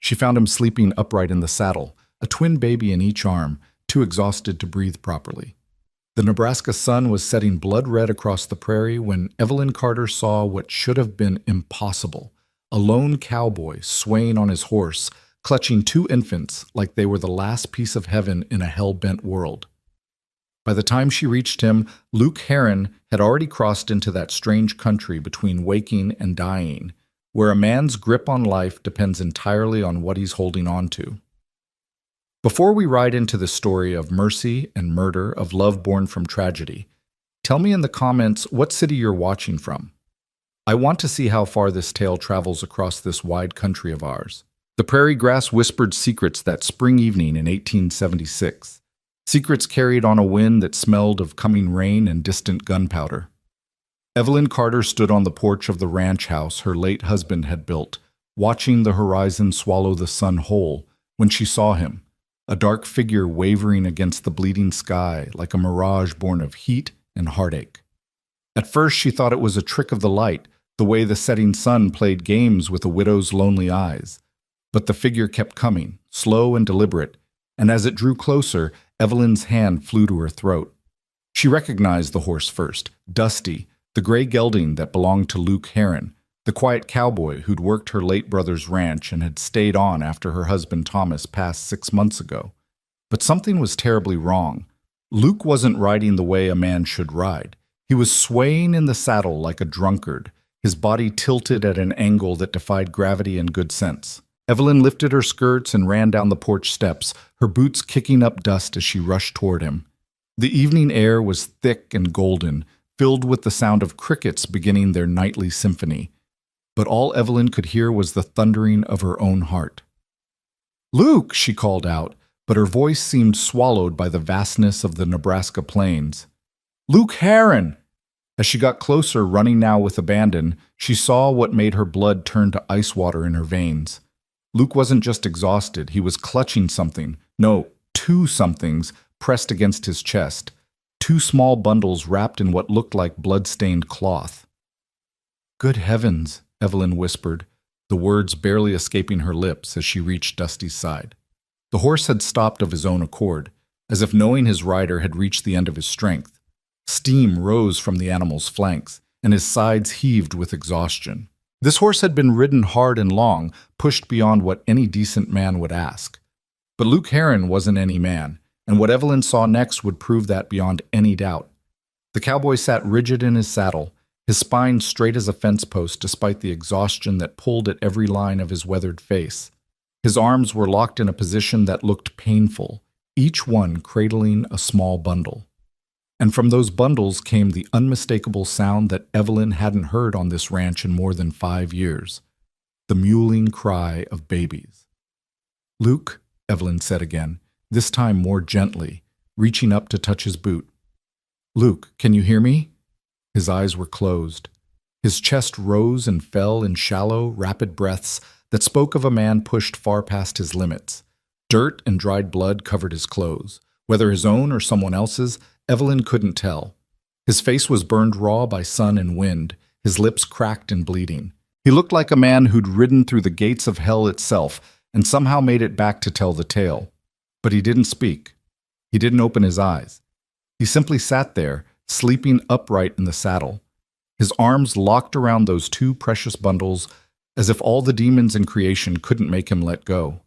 She found him sleeping upright in the saddle, a twin baby in each arm, too exhausted to breathe properly. The Nebraska sun was setting blood red across the prairie when Evelyn Carter saw what should have been impossible: a lone cowboy swaying on his horse, clutching two infants like they were the last piece of heaven in a hell-bent world. By the time she reached him, Luke Heron had already crossed into that strange country between waking and dying, where a man's grip on life depends entirely on what he's holding on to. Before we ride into the story of mercy and murder, of love born from tragedy, tell me in the comments what city you're watching from. I want to see how far this tale travels across this wide country of ours. The prairie grass whispered secrets that spring evening in 1876. Secrets carried on a wind that smelled of coming rain and distant gunpowder. Evelyn Carter stood on the porch of the ranch house her late husband had built, watching the horizon swallow the sun whole, when she saw him, a dark figure wavering against the bleeding sky like a mirage born of heat and heartache. At first she thought it was a trick of the light, the way the setting sun played games with a widow's lonely eyes. But the figure kept coming, slow and deliberate, and as it drew closer, Evelyn's hand flew to her throat. She recognized the horse first, Dusty, the gray gelding that belonged to Luke Heron, the quiet cowboy who'd worked her late brother's ranch and had stayed on after her husband Thomas passed 6 months ago. But something was terribly wrong. Luke wasn't riding the way a man should ride. He was swaying in the saddle like a drunkard, his body tilted at an angle that defied gravity and good sense. Evelyn lifted her skirts and ran down the porch steps, her boots kicking up dust as she rushed toward him. The evening air was thick and golden, filled with the sound of crickets beginning their nightly symphony. But all Evelyn could hear was the thundering of her own heart. "Luke!" she called out, but her voice seemed swallowed by the vastness of the Nebraska plains. "Luke Heron!" As she got closer, running now with abandon, she saw what made her blood turn to ice water in her veins. Luke wasn't just exhausted, he was clutching something. No, two somethings pressed against his chest. Two small bundles wrapped in what looked like blood-stained cloth. "Good heavens," Evelyn whispered, the words barely escaping her lips as she reached Dusty's side. The horse had stopped of his own accord, as if knowing his rider had reached the end of his strength. Steam rose from the animal's flanks, and his sides heaved with exhaustion. This horse had been ridden hard and long, pushed beyond what any decent man would ask. But Luke Heron wasn't any man, and what Evelyn saw next would prove that beyond any doubt. The cowboy sat rigid in his saddle, his spine straight as a fence post despite the exhaustion that pulled at every line of his weathered face. His arms were locked in a position that looked painful, each one cradling a small bundle. And from those bundles came the unmistakable sound that Evelyn hadn't heard on this ranch in more than 5 years, the mewling cry of babies. "Luke," Evelyn said again, this time more gently, reaching up to touch his boot. "Luke, can you hear me?" His eyes were closed. His chest rose and fell in shallow, rapid breaths that spoke of a man pushed far past his limits. Dirt and dried blood covered his clothes. Whether his own or someone else's, Evelyn couldn't tell. His face was burned raw by sun and wind, his lips cracked and bleeding. He looked like a man who'd ridden through the gates of hell itself and somehow made it back to tell the tale. But he didn't speak. He didn't open his eyes. He simply sat there, sleeping upright in the saddle, his arms locked around those two precious bundles, as if all the demons in creation couldn't make him let go.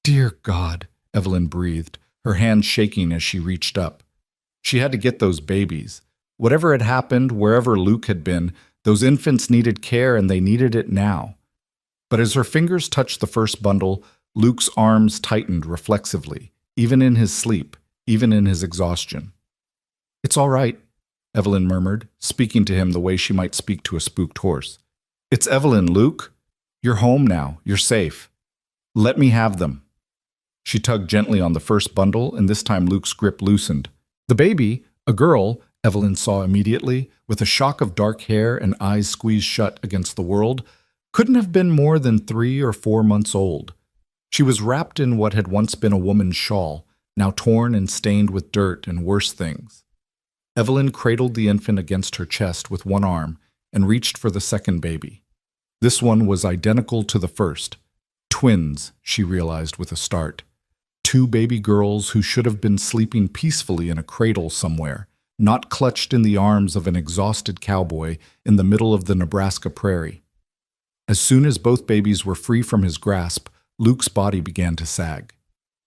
"Dear God," Evelyn breathed, her hands shaking as she reached up. She had to get those babies. Whatever had happened, wherever Luke had been, those infants needed care and they needed it now. But as her fingers touched the first bundle, Luke's arms tightened reflexively, even in his sleep, even in his exhaustion. "It's all right," Evelyn murmured, speaking to him the way she might speak to a spooked horse. "It's Evelyn, Luke. You're home now. You're safe. Let me have them." She tugged gently on the first bundle, and this time Luke's grip loosened. The baby, a girl, Evelyn saw immediately, with a shock of dark hair and eyes squeezed shut against the world, couldn't have been more than 3 or 4 months old. She was wrapped in what had once been a woman's shawl, now torn and stained with dirt and worse things. Evelyn cradled the infant against her chest with one arm and reached for the second baby. This one was identical to the first. Twins, she realized with a start. Two baby girls who should have been sleeping peacefully in a cradle somewhere, not clutched in the arms of an exhausted cowboy in the middle of the Nebraska prairie. As soon as both babies were free from his grasp, Luke's body began to sag.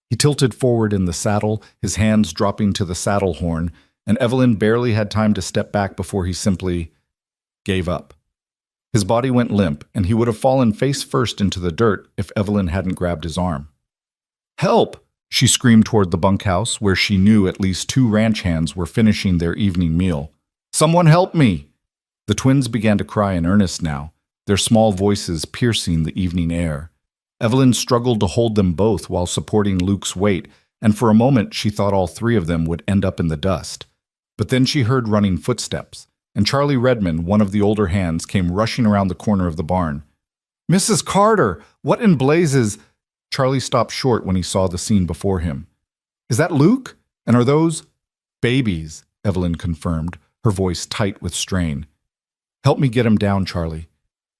He tilted forward in the saddle, his hands dropping to the saddle horn, and Evelyn barely had time to step back before he simply gave up. His body went limp, and he would have fallen face first into the dirt if Evelyn hadn't grabbed his arm. "Help!" she screamed toward the bunkhouse, where she knew at least two ranch hands were finishing their evening meal. "Someone help me!" The twins began to cry in earnest now, their small voices piercing the evening air. Evelyn struggled to hold them both while supporting Luke's weight, and for a moment she thought all three of them would end up in the dust. But then she heard running footsteps, and Charlie Redmond, one of the older hands, came rushing around the corner of the barn. "Mrs. Carter! What in blazes—" Charlie stopped short when he saw the scene before him. "Is that Luke? And are those—" "Babies," Evelyn confirmed, her voice tight with strain. "Help me get him down, Charlie.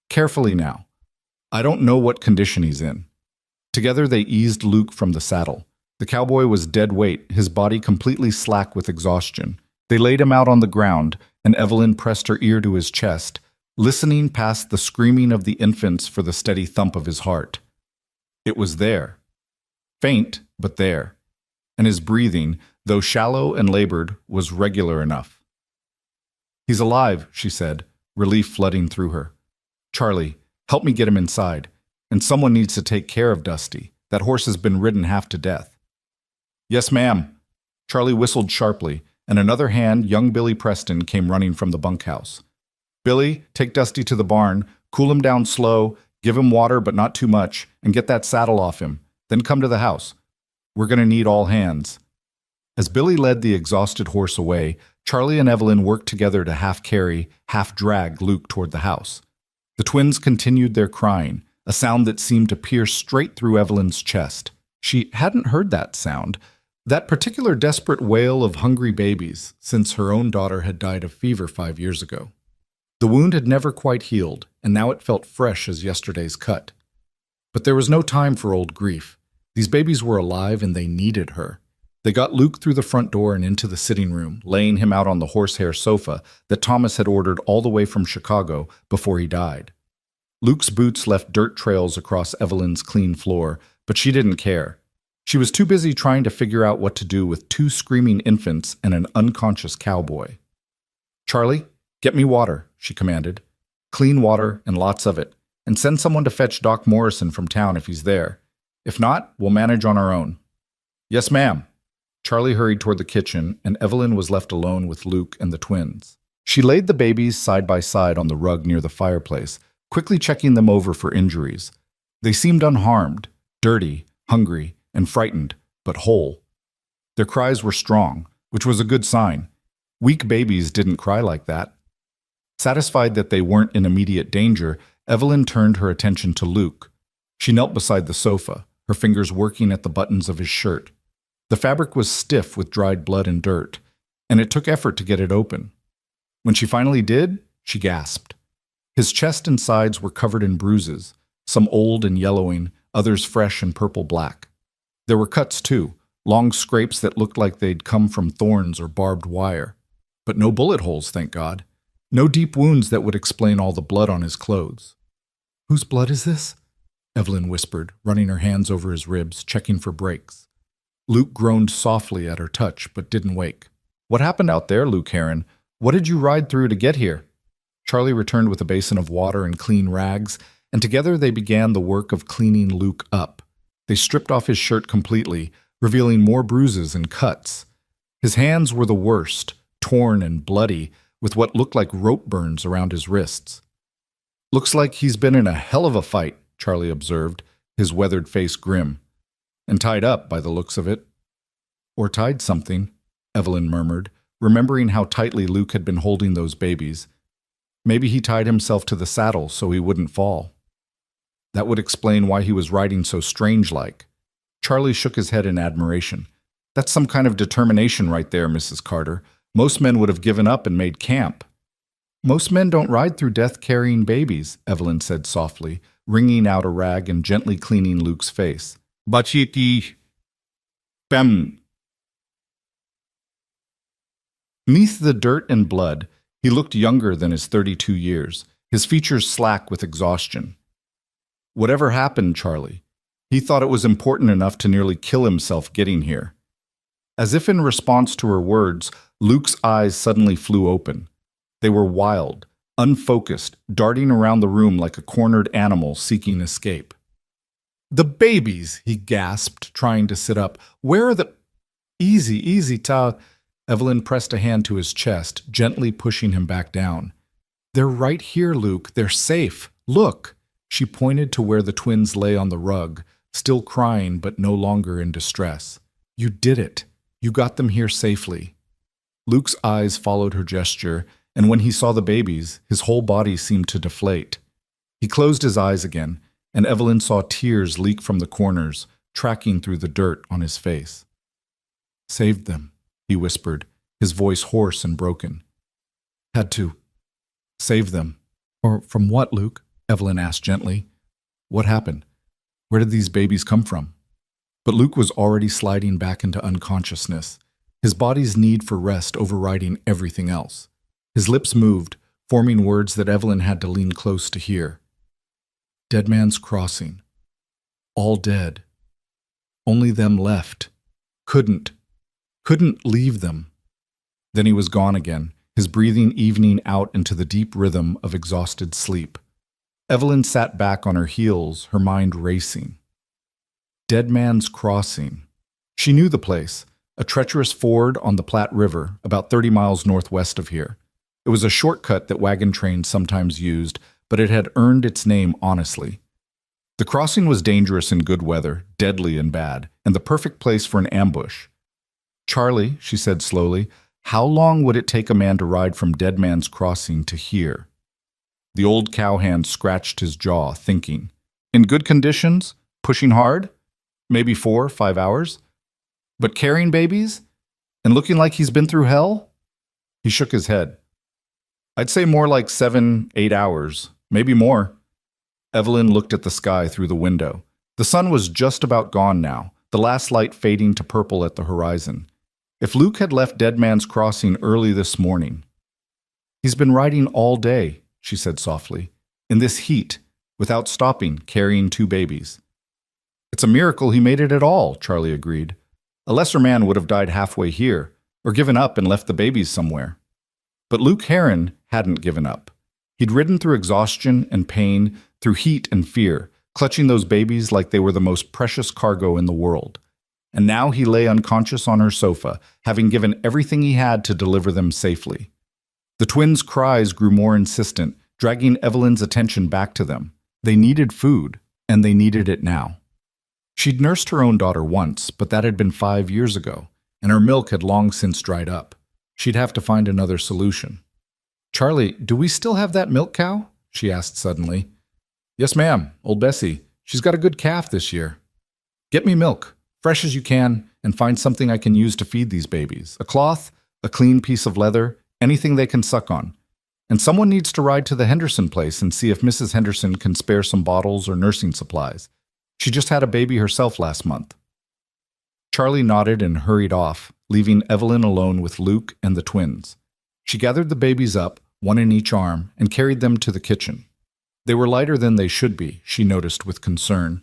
Carefully now. I don't know what condition he's in." Together they eased Luke from the saddle. The cowboy was dead weight, his body completely slack with exhaustion. They laid him out on the ground, and Evelyn pressed her ear to his chest, listening past the screaming of the infants for the steady thump of his heart. It was there. Faint, but there. And his breathing, though shallow and labored, was regular enough. "He's alive," she said, relief flooding through her. "Charlie, help me get him inside. And someone needs to take care of Dusty. That horse has been ridden half to death." "Yes, ma'am." Charlie whistled sharply, and another hand, young Billy Preston, came running from the bunkhouse. "Billy, take Dusty to the barn, cool him down slow, give him water but not too much, and get that saddle off him. Then come to the house. We're going to need all hands." As Billy led the exhausted horse away, Charlie and Evelyn worked together to half-carry, half-drag Luke toward the house. The twins continued their crying, a sound that seemed to pierce straight through Evelyn's chest. She hadn't heard that sound, that particular desperate wail of hungry babies, since her own daughter had died of fever 5 years ago. The wound had never quite healed, and now it felt fresh as yesterday's cut. But there was no time for old grief. These babies were alive and they needed her. They got Luke through the front door and into the sitting room, laying him out on the horsehair sofa that Thomas had ordered all the way from Chicago before he died. Luke's boots left dirt trails across Evelyn's clean floor, but she didn't care. She was too busy trying to figure out what to do with two screaming infants and an unconscious cowboy. "Charlie, get me water," she commanded. "Clean water and lots of it, and send someone to fetch Doc Morrison from town if he's there. If not, we'll manage on our own." "Yes, ma'am." Charlie hurried toward the kitchen, and Evelyn was left alone with Luke and the twins. She laid the babies side by side on the rug near the fireplace, quickly checking them over for injuries. They seemed unharmed, dirty, hungry, and frightened, but whole. Their cries were strong, which was a good sign. Weak babies didn't cry like that. Satisfied that they weren't in immediate danger, Evelyn turned her attention to Luke. She knelt beside the sofa, her fingers working at the buttons of his shirt. The fabric was stiff with dried blood and dirt, and it took effort to get it open. When she finally did, she gasped. His chest and sides were covered in bruises, some old and yellowing, others fresh and purple-black. There were cuts, too, long scrapes that looked like they'd come from thorns or barbed wire. But no bullet holes, thank God. No deep wounds that would explain all the blood on his clothes. "Whose blood is this?" Evelyn whispered, running her hands over his ribs, checking for breaks. Luke groaned softly at her touch, but didn't wake. "What happened out there, Luke Heron? What did you ride through to get here?" Charlie returned with a basin of water and clean rags, and together they began the work of cleaning Luke up. They stripped off his shirt completely, revealing more bruises and cuts. His hands were the worst, torn and bloody, with what looked like rope burns around his wrists. "Looks like he's been in a hell of a fight," Charlie observed, his weathered face grim. "And tied up, by the looks of it." "Or tied something," Evelyn murmured, remembering how tightly Luke had been holding those babies. Maybe he tied himself to the saddle so he wouldn't fall. That would explain why he was riding so strange-like. Charlie shook his head in admiration. "That's some kind of determination right there, Mrs. Carter. Most men would have given up and made camp." "Most men don't ride through death carrying babies," Evelyn said softly, wringing out a rag and gently cleaning Luke's face. Bachiti Pem. Neath the dirt and blood, he looked younger than his 32 years, his features slack with exhaustion. Whatever happened, Charlie? He thought it was important enough to nearly kill himself getting here. As if in response to her words, Luke's eyes suddenly flew open. They were wild, unfocused, darting around the room like a cornered animal seeking escape. "The babies!" he gasped, trying to sit up. "Where are the—" "Easy, easy, Ta." Evelyn pressed a hand to his chest, gently pushing him back down. "They're right here, Luke. They're safe. Look!" She pointed to where the twins lay on the rug, still crying but no longer in distress. "You did it. You got them here safely." Luke's eyes followed her gesture, and when he saw the babies, his whole body seemed to deflate. He closed his eyes again, and Evelyn saw tears leak from the corners, tracking through the dirt on his face. "Saved them," he whispered, his voice hoarse and broken. "Had to save them." "Or from what, Luke?" Evelyn asked gently. "What happened? Where did these babies come from?" But Luke was already sliding back into unconsciousness, his body's need for rest overriding everything else. His lips moved, forming words that Evelyn had to lean close to hear. "Dead Man's Crossing. All dead. Only them left. Couldn't leave them." Then he was gone again, his breathing evening out into the deep rhythm of exhausted sleep. Evelyn sat back on her heels, her mind racing. Dead Man's Crossing. She knew the place, a treacherous ford on the Platte River, about 30 miles northwest of here. It was a shortcut that wagon trains sometimes used, but it had earned its name honestly. The crossing was dangerous in good weather, deadly in bad, and the perfect place for an ambush. "Charlie," she said slowly, "how long would it take a man to ride from Dead Man's Crossing to here?" The old cowhand scratched his jaw, thinking. "In good conditions? Pushing hard? Maybe 4, 5 hours? But carrying babies? And looking like he's been through hell?" He shook his head. "I'd say more like 7, 8 hours. Maybe more." Evelyn looked at the sky through the window. The sun was just about gone now, the last light fading to purple at the horizon. If Luke had left Dead Man's Crossing early this morning— "He's been riding all day," she said softly, "in this heat, without stopping, carrying 2 babies." "It's a miracle he made it at all," Charlie agreed. "A lesser man would have died halfway here, or given up and left the babies somewhere." But Luke Heron hadn't given up. He'd ridden through exhaustion and pain, through heat and fear, clutching those babies like they were the most precious cargo in the world. And now he lay unconscious on her sofa, having given everything he had to deliver them safely. The twins' cries grew more insistent, dragging Evelyn's attention back to them. They needed food, and they needed it now. She'd nursed her own daughter once, but that had been 5 years ago, and her milk had long since dried up. She'd have to find another solution. "Charlie, do we still have that milk cow?" she asked suddenly. "Yes, ma'am, old Bessie. She's got a good calf this year." "Get me milk, fresh as you can, and find something I can use to feed these babies. A cloth, a clean piece of leather, anything they can suck on. And someone needs to ride to the Henderson place and see if Mrs. Henderson can spare some bottles or nursing supplies. She just had a baby herself last month." Charlie nodded and hurried off, leaving Evelyn alone with Luke and the twins. She gathered the babies up, one in each arm, and carried them to the kitchen. They were lighter than they should be, she noticed with concern.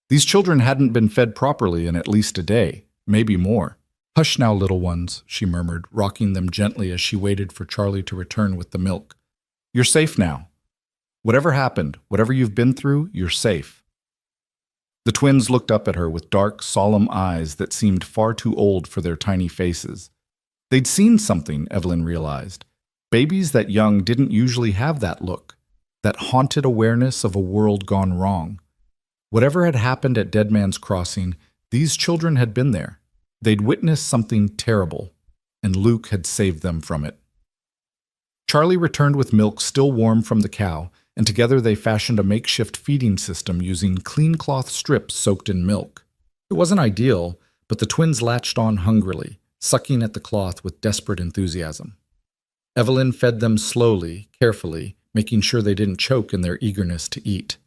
These children hadn't been fed properly in at least a day, maybe more. "Hush now, little ones," she murmured, rocking them gently as she waited for Charlie to return with the milk. "You're safe now. Whatever happened, whatever you've been through, you're safe." The twins looked up at her with dark, solemn eyes that seemed far too old for their tiny faces. They'd seen something, Evelyn realized. Babies that young didn't usually have that look, that haunted awareness of a world gone wrong. Whatever had happened at Dead Man's Crossing, these children had been there. They'd witnessed something terrible, and Luke had saved them from it. Charlie returned with milk still warm from the cow, and together they fashioned a makeshift feeding system using clean cloth strips soaked in milk. It wasn't ideal, but the twins latched on hungrily, sucking at the cloth with desperate enthusiasm. Evelyn fed them slowly, carefully, making sure they didn't choke in their eagerness to eat.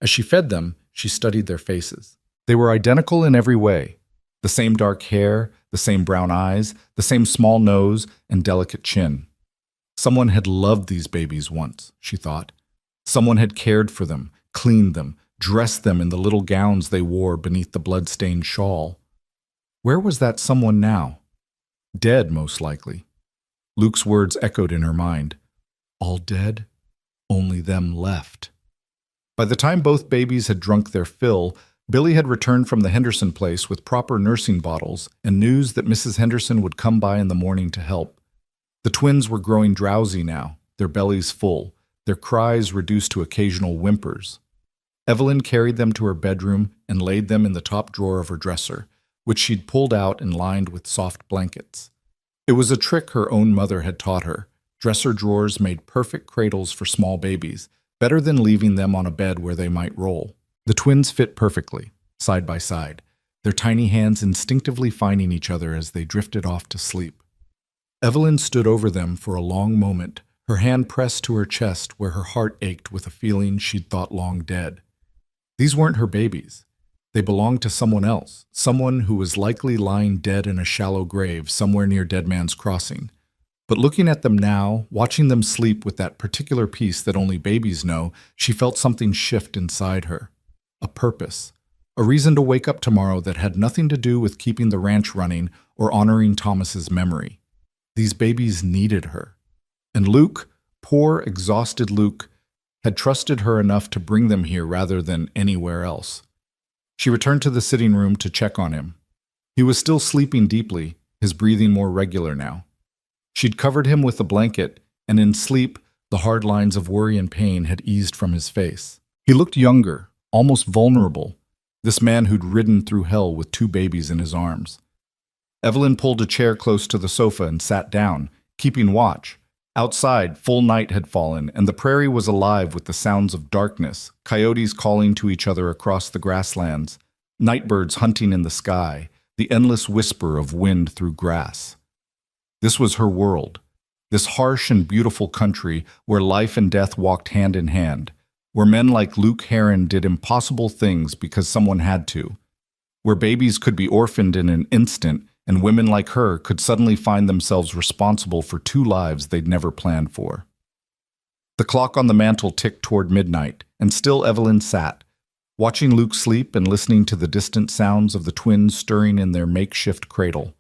As she fed them, she studied their faces. They were identical in every way. The same dark hair, the same brown eyes, the same small nose and delicate chin. Someone had loved these babies once, she thought. Someone had cared for them, cleaned them, dressed them in the little gowns they wore beneath the blood-stained shawl. Where was that someone now? Dead, most likely. Luke's words echoed in her mind. All dead? Only them left. By the time both babies had drunk their fill, Billy had returned from the Henderson place with proper nursing bottles and news that Mrs. Henderson would come by in the morning to help. The twins were growing drowsy now, their bellies full, their cries reduced to occasional whimpers. Evelyn carried them to her bedroom and laid them in the top drawer of her dresser, which she'd pulled out and lined with soft blankets. It was a trick her own mother had taught her. Dresser drawers made perfect cradles for small babies, better than leaving them on a bed where they might roll. The twins fit perfectly, side by side, their tiny hands instinctively finding each other as they drifted off to sleep. Evelyn stood over them for a long moment, her hand pressed to her chest where her heart ached with a feeling she'd thought long dead. These weren't her babies. They belonged to someone else, someone who was likely lying dead in a shallow grave somewhere near Dead Man's Crossing. But looking at them now, watching them sleep with that particular peace that only babies know, she felt something shift inside her. A purpose. A reason to wake up tomorrow that had nothing to do with keeping the ranch running or honoring Thomas's memory. These babies needed her. And Luke, poor, exhausted Luke, had trusted her enough to bring them here rather than anywhere else. She returned to the sitting room to check on him. He was still sleeping deeply, his breathing more regular now. She'd covered him with a blanket, and in sleep, the hard lines of worry and pain had eased from his face. He looked younger, almost vulnerable, this man who'd ridden through hell with 2 babies in his arms. Evelyn pulled a chair close to the sofa and sat down, keeping watch. Outside, full night had fallen, and the prairie was alive with the sounds of darkness, coyotes calling to each other across the grasslands, nightbirds hunting in the sky, the endless whisper of wind through grass. This was her world, this harsh and beautiful country where life and death walked hand in hand, where men like Luke Heron did impossible things because someone had to, where babies could be orphaned in an instant and women like her could suddenly find themselves responsible for 2 lives they'd never planned for. The clock on the mantel ticked toward midnight, and still Evelyn sat, watching Luke sleep and listening to the distant sounds of the twins stirring in their makeshift cradle.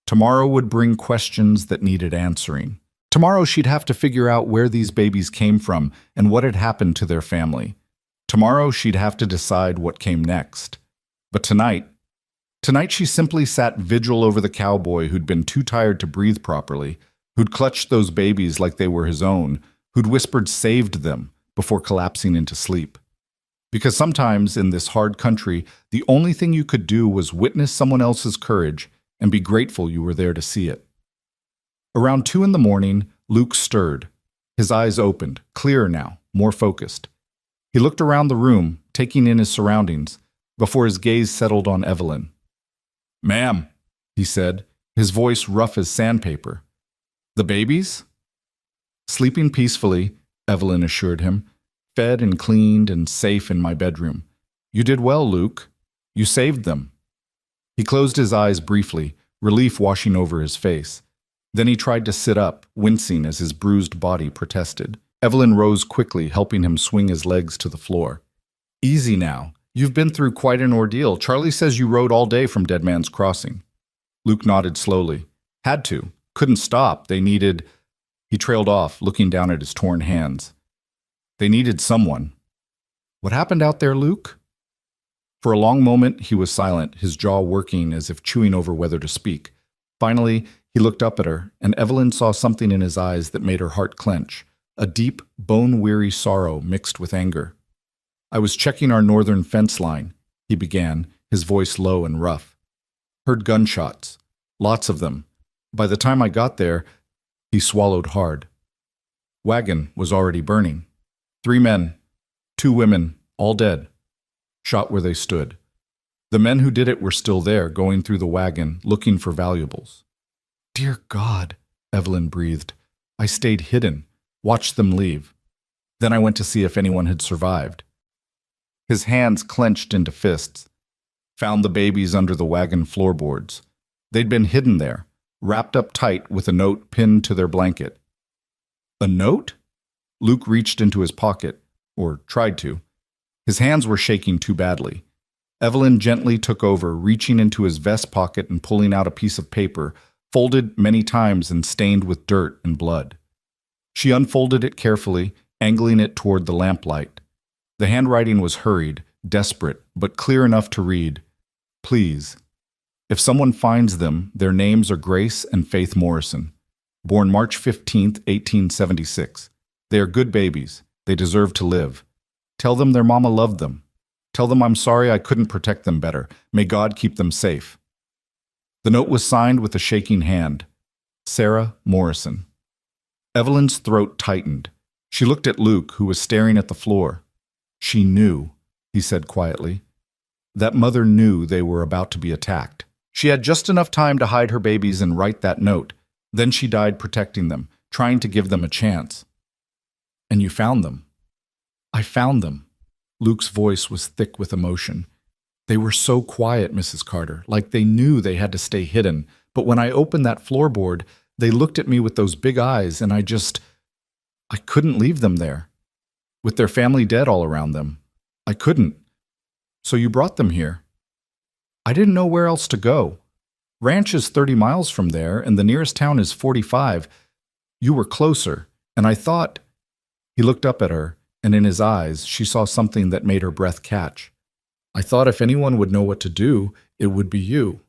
Tomorrow would bring questions that needed answering. Tomorrow she'd have to figure out where these babies came from and what had happened to their family. Tomorrow she'd have to decide what came next. But tonight she simply sat vigil over the cowboy who'd been too tired to breathe properly, who'd clutched those babies like they were his own, who'd whispered saved them before collapsing into sleep. Because sometimes in this hard country, the only thing you could do was witness someone else's courage and be grateful you were there to see it. Around 2 in the morning, Luke stirred. His eyes opened, clearer now, more focused. He looked around the room, taking in his surroundings, before his gaze settled on Evelyn. "Ma'am," he said, his voice rough as sandpaper. "The babies?" "Sleeping peacefully," Evelyn assured him, "fed and cleaned and safe in my bedroom. You did well, Luke. You saved them." He closed his eyes briefly, relief washing over his face. Then he tried to sit up, wincing as his bruised body protested. Evelyn rose quickly, helping him swing his legs to the floor. "Easy now. You've been through quite an ordeal. Charlie says you rode all day from Dead Man's Crossing." Luke nodded slowly. "Had to. Couldn't stop. They needed—" He trailed off, looking down at his torn hands. "They needed someone." "What happened out there, Luke?" For a long moment, he was silent, his jaw working as if chewing over whether to speak. Finally, he looked up at her, and Evelyn saw something in his eyes that made her heart clench, a deep, bone-weary sorrow mixed with anger. "I was checking our northern fence line," he began, his voice low and rough. "Heard gunshots. Lots of them. By the time I got there," he swallowed hard. "Wagon was already burning. 3 men, 2 women, all dead. Shot where they stood. The men who did it were still there, going through the wagon, looking for valuables." "Dear God," Evelyn breathed. "I stayed hidden, watched them leave. Then I went to see if anyone had survived." His hands clenched into fists. Found the babies under the wagon floorboards. They'd been hidden there, wrapped up tight with a note pinned to their blanket. A note? Luke reached into his pocket, or tried to. His hands were shaking too badly. Evelyn gently took over, reaching into his vest pocket and pulling out a piece of paper, folded many times and stained with dirt and blood. She unfolded it carefully, angling it toward the lamplight. The handwriting was hurried, desperate, but clear enough to read. Please. If someone finds them, their names are Grace and Faith Morrison. Born March 15th, 1876. They are good babies. They deserve to live. Tell them their mama loved them. Tell them I'm sorry I couldn't protect them better. May God keep them safe. The note was signed with a shaking hand. Sarah Morrison. Evelyn's throat tightened. She looked at Luke, who was staring at the floor. She knew, he said quietly. That mother knew they were about to be attacked. She had just enough time to hide her babies and write that note. Then she died protecting them, trying to give them a chance. And you found them. I found them. Luke's voice was thick with emotion. They were so quiet, Mrs. Carter, like they knew they had to stay hidden. But when I opened that floorboard, they looked at me with those big eyes, and I couldn't leave them there. With their family dead all around them. I couldn't. So you brought them here. I didn't know where else to go. Ranch is 30 miles from there, and the nearest town is 45. You were closer, and I thought... He looked up at her, and in his eyes she saw something that made her breath catch. I thought if anyone would know what to do, it would be you.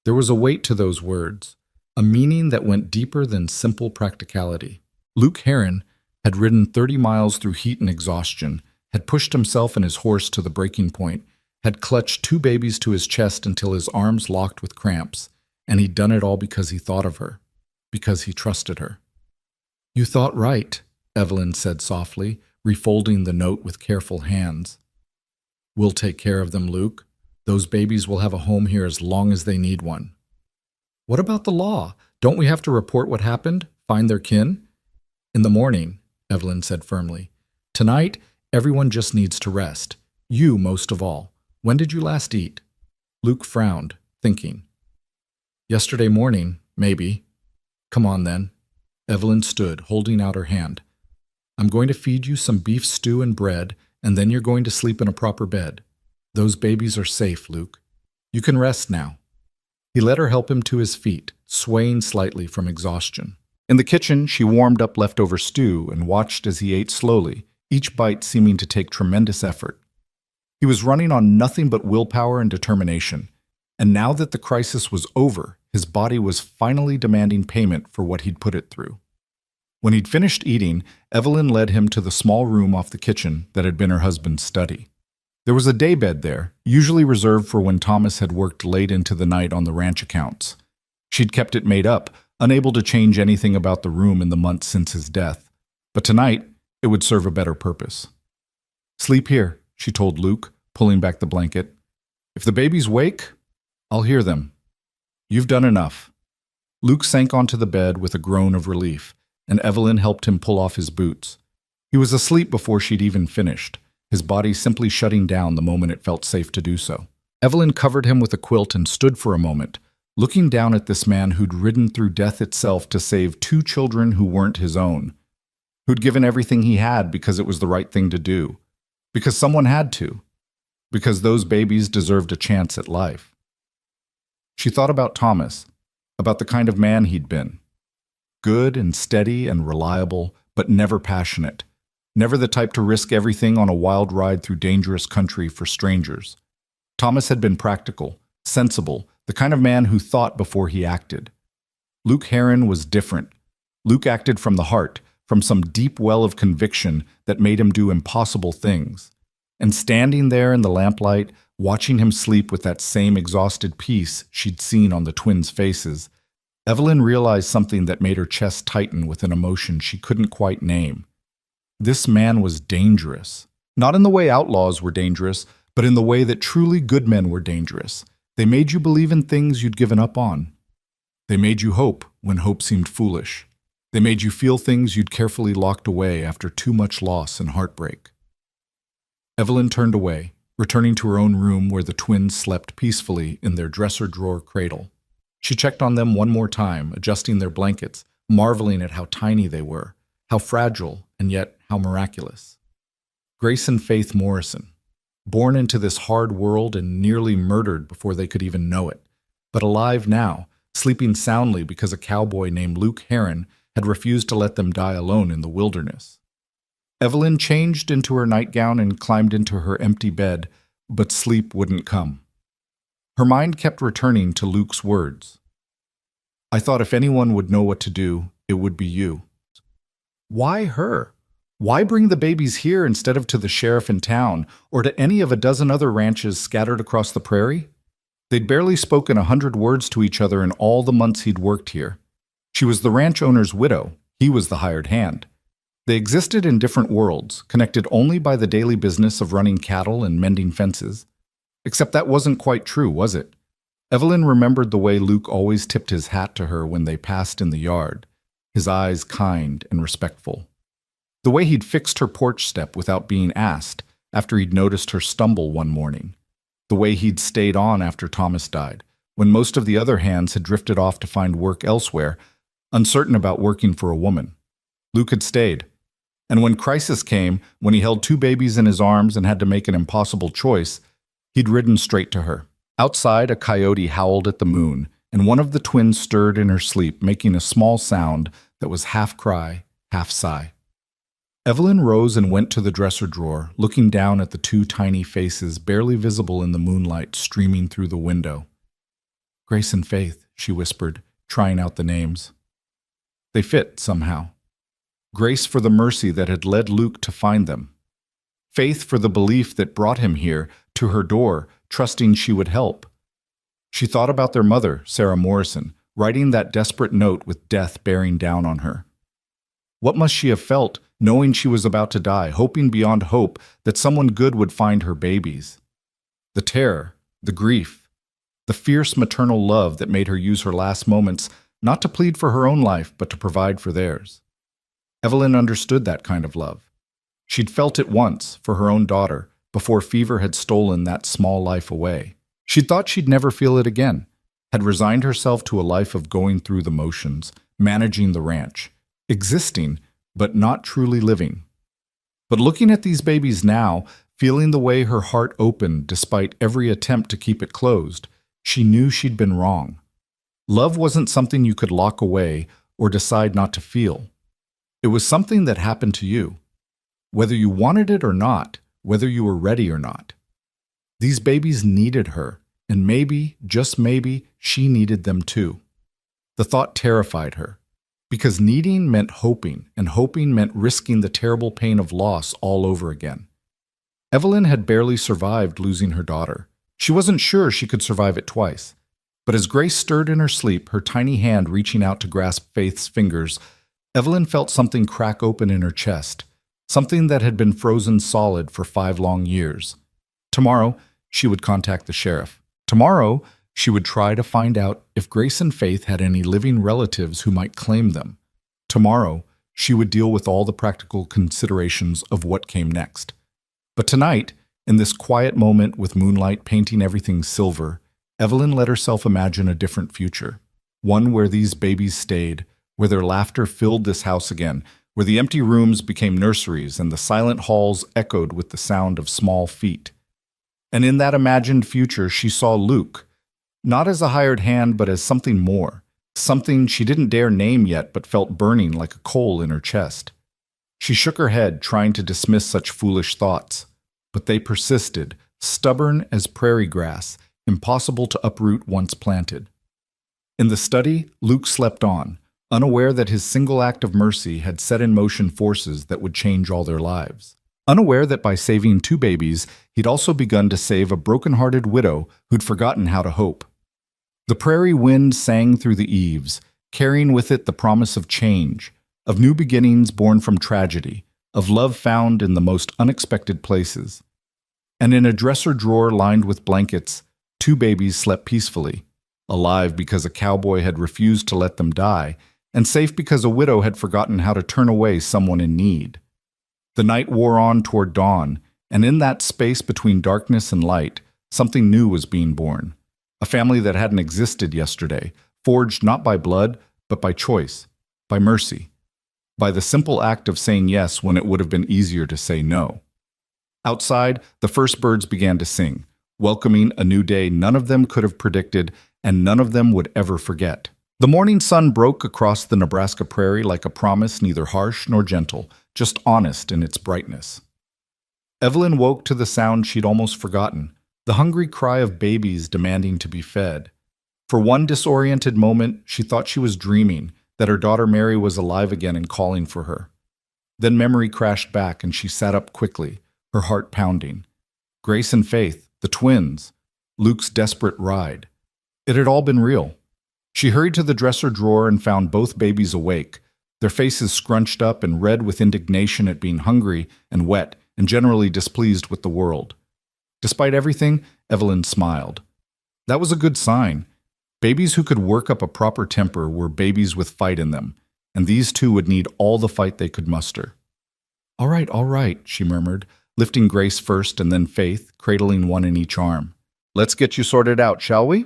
There was a weight to those words, a meaning that went deeper than simple practicality. Luke Heron had ridden 30 miles through heat and exhaustion, had pushed himself and his horse to the breaking point, had clutched 2 babies to his chest until his arms locked with cramps, and he'd done it all because he thought of her, because he trusted her. You thought right, Evelyn said softly, refolding the note with careful hands. We'll take care of them, Luke. Those babies will have a home here as long as they need one. What about the law? Don't we have to report what happened? Find their kin? In the morning, Evelyn said firmly. Tonight, everyone just needs to rest. You most of all. When did you last eat? Luke frowned, thinking. Yesterday morning, maybe. Come on then. Evelyn stood, holding out her hand. I'm going to feed you some beef stew and bread, and then you're going to sleep in a proper bed. Those babies are safe, Luke. You can rest now. He let her help him to his feet, swaying slightly from exhaustion. In the kitchen, she warmed up leftover stew and watched as he ate slowly, each bite seeming to take tremendous effort. He was running on nothing but willpower and determination, and now that the crisis was over, his body was finally demanding payment for what he'd put it through. When he'd finished eating, Evelyn led him to the small room off the kitchen that had been her husband's study. There was a daybed there, usually reserved for when Thomas had worked late into the night on the ranch accounts. She'd kept it made up, unable to change anything about the room in the months since his death. But tonight, it would serve a better purpose. Sleep here, she told Luke, pulling back the blanket. If the babies wake, I'll hear them. You've done enough. Luke sank onto the bed with a groan of relief, and Evelyn helped him pull off his boots. He was asleep before she'd even finished, his body simply shutting down the moment it felt safe to do so. Evelyn covered him with a quilt and stood for a moment, looking down at this man who'd ridden through death itself to save 2 children who weren't his own, who'd given everything he had because it was the right thing to do, because someone had to, because those babies deserved a chance at life. She thought about Thomas, about the kind of man he'd been. Good and steady and reliable, but never passionate. Never the type to risk everything on a wild ride through dangerous country for strangers. Thomas had been practical, sensible, the kind of man who thought before he acted. Luke Heron was different. Luke acted from the heart, from some deep well of conviction that made him do impossible things. And standing there in the lamplight, watching him sleep with that same exhausted peace she'd seen on the twins' faces, Evelyn realized something that made her chest tighten with an emotion she couldn't quite name. This man was dangerous. Not in the way outlaws were dangerous, but in the way that truly good men were dangerous. They made you believe in things you'd given up on. They made you hope when hope seemed foolish. They made you feel things you'd carefully locked away after too much loss and heartbreak. Evelyn turned away, returning to her own room where the twins slept peacefully in their dresser drawer cradle. She checked on them one more time, adjusting their blankets, marveling at how tiny they were, how fragile, and yet how miraculous. Grace and Faith Morrison, born into this hard world and nearly murdered before they could even know it, but alive now, sleeping soundly because a cowboy named Luke Heron had refused to let them die alone in the wilderness. Evelyn changed into her nightgown and climbed into her empty bed, but sleep wouldn't come. Her mind kept returning to Luke's words. "I thought if anyone would know what to do, it would be you." Why her? Why bring the babies here instead of to the sheriff in town, or to any of a dozen other ranches scattered across the prairie? They'd barely spoken 100 words to each other in all the months he'd worked here. She was the ranch owner's widow. He was the hired hand. They existed in different worlds, connected only by the daily business of running cattle and mending fences. Except that wasn't quite true, was it? Evelyn remembered the way Luke always tipped his hat to her when they passed in the yard, his eyes kind and respectful. The way he'd fixed her porch step without being asked after he'd noticed her stumble one morning. The way he'd stayed on after Thomas died, when most of the other hands had drifted off to find work elsewhere, uncertain about working for a woman. Luke had stayed. And when crisis came, when he held 2 babies in his arms and had to make an impossible choice, he'd ridden straight to her. Outside, a coyote howled at the moon, and one of the twins stirred in her sleep, making a small sound that was half cry, half sigh. Evelyn rose and went to the dresser drawer, looking down at the 2 tiny faces barely visible in the moonlight streaming through the window. "Grace and Faith," she whispered, trying out the names. They fit somehow. Grace for the mercy that had led Luke to find them. Faith for the belief that brought him here, to her door, trusting she would help. She thought about their mother, Sarah Morrison, writing that desperate note with death bearing down on her. What must she have felt, knowing she was about to die, hoping beyond hope that someone good would find her babies? The terror, the grief, the fierce maternal love that made her use her last moments not to plead for her own life, but to provide for theirs. Evelyn understood that kind of love. She'd felt it once for her own daughter, before fever had stolen that small life away. She'd thought she'd never feel it again, had resigned herself to a life of going through the motions, managing the ranch, existing, but not truly living. But looking at these babies now, feeling the way her heart opened despite every attempt to keep it closed, she knew she'd been wrong. Love wasn't something you could lock away or decide not to feel. It was something that happened to you, whether you wanted it or not, whether you were ready or not. These babies needed her, and maybe, just maybe, she needed them too. The thought terrified her, because needing meant hoping, and hoping meant risking the terrible pain of loss all over again. Evelyn had barely survived losing her daughter. She wasn't sure she could survive it twice. But as Grace stirred in her sleep, her tiny hand reaching out to grasp Faith's fingers, Evelyn felt something crack open in her chest, something that had been frozen solid for 5 long years. Tomorrow, she would contact the sheriff. Tomorrow, she would try to find out if Grace and Faith had any living relatives who might claim them. Tomorrow, she would deal with all the practical considerations of what came next. But tonight, in this quiet moment with moonlight painting everything silver, Evelyn let herself imagine a different future, one where these babies stayed, where their laughter filled this house again, where the empty rooms became nurseries and the silent halls echoed with the sound of small feet. And in that imagined future, she saw Luke, not as a hired hand, but as something more, something she didn't dare name yet but felt burning like a coal in her chest. She shook her head, trying to dismiss such foolish thoughts, but they persisted, stubborn as prairie grass, impossible to uproot once planted. In the study, Luke slept on, unaware that his single act of mercy had set in motion forces that would change all their lives. Unaware that by saving 2 babies, he'd also begun to save a broken-hearted widow who'd forgotten how to hope. The prairie wind sang through the eaves, carrying with it the promise of change, of new beginnings born from tragedy, of love found in the most unexpected places. And in a dresser drawer lined with blankets, 2 babies slept peacefully, alive because a cowboy had refused to let them die, and safe because a widow had forgotten how to turn away someone in need. The night wore on toward dawn, And in that space between darkness and light, something new was being born. A family that hadn't existed yesterday, forged not by blood, but by choice, by mercy, by the simple act of saying yes when it would have been easier to say no. Outside, the first birds began to sing, welcoming a new day none of them could have predicted and none of them would ever forget. The morning sun broke across the Nebraska prairie like a promise neither harsh nor gentle, just honest in its brightness. Evelyn woke to the sound she'd almost forgotten, the hungry cry of babies demanding to be fed. For one disoriented moment, she thought she was dreaming, that her daughter Mary was alive again and calling for her. Then memory crashed back and she sat up quickly, her heart pounding. Grace and Faith, the twins, Luke's desperate ride. It had all been real. She hurried to the dresser drawer and found both babies awake, their faces scrunched up and red with indignation at being hungry and wet and generally displeased with the world. Despite everything, Evelyn smiled. That was a good sign. Babies who could work up a proper temper were babies with fight in them, and these two would need all the fight they could muster. All right, she murmured, lifting Grace first and then Faith, cradling one in each arm. Let's get you sorted out, shall we?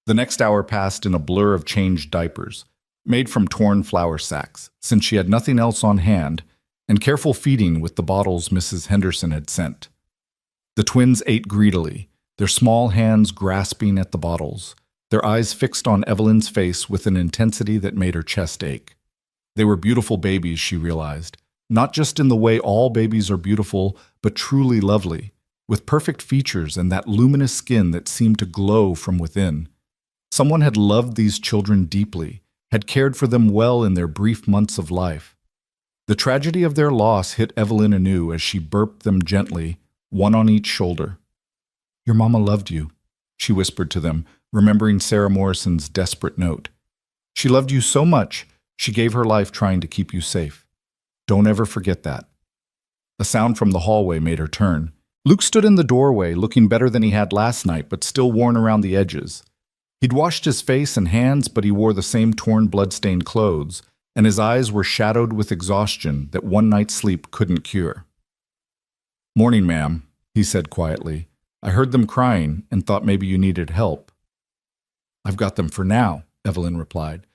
The next hour passed in a blur of changed diapers, made from torn flour sacks, since she had nothing else on hand, and careful feeding with the bottles Mrs. Henderson had sent. The twins ate greedily, their small hands grasping at the bottles, their eyes fixed on Evelyn's face with an intensity that made her chest ache. They were beautiful babies, she realized, not just in the way all babies are beautiful, but truly lovely, with perfect features and that luminous skin that seemed to glow from within. Someone had loved these children deeply, had cared for them well in their brief months of life. The tragedy of their loss hit Evelyn anew as she burped them gently, one on each shoulder. Your mama loved you, she whispered to them, remembering Sarah Morrison's desperate note. She loved you so much, she gave her life trying to keep you safe. Don't ever forget that. A sound from the hallway made her turn. Luke stood in the doorway, looking better than he had last night, but still worn around the edges. He'd washed his face and hands, but he wore the same torn, blood-stained clothes, and his eyes were shadowed with exhaustion that one night's sleep couldn't cure. Morning, ma'am, he said quietly. I heard them crying and thought maybe you needed help. I've got them for now, Evelyn replied.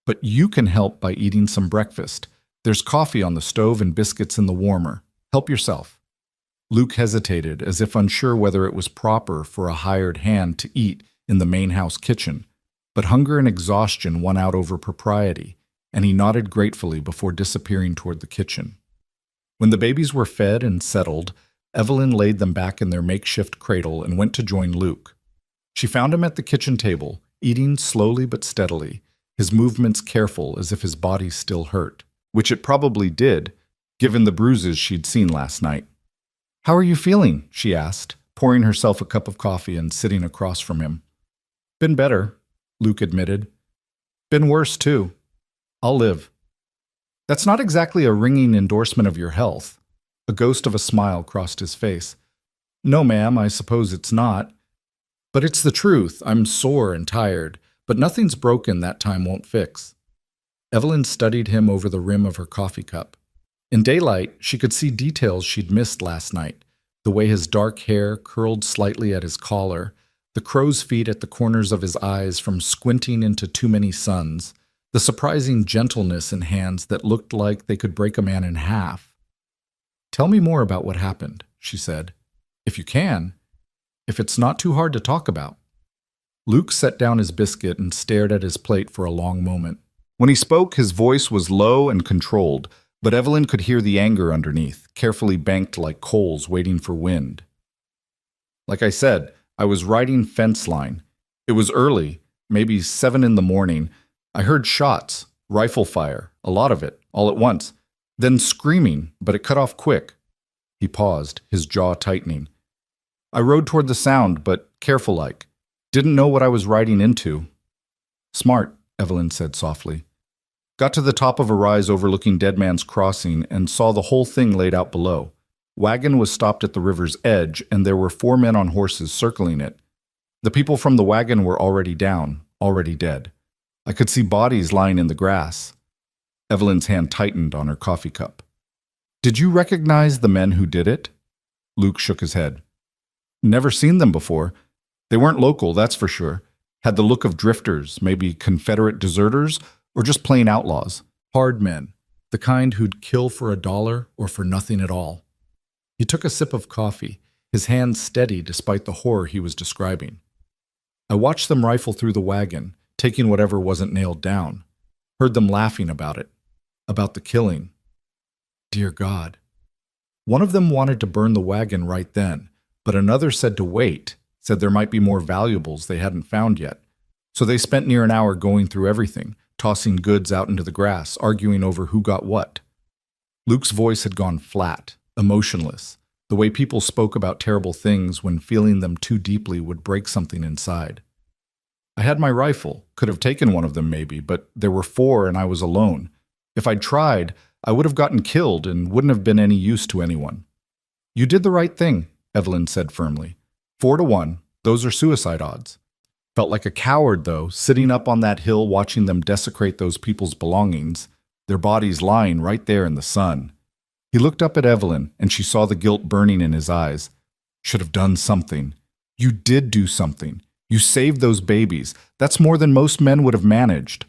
But you can help by eating some breakfast. There's coffee on the stove and biscuits in the warmer. Help yourself. Luke hesitated, as if unsure whether it was proper for a hired hand to eat in the main house kitchen, but hunger and exhaustion won out over propriety, and he nodded gratefully before disappearing toward the kitchen. When the babies were fed and settled, Evelyn laid them back in their makeshift cradle and went to join Luke. She found him at the kitchen table, eating slowly but steadily, his movements careful as if his body still hurt, which it probably did, given the bruises she'd seen last night. How are you feeling? She asked, pouring herself a cup of coffee and sitting across from him. Been better, Luke admitted. Been worse, too. I'll live. That's not exactly a ringing endorsement of your health. A ghost of a smile crossed his face. No, ma'am, I suppose it's not. But it's the truth. I'm sore and tired, but nothing's broken that time won't fix. Evelyn studied him over the rim of her coffee cup. In daylight, she could see details she'd missed last night, the way his dark hair curled slightly at his collar, the crow's feet at the corners of his eyes from squinting into too many suns, the surprising gentleness in hands that looked like they could break a man in half. Tell me more about what happened, she said. If you can, if it's not too hard to talk about. Luke set down his biscuit and stared at his plate for a long moment. When he spoke, his voice was low and controlled, but Evelyn could hear the anger underneath, carefully banked like coals waiting for wind. Like I said, I was riding fence line. It was early, maybe 7 in the morning. I heard shots, rifle fire, a lot of it, all at once. Then screaming, but it cut off quick. He paused, his jaw tightening. I rode toward the sound, but careful-like. Didn't know what I was riding into. Smart, Evelyn said softly. Got to the top of a rise overlooking Dead Man's Crossing and saw the whole thing laid out below. Wagon was stopped at the river's edge, and there were 4 men on horses circling it. The people from the wagon were already down, already dead. I could see bodies lying in the grass. Evelyn's hand tightened on her coffee cup. Did you recognize the men who did it? Luke shook his head. Never seen them before. They weren't local, that's for sure. Had the look of drifters, maybe Confederate deserters, or just plain outlaws. Hard men, the kind who'd kill for $1 or for nothing at all. He took a sip of coffee, his hands steady despite the horror he was describing. I watched them rifle through the wagon, taking whatever wasn't nailed down. Heard them laughing about it, about the killing. Dear God. One of them wanted to burn the wagon right then, but another said to wait, said there might be more valuables they hadn't found yet. So they spent near an hour going through everything, tossing goods out into the grass, arguing over who got what. Luke's voice had gone flat, emotionless, the way people spoke about terrible things when feeling them too deeply would break something inside. I had my rifle, could have taken one of them maybe, but there were 4 and I was alone. If I'd tried, I would have gotten killed and wouldn't have been any use to anyone. You did the right thing, Evelyn said firmly. 4 to 1, those are suicide odds. Felt like a coward, though, sitting up on that hill watching them desecrate those people's belongings, their bodies lying right there in the sun. He looked up at Evelyn, and she saw the guilt burning in his eyes. Should have done something. You did do something. You saved those babies. That's more than most men would have managed.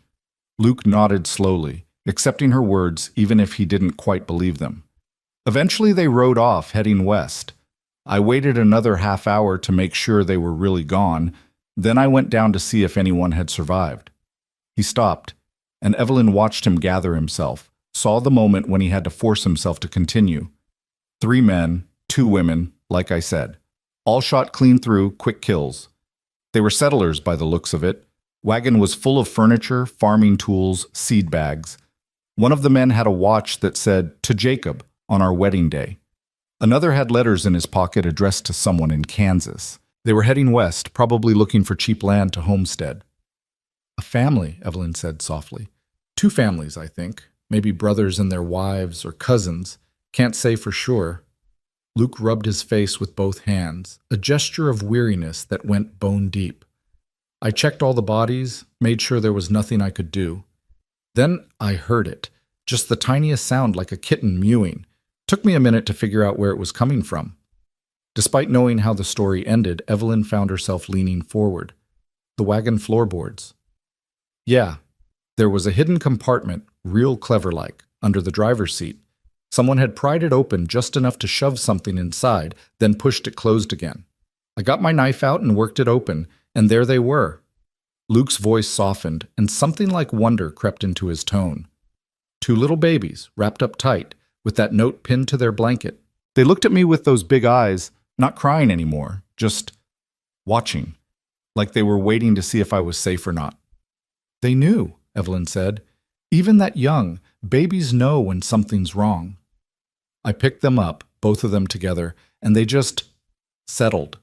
Luke nodded slowly, accepting her words even if he didn't quite believe them. Eventually they rode off, heading west. I waited another half hour to make sure they were really gone. Then I went down to see if anyone had survived. He stopped, and Evelyn watched him gather himself, saw the moment when he had to force himself to continue. 3 men, 2 women, like I said. All shot clean through, quick kills. They were settlers by the looks of it. Wagon was full of furniture, farming tools, seed bags. One of the men had a watch that said, "To Jacob," on our wedding day. Another had letters in his pocket addressed to someone in Kansas. They were heading west, probably looking for cheap land to homestead. A family, Evelyn said softly. 2 families, I think. Maybe brothers and their wives or cousins. Can't say for sure. Luke rubbed his face with both hands, a gesture of weariness that went bone deep. I checked all the bodies, made sure there was nothing I could do. Then I heard it, just the tiniest sound like a kitten mewing. Took me a minute to figure out where it was coming from. Despite knowing how the story ended, Evelyn found herself leaning forward. The wagon floorboards. Yeah, there was a hidden compartment, real clever-like, under the driver's seat. Someone had pried it open just enough to shove something inside, then pushed it closed again. I got my knife out and worked it open, and there they were. Luke's voice softened, and something like wonder crept into his tone. 2 little babies, wrapped up tight, with that note pinned to their blanket. They looked at me with those big eyes, not crying anymore, just watching, like they were waiting to see if I was safe or not. They knew, Evelyn said. Even that young, babies know when something's wrong. I picked them up, both of them together, and they just settled,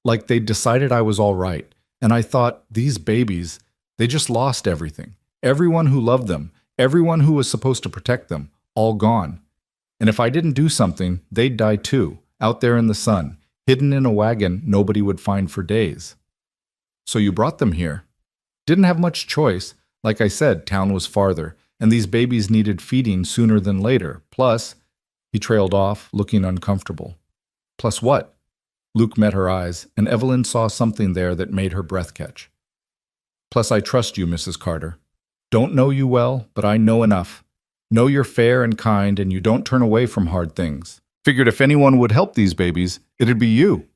like they'd decided I was all right. And I thought, these babies, they just lost everything. Everyone who loved them, everyone who was supposed to protect them, all gone. And if I didn't do something, they'd die too, out there in the sun, hidden in a wagon nobody would find for days. So you brought them here. Didn't have much choice. Like I said, town was farther, and these babies needed feeding sooner than later. Plus, he trailed off, looking uncomfortable. Plus what? Luke met her eyes, and Evelyn saw something there that made her breath catch. Plus, I trust you, Mrs. Carter. Don't know you well, but I know enough. Know you're fair and kind, and you don't turn away from hard things. Figured if anyone would help these babies, it'd be you.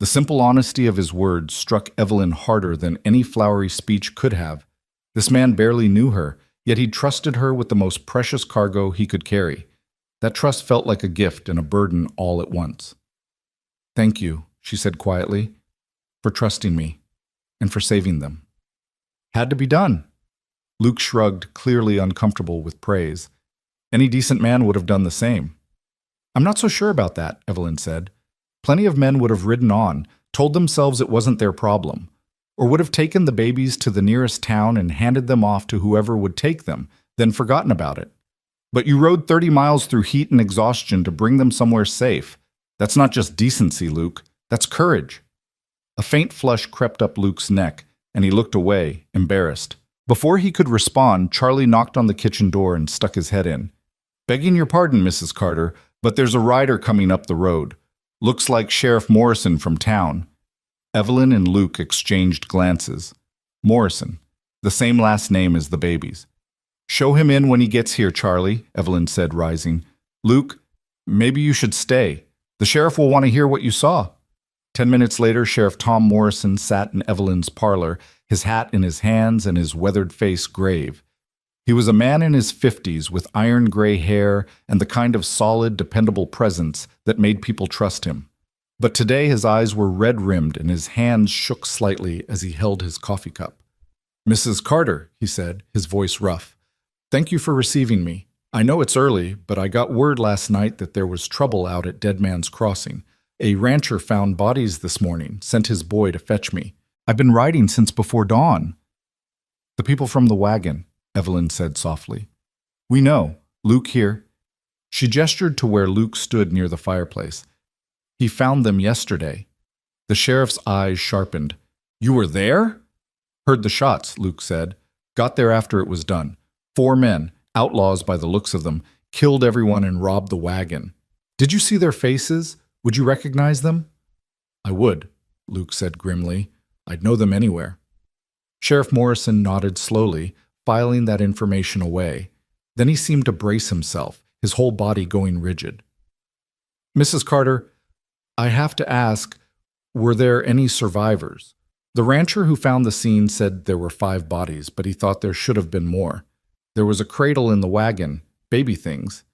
The simple honesty of his words struck Evelyn harder than any flowery speech could have. This man barely knew her, yet he trusted her with the most precious cargo he could carry. That trust felt like a gift and a burden all at once. Thank you, she said quietly, for trusting me and for saving them. Had to be done. Luke shrugged, clearly uncomfortable with praise. Any decent man would have done the same. I'm not so sure about that, Evelyn said. Plenty of men would have ridden on, told themselves it wasn't their problem, or would have taken the babies to the nearest town and handed them off to whoever would take them, then forgotten about it. But you rode 30 miles through heat and exhaustion to bring them somewhere safe. That's not just decency, Luke. That's courage. A faint flush crept up Luke's neck, and he looked away, embarrassed. Before he could respond, Charlie knocked on the kitchen door and stuck his head in. Begging your pardon, Mrs. Carter, but there's a rider coming up the road. Looks like Sheriff Morrison from town. Evelyn and Luke exchanged glances. Morrison, the same last name as the babies. Show him in when he gets here, Charlie, Evelyn said, rising. Luke, maybe you should stay. The sheriff will want to hear what you saw. 10 minutes later, Sheriff Tom Morrison sat in Evelyn's parlor, his hat in his hands and his weathered face grave. He was a man in his 50s with iron gray hair and the kind of solid, dependable presence that made people trust him. But today his eyes were red-rimmed and his hands shook slightly as he held his coffee cup. Mrs. Carter, he said, his voice rough, thank you for receiving me. I know it's early, but I got word last night that there was trouble out at Dead Man's Crossing. A rancher found bodies this morning, sent his boy to fetch me. I've been riding since before dawn. The people from the wagon, Evelyn said softly. We know. Luke here. She gestured to where Luke stood near the fireplace. He found them yesterday. The sheriff's eyes sharpened. You were there? Heard the shots, Luke said. Got there after it was done. 4 men, outlaws by the looks of them, killed everyone and robbed the wagon. Did you see their faces? Would you recognize them? I would, Luke said grimly. I'd know them anywhere. Sheriff Morrison nodded slowly, filing that information away. Then he seemed to brace himself, his whole body going rigid. Mrs. Carter, I have to ask, were there any survivors? The rancher who found the scene said there were 5 bodies, but he thought there should have been more. There was a cradle in the wagon, baby things.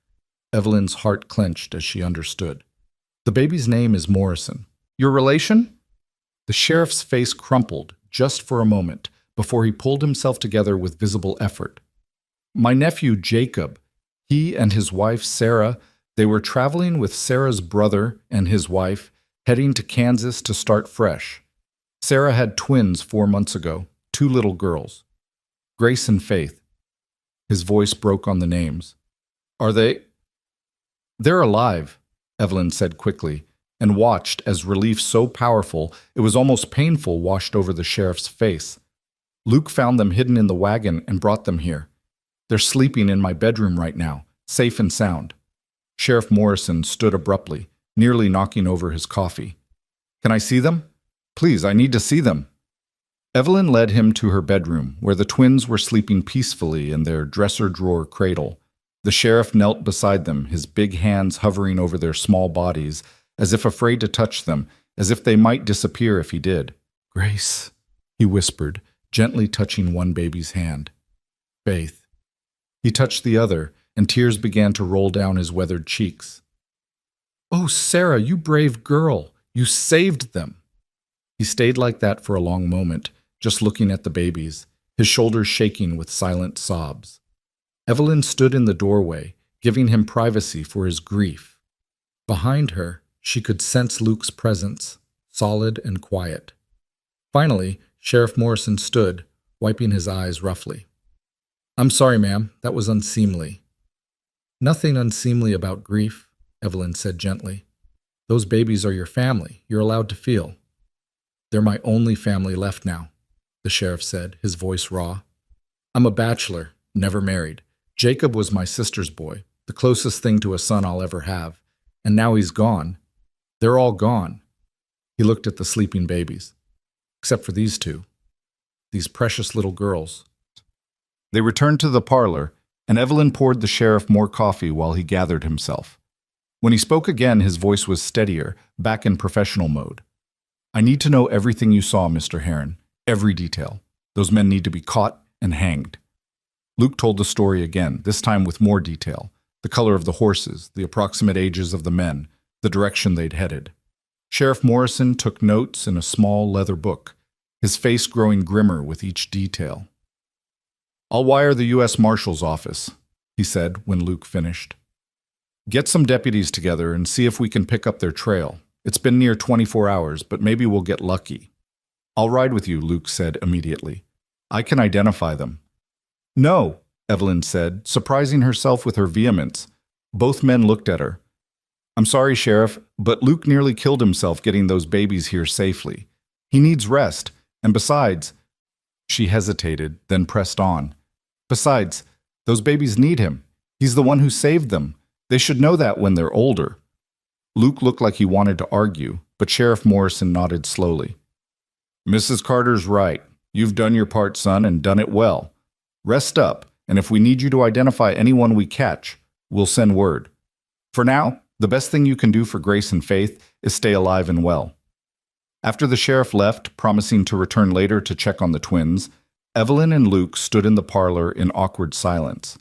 Evelyn's heart clenched as she understood. The baby's name is Morrison. Your relation? The sheriff's face crumpled just for a moment before he pulled himself together with visible effort. My nephew Jacob, he and his wife Sarah, they were traveling with Sarah's brother and his wife, heading to Kansas to start fresh. Sarah had twins 4 months ago, 2 little girls. Grace and Faith. His voice broke on the names. Are they? They're alive, Evelyn said quickly, and watched as relief so powerful it was almost painful washed over the sheriff's face. Luke found them hidden in the wagon and brought them here. They're sleeping in my bedroom right now, safe and sound. Sheriff Morrison stood abruptly, nearly knocking over his coffee. Can I see them? Please, I need to see them. Evelyn led him to her bedroom, where the twins were sleeping peacefully in their dresser-drawer cradle. The sheriff knelt beside them, his big hands hovering over their small bodies, as if afraid to touch them, as if they might disappear if he did. Grace, he whispered, gently touching one baby's hand. Faith. He touched the other, and tears began to roll down his weathered cheeks. Oh, Sarah, you brave girl! You saved them! He stayed like that for a long moment, just looking at the babies, his shoulders shaking with silent sobs. Evelyn stood in the doorway, giving him privacy for his grief. Behind her, she could sense Luke's presence, solid and quiet. Finally, Sheriff Morrison stood, wiping his eyes roughly. I'm sorry, ma'am, that was unseemly. Nothing unseemly about grief, Evelyn said gently. Those babies are your family. You're allowed to feel. They're my only family left now, the sheriff said, his voice raw. I'm a bachelor, never married. Jacob was my sister's boy, the closest thing to a son I'll ever have. And now he's gone. They're all gone. He looked at the sleeping babies. Except for these 2. These precious little girls. They returned to the parlor, and Evelyn poured the sheriff more coffee while he gathered himself. When he spoke again, his voice was steadier, back in professional mode. I need to know everything you saw, Mr. Heron. Every detail. Those men need to be caught and hanged. Luke told the story again, this time with more detail. The color of the horses, the approximate ages of the men, the direction they'd headed. Sheriff Morrison took notes in a small leather book, his face growing grimmer with each detail. I'll wire the U.S. Marshal's office, he said when Luke finished. Get some deputies together and see if we can pick up their trail. It's been near 24 hours, but maybe we'll get lucky. I'll ride with you, Luke said immediately. I can identify them. No, Evelyn said, surprising herself with her vehemence. Both men looked at her. I'm sorry, Sheriff, but Luke nearly killed himself getting those babies here safely. He needs rest, and besides... She hesitated, then pressed on. Besides, those babies need him. He's the one who saved them. They should know that when they're older. Luke looked like he wanted to argue, but Sheriff Morrison nodded slowly. Mrs. Carter's right. You've done your part, son, and done it well. Rest up, and if we need you to identify anyone we catch, we'll send word. For now, the best thing you can do for Grace and Faith is stay alive and well. After the sheriff left, promising to return later to check on the twins, Evelyn and Luke stood in the parlor in awkward silence.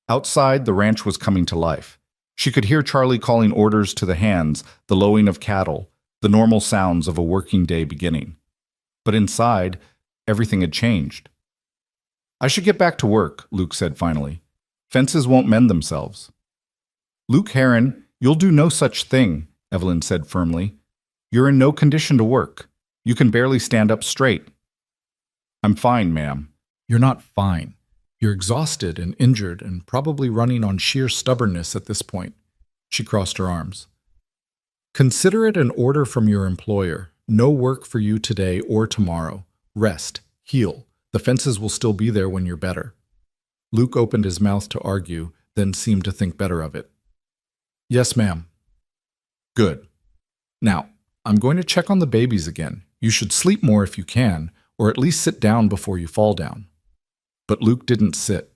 Outside, the ranch was coming to life. She could hear Charlie calling orders to the hands, the lowing of cattle, the normal sounds of a working day beginning. But inside, everything had changed. I should get back to work, Luke said finally. Fences won't mend themselves. Luke Heron, you'll do no such thing, Evelyn said firmly. You're in no condition to work. You can barely stand up straight. I'm fine, ma'am. You're not fine. You're exhausted and injured and probably running on sheer stubbornness at this point. She crossed her arms. Consider it an order from your employer. No work for you today or tomorrow. Rest. Heal. The fences will still be there when you're better. Luke opened his mouth to argue, then seemed to think better of it. Yes, ma'am. Good. Now, I'm going to check on the babies again. You should sleep more if you can, or at least sit down before you fall down. But Luke didn't sit.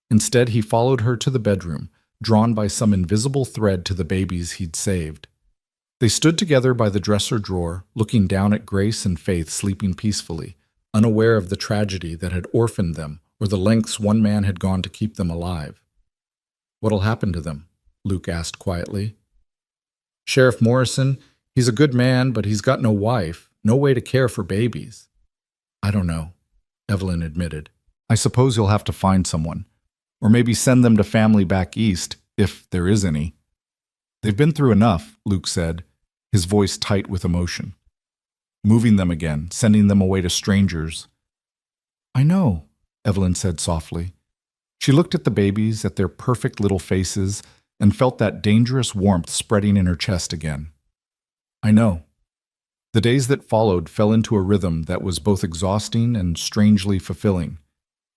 Instead, he followed her to the bedroom, drawn by some invisible thread to the babies he'd saved. They stood together by the dresser drawer, looking down at Grace and Faith sleeping peacefully, unaware of the tragedy that had orphaned them or the lengths one man had gone to keep them alive. What'll happen to them? Luke asked quietly. Sheriff Morrison, he's a good man, but he's got no wife, no way to care for babies. I don't know, Evelyn admitted. I suppose you'll have to find someone, or maybe send them to family back east, if there is any. They've been through enough, Luke said, his voice tight with emotion. Moving them again, sending them away to strangers. I know, Evelyn said softly. She looked at the babies, at their perfect little faces, and felt that dangerous warmth spreading in her chest again. I know. The days that followed fell into a rhythm that was both exhausting and strangely fulfilling.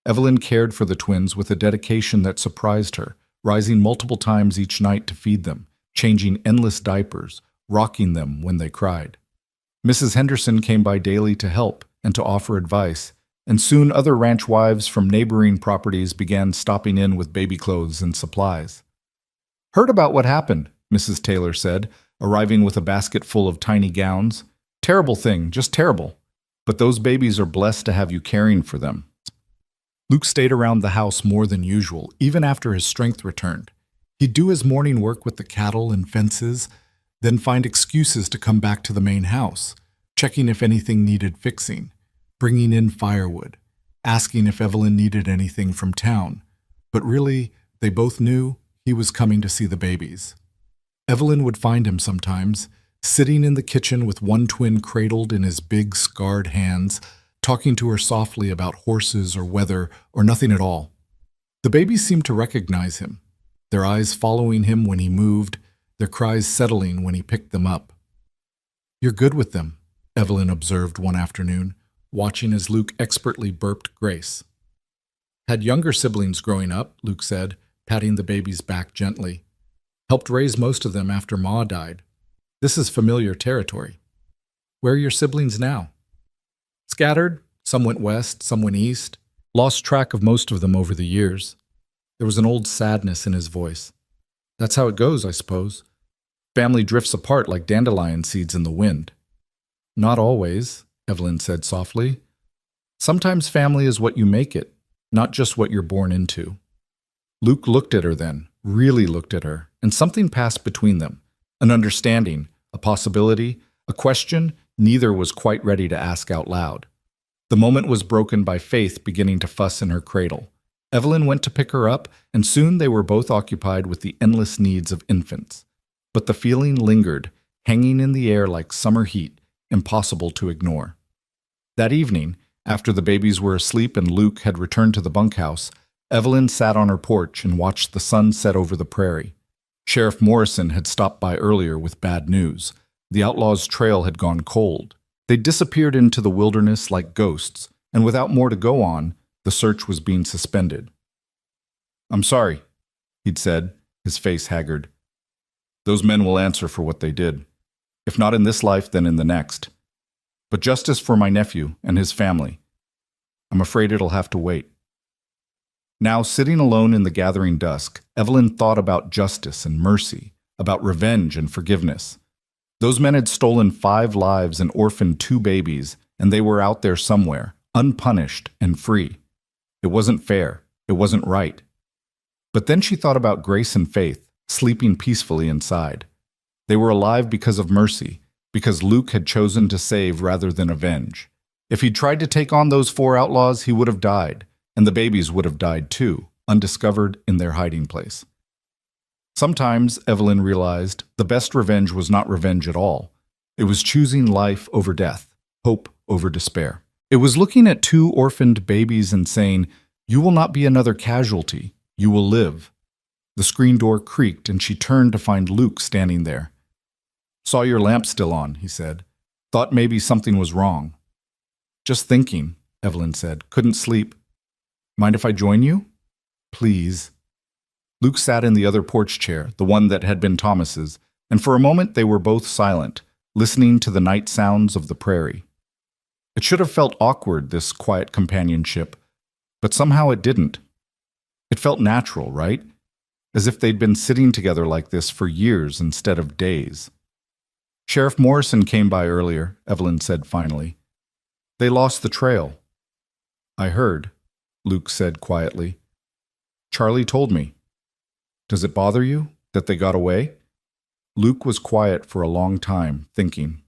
Evelyn cared for the twins with a dedication that surprised her, rising multiple times each night to feed them, changing endless diapers, rocking them when they cried. Mrs. Henderson came by daily to help and to offer advice, and soon other ranch wives from neighboring properties began stopping in with baby clothes and supplies. Heard about what happened, Mrs. Taylor said, arriving with a basket full of tiny gowns. Terrible thing, just terrible. But those babies are blessed to have you caring for them. Luke stayed around the house more than usual, even after his strength returned. He'd do his morning work with the cattle and fences, then find excuses to come back to the main house, checking if anything needed fixing, bringing in firewood, asking if Evelyn needed anything from town. But really, they both knew he was coming to see the babies. Evelyn would find him sometimes, sitting in the kitchen with one twin cradled in his big, scarred hands, talking to her softly about horses or weather or nothing at all. The babies seemed to recognize him, their eyes following him when he moved, their cries settling when he picked them up. You're good with them, Evelyn observed one afternoon, watching as Luke expertly burped Grace. Had younger siblings growing up, Luke said, patting the baby's back gently. Helped raise most of them after Ma died. This is familiar territory. Where are your siblings now? Scattered. Some went west, some went east. Lost track of most of them over the years. There was an old sadness in his voice. That's how it goes, I suppose. Family drifts apart like dandelion seeds in the wind. Not always, Evelyn said softly. Sometimes family is what you make it, not just what you're born into. Luke looked at her then, really looked at her, and something passed between them. An understanding, a possibility, a question neither was quite ready to ask out loud. The moment was broken by Faith beginning to fuss in her cradle. Evelyn went to pick her up, and soon they were both occupied with the endless needs of infants. But the feeling lingered, hanging in the air like summer heat, impossible to ignore. That evening, after the babies were asleep and Luke had returned to the bunkhouse, Evelyn sat on her porch and watched the sun set over the prairie. Sheriff Morrison had stopped by earlier with bad news. The outlaws' trail had gone cold. They'd disappeared into the wilderness like ghosts, and without more to go on, the search was being suspended. I'm sorry, he'd said, his face haggard. Those men will answer for what they did. If not in this life, then in the next. But justice for my nephew and his family, I'm afraid it'll have to wait. Now, sitting alone in the gathering dusk, Evelyn thought about justice and mercy, about revenge and forgiveness. Those men had stolen 5 lives and orphaned 2 babies, and they were out there somewhere, unpunished and free. It wasn't fair. It wasn't right. But then she thought about Grace and Faith, sleeping peacefully inside. They were alive because of mercy, because Luke had chosen to save rather than avenge. If he'd tried to take on those 4 outlaws, he would have died, and the babies would have died too, undiscovered in their hiding place. Sometimes, Evelyn realized, the best revenge was not revenge at all. It was choosing life over death, hope over despair. It was looking at 2 orphaned babies and saying, "You will not be another casualty. You will live." The screen door creaked and she turned to find Luke standing there. "Saw your lamp still on," he said. "Thought maybe something was wrong." "Just thinking," Evelyn said. "Couldn't sleep. Mind if I join you?" "Please." Luke sat in the other porch chair, the one that had been Thomas's, and for a moment they were both silent, listening to the night sounds of the prairie. It should have felt awkward, this quiet companionship, but somehow it didn't. It felt natural, right? As if they'd been sitting together like this for years instead of days. "Sheriff Morrison came by earlier," Evelyn said finally. "They lost the trail." "I heard," Luke said quietly. "Charlie told me." "Does it bother you that they got away?" Luke was quiet for a long time, thinking.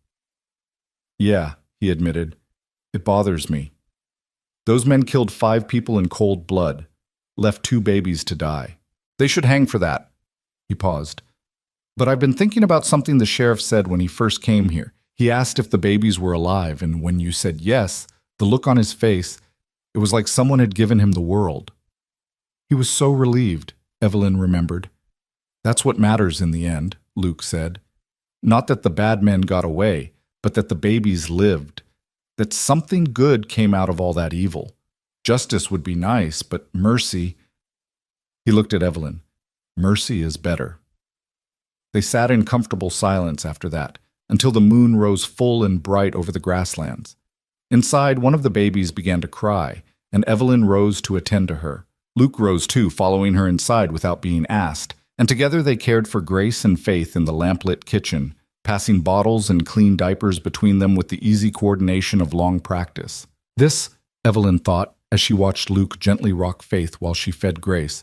"Yeah," he admitted. "It bothers me. Those men killed 5 people in cold blood, left 2 babies to die. They should hang for that." He paused. "But I've been thinking about something the sheriff said when he first came here. He asked if the babies were alive, and when you said yes, the look on his face, it was like someone had given him the world." He was so relieved, Evelyn remembered. "That's what matters in the end," Luke said. "Not that the bad men got away, but that the babies lived. That something good came out of all that evil. Justice would be nice, but mercy—" He looked at Evelyn. "Mercy is better." They sat in comfortable silence after that, until the moon rose full and bright over the grasslands. Inside, one of the babies began to cry, and Evelyn rose to attend to her. Luke rose too, following her inside without being asked, and together they cared for Grace and Faith in the lamplit kitchen, passing bottles and clean diapers between them with the easy coordination of long practice. This, Evelyn thought, as she watched Luke gently rock Faith while she fed Grace,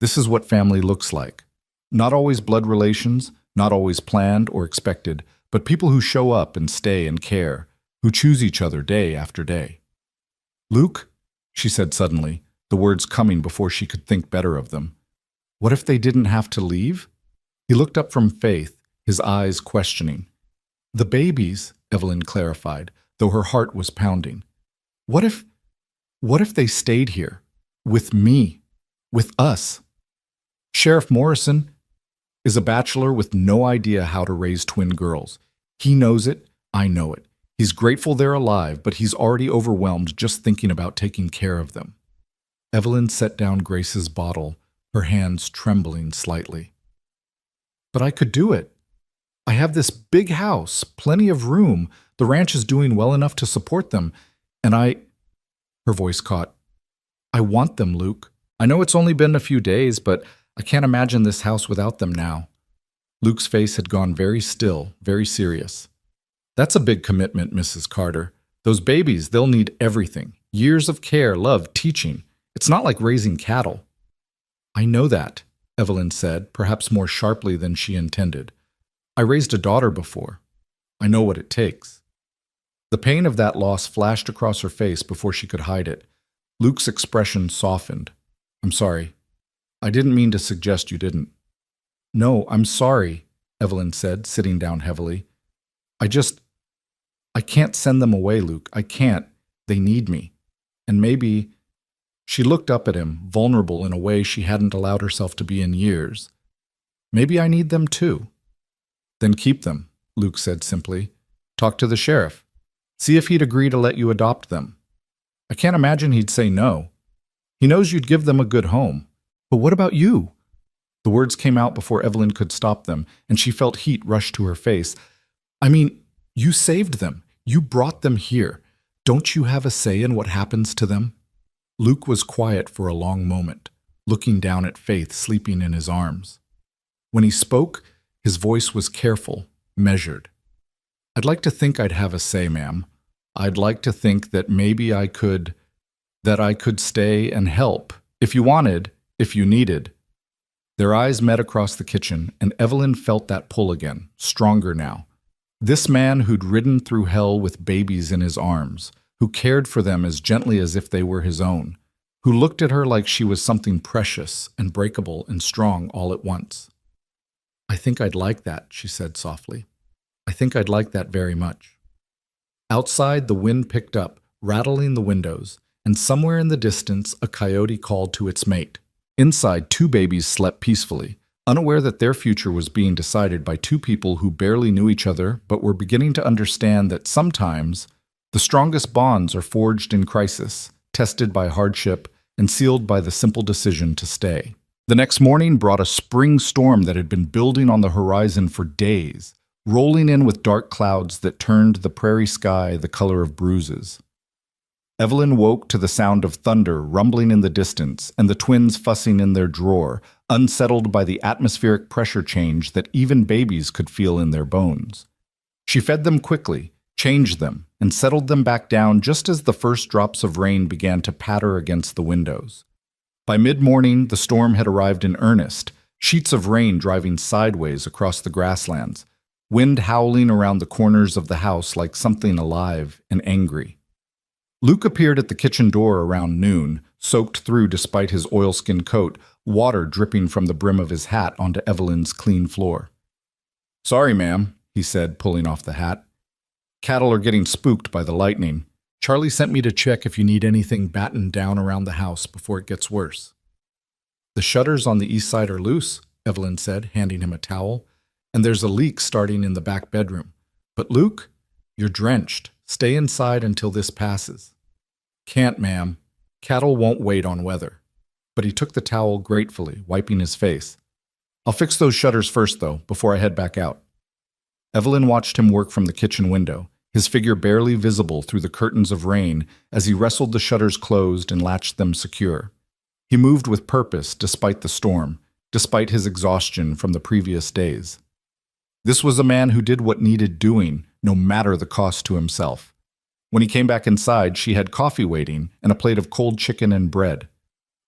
this is what family looks like. Not always blood relations, not always planned or expected, but people who show up and stay and care, who choose each other day after day. "Luke," she said suddenly, the words coming before she could think better of them. "What if they didn't have to leave?" He looked up from Faith, his eyes questioning. "The babies," Evelyn clarified, though her heart was pounding. What if they stayed here? With me? With us?" "Sheriff Morrison is a bachelor with no idea how to raise twin girls. He knows it, I know it. He's grateful they're alive, but he's already overwhelmed just thinking about taking care of them." Evelyn set down Grace's bottle, her hands trembling slightly. "But I could do it. I have this big house, plenty of room. The ranch is doing well enough to support them. And her voice caught. "I want them, Luke. I know it's only been a few days, but I can't imagine this house without them now." Luke's face had gone very still, very serious. "That's a big commitment, Mrs. Carter. Those babies, they'll need everything. Years of care, love, teaching. It's not like raising cattle." "I know that," Evelyn said, perhaps more sharply than she intended. "I raised a daughter before. I know what it takes." The pain of that loss flashed across her face before she could hide it. Luke's expression softened. "I'm sorry. I didn't mean to suggest you didn't." "No, I'm sorry," Evelyn said, sitting down heavily. I can't send them away, Luke. I can't. They need me. And maybe—" She looked up at him, vulnerable in a way she hadn't allowed herself to be in years. "Maybe I need them too." "Then keep them," Luke said simply. "Talk to the sheriff. See if he'd agree to let you adopt them. I can't imagine he'd say no. He knows you'd give them a good home. But what about you?" The words came out before Evelyn could stop them, and she felt heat rush to her face. I mean, you saved them. You brought them here. Don't you have a say in what happens to them? Luke was quiet for a long moment, looking down at Faith sleeping in his arms. When he spoke, his voice was careful, measured. I'd like to think I'd have a say, ma'am. I'd like to think that maybe I could stay and help, if you wanted, if you needed. Their eyes met across the kitchen, and Evelyn felt that pull again, stronger now. This man who'd ridden through hell with babies in his arms, who cared for them as gently as if they were his own, who looked at her like she was something precious and breakable and strong all at once. I think I'd like that, she said softly. I think I'd like that very much. Outside, the wind picked up, rattling the windows, and somewhere in the distance, a coyote called to its mate. Inside, two babies slept peacefully, unaware that their future was being decided by two people who barely knew each other but were beginning to understand that sometimes the strongest bonds are forged in crisis, tested by hardship, and sealed by the simple decision to stay. The next morning brought a spring storm that had been building on the horizon for days, rolling in with dark clouds that turned the prairie sky the color of bruises. Evelyn woke to the sound of thunder rumbling in the distance and the twins fussing in their drawer, unsettled by the atmospheric pressure change that even babies could feel in their bones. She fed them quickly, changed them, and settled them back down just as the first drops of rain began to patter against the windows. By mid-morning, the storm had arrived in earnest, sheets of rain driving sideways across the grasslands, wind howling around the corners of the house like something alive and angry. Luke appeared at the kitchen door around noon, soaked through despite his oilskin coat, water dripping from the brim of his hat onto Evelyn's clean floor. "Sorry, ma'am," he said, pulling off the hat. "Cattle are getting spooked by the lightning. Charlie sent me to check if you need anything battened down around the house before it gets worse." "The shutters on the east side are loose," Evelyn said, handing him a towel, "and there's a leak starting in the back bedroom. But Luke, you're drenched. Stay inside until this passes." "Can't, ma'am. Cattle won't wait on weather." But he took the towel gratefully, wiping his face. "I'll fix those shutters first, though, before I head back out." Evelyn watched him work from the kitchen window, his figure barely visible through the curtains of rain as he wrestled the shutters closed and latched them secure. He moved with purpose despite the storm, despite his exhaustion from the previous days. This was a man who did what needed doing, no matter the cost to himself. When he came back inside, she had coffee waiting and a plate of cold chicken and bread.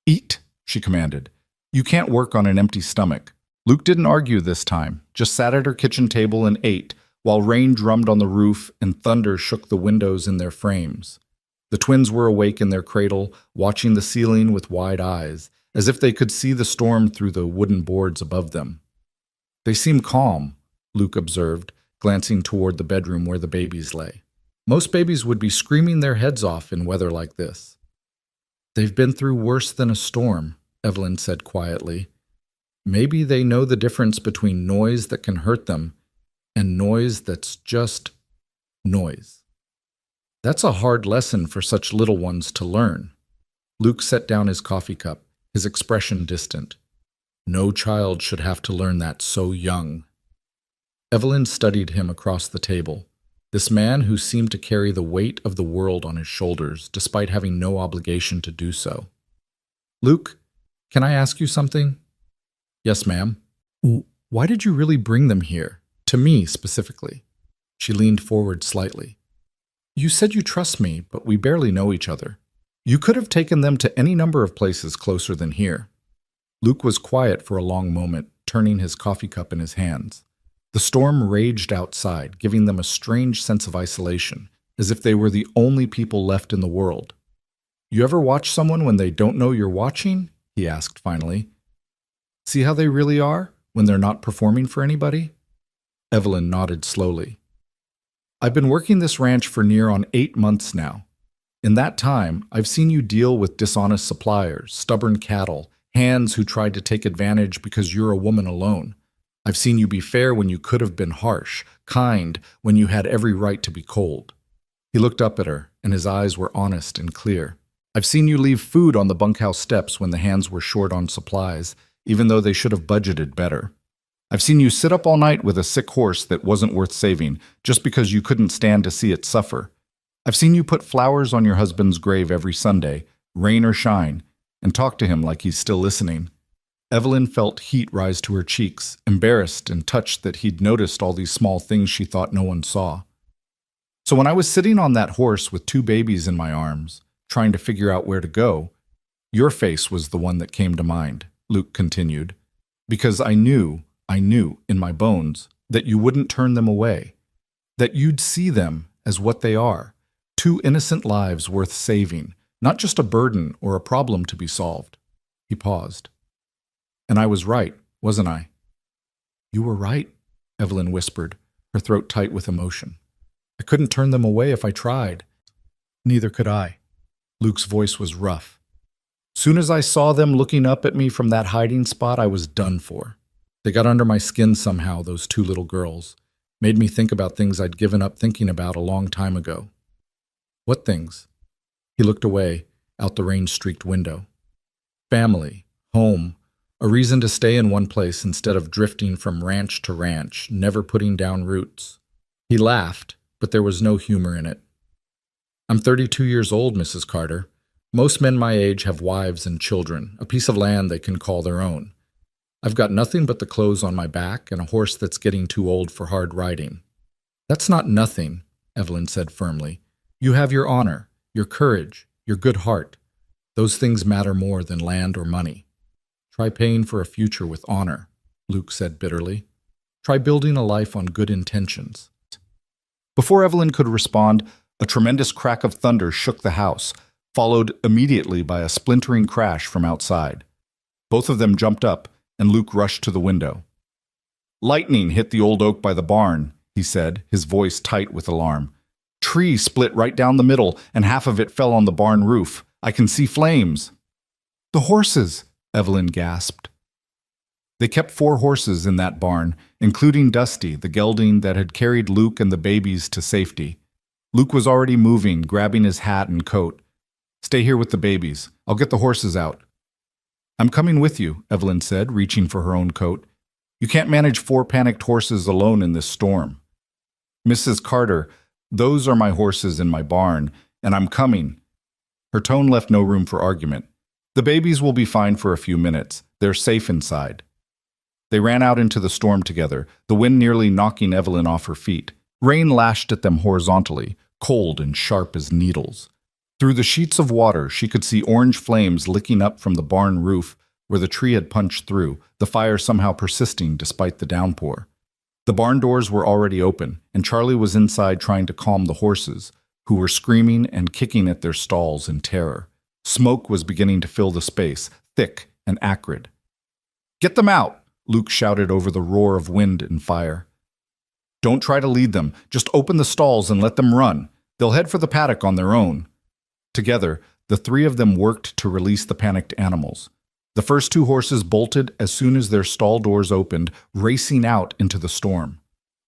"Eat," she commanded. "You can't work on an empty stomach." Luke didn't argue this time, just sat at her kitchen table and ate, while rain drummed on the roof and thunder shook the windows in their frames. The twins were awake in their cradle, watching the ceiling with wide eyes, as if they could see the storm through the wooden boards above them. "They seem calm," Luke observed, glancing toward the bedroom where the babies lay. "Most babies would be screaming their heads off in weather like this." "They've been through worse than a storm," Evelyn said quietly. "Maybe they know the difference between noise that can hurt them and noise that's just noise." "That's a hard lesson for such little ones to learn." Luke set down his coffee cup, his expression distant. "No child should have to learn that so young." Evelyn studied him across the table, this man who seemed to carry the weight of the world on his shoulders despite having no obligation to do so. "Luke, can I ask you something?" "Yes, ma'am." "Why did you really bring them here? To me, specifically?" She leaned forward slightly. "You said you trust me, but we barely know each other. You could have taken them to any number of places closer than here." Luke was quiet for a long moment, turning his coffee cup in his hands. The storm raged outside, giving them a strange sense of isolation, as if they were the only people left in the world. "You ever watch someone when they don't know you're watching?" he asked finally. "See how they really are, when they're not performing for anybody?" Evelyn nodded slowly. "I've been working this ranch for near on 8 months now. In that time, I've seen you deal with dishonest suppliers, stubborn cattle, hands who tried to take advantage because you're a woman alone. I've seen you be fair when you could have been harsh, kind when you had every right to be cold." He looked up at her, and his eyes were honest and clear. "I've seen you leave food on the bunkhouse steps when the hands were short on supplies, even though they should have budgeted better. I've seen you sit up all night with a sick horse that wasn't worth saving just because you couldn't stand to see it suffer. I've seen you put flowers on your husband's grave every Sunday, rain or shine, and talk to him like he's still listening. Evelyn felt heat rise to her cheeks, embarrassed and touched that he'd noticed all these small things she thought no one saw. So when I was sitting on that horse with 2 babies in my arms, trying to figure out where to go, your face was the one that came to mind, Luke continued, because I knew in my bones that you wouldn't turn them away, that you'd see them as what they are, 2 innocent lives worth saving, not just a burden or a problem to be solved. He paused. And I was right, wasn't I? You were right, Evelyn whispered, her throat tight with emotion. I couldn't turn them away if I tried. Neither could I. Luke's voice was rough. Soon as I saw them looking up at me from that hiding spot, I was done for. They got under my skin somehow, those 2 little girls. Made me think about things I'd given up thinking about a long time ago. What things? He looked away, out the rain-streaked window. Family, home, a reason to stay in one place instead of drifting from ranch to ranch, never putting down roots. He laughed, but there was no humor in it. I'm 32 years old, Mrs. Carter. Most men my age have wives and children, a piece of land they can call their own. I've got nothing but the clothes on my back and a horse that's getting too old for hard riding. That's not nothing, Evelyn said firmly. You have your honor, your courage, your good heart. Those things matter more than land or money. Try paying for a future with honor, Luke said bitterly. Try building a life on good intentions. Before Evelyn could respond, a tremendous crack of thunder shook the house, followed immediately by a splintering crash from outside. Both of them jumped up, and Luke rushed to the window. Lightning hit the old oak by the barn, he said, his voice tight with alarm. Tree split right down the middle, and half of it fell on the barn roof. I can see flames. The horses, Evelyn gasped. They kept 4 horses in that barn, including Dusty, the gelding that had carried Luke and the babies to safety. Luke was already moving, grabbing his hat and coat. Stay here with the babies. I'll get the horses out. I'm coming with you, Evelyn said, reaching for her own coat. You can't manage 4 panicked horses alone in this storm. Mrs. Carter, those are my horses in my barn, and I'm coming. Her tone left no room for argument. The babies will be fine for a few minutes. They're safe inside. They ran out into the storm together, the wind nearly knocking Evelyn off her feet. Rain lashed at them horizontally, cold and sharp as needles. Through the sheets of water, she could see orange flames licking up from the barn roof where the tree had punched through, the fire somehow persisting despite the downpour. The barn doors were already open, and Charlie was inside trying to calm the horses, who were screaming and kicking at their stalls in terror. Smoke was beginning to fill the space, thick and acrid. Get them out, Luke shouted over the roar of wind and fire. Don't try to lead them. Just open the stalls and let them run. They'll head for the paddock on their own. Together, the 3 of them worked to release the panicked animals. The first 2 horses bolted as soon as their stall doors opened, racing out into the storm.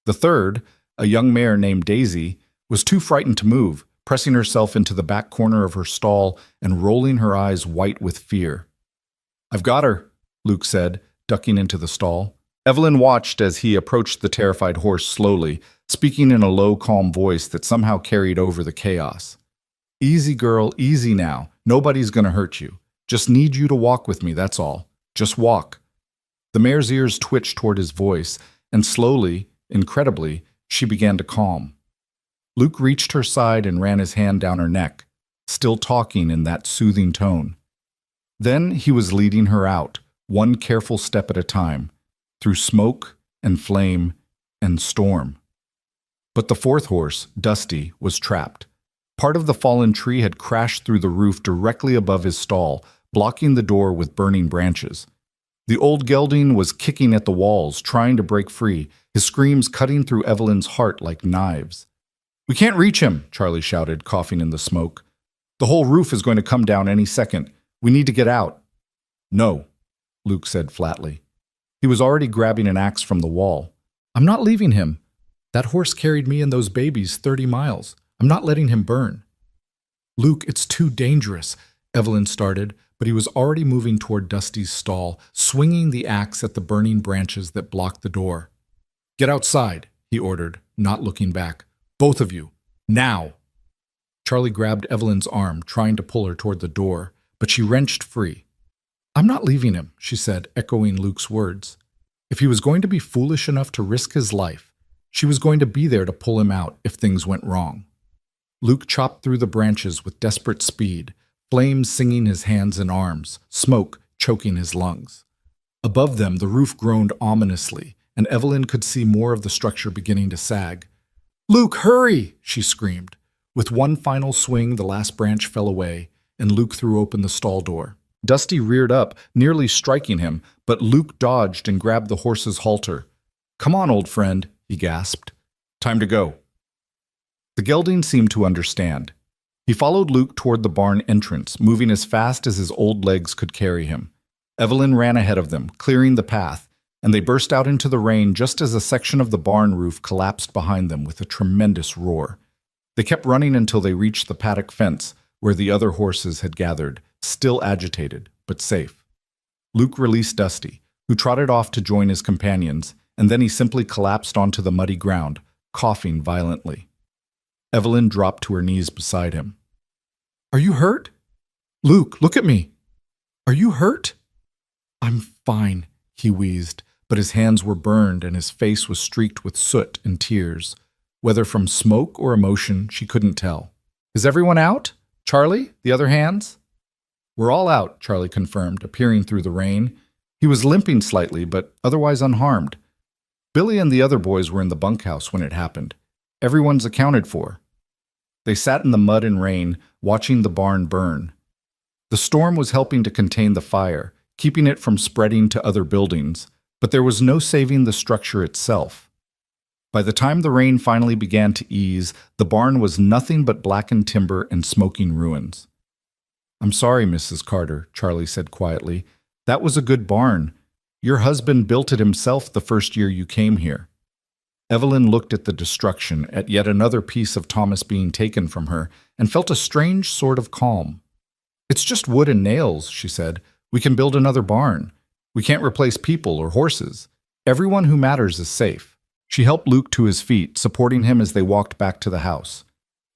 The third, a young mare named Daisy, was too frightened to move, pressing herself into the back corner of her stall and rolling her eyes white with fear. I've got her, Luke said, ducking into the stall. Evelyn watched as he approached the terrified horse slowly, speaking in a low, calm voice that somehow carried over the chaos. Easy, girl, easy now. Nobody's going to hurt you. Just need you to walk with me, that's all. Just walk. The mare's ears twitched toward his voice, and slowly, incredibly, she began to calm. Luke reached her side and ran his hand down her neck, still talking in that soothing tone. Then he was leading her out, one careful step at a time, through smoke and flame and storm. But the 4th horse, Dusty, was trapped. Part of the fallen tree had crashed through the roof directly above his stall, blocking the door with burning branches. The old gelding was kicking at the walls, trying to break free, his screams cutting through Evelyn's heart like knives. We can't reach him, Charlie shouted, coughing in the smoke. The whole roof is going to come down any second. We need to get out. No, Luke said flatly. He was already grabbing an axe from the wall. I'm not leaving him. That horse carried me and those babies 30 miles. I'm not letting him burn. Luke, it's too dangerous, Evelyn started, but he was already moving toward Dusty's stall, swinging the axe at the burning branches that blocked the door. "Get outside," he ordered, not looking back. "Both of you. Now!" Charlie grabbed Evelyn's arm, trying to pull her toward the door, but she wrenched free. "I'm not leaving him," she said, echoing Luke's words. If he was going to be foolish enough to risk his life, she was going to be there to pull him out if things went wrong. Luke chopped through the branches with desperate speed, flames singing his hands and arms, smoke choking his lungs. Above them, the roof groaned ominously, and Evelyn could see more of the structure beginning to sag. "Luke, hurry!" she screamed. With one final swing, the last branch fell away, and Luke threw open the stall door. Dusty reared up, nearly striking him, but Luke dodged and grabbed the horse's halter. "Come on, old friend," he gasped. "Time to go." The gelding seemed to understand. He followed Luke toward the barn entrance, moving as fast as his old legs could carry him. Evelyn ran ahead of them, clearing the path, and they burst out into the rain just as a section of the barn roof collapsed behind them with a tremendous roar. They kept running until they reached the paddock fence, where the other horses had gathered, still agitated, but safe. Luke released Dusty, who trotted off to join his companions, and then he simply collapsed onto the muddy ground, coughing violently. Evelyn dropped to her knees beside him. "Are you hurt? Luke, look at me. Are you hurt?" "I'm fine," he wheezed, but his hands were burned and his face was streaked with soot and tears. Whether from smoke or emotion, she couldn't tell. "Is everyone out? Charlie, the other hands?" "We're all out," Charlie confirmed, appearing through the rain. He was limping slightly, but otherwise unharmed. Billy and the other boys were in the bunkhouse when it happened. Everyone's accounted for. They sat in the mud and rain, watching the barn burn. The storm was helping to contain the fire, keeping it from spreading to other buildings, but there was no saving the structure itself. By the time the rain finally began to ease, the barn was nothing but blackened timber and smoking ruins. "I'm sorry, Mrs. Carter," Charlie said quietly. "That was a good barn. Your husband built it himself the first year you came here." Evelyn looked at the destruction, at yet another piece of Thomas being taken from her, and felt a strange sort of calm. "It's just wood and nails," she said. "We can build another barn. We can't replace people or horses. Everyone who matters is safe." She helped Luke to his feet, supporting him as they walked back to the house.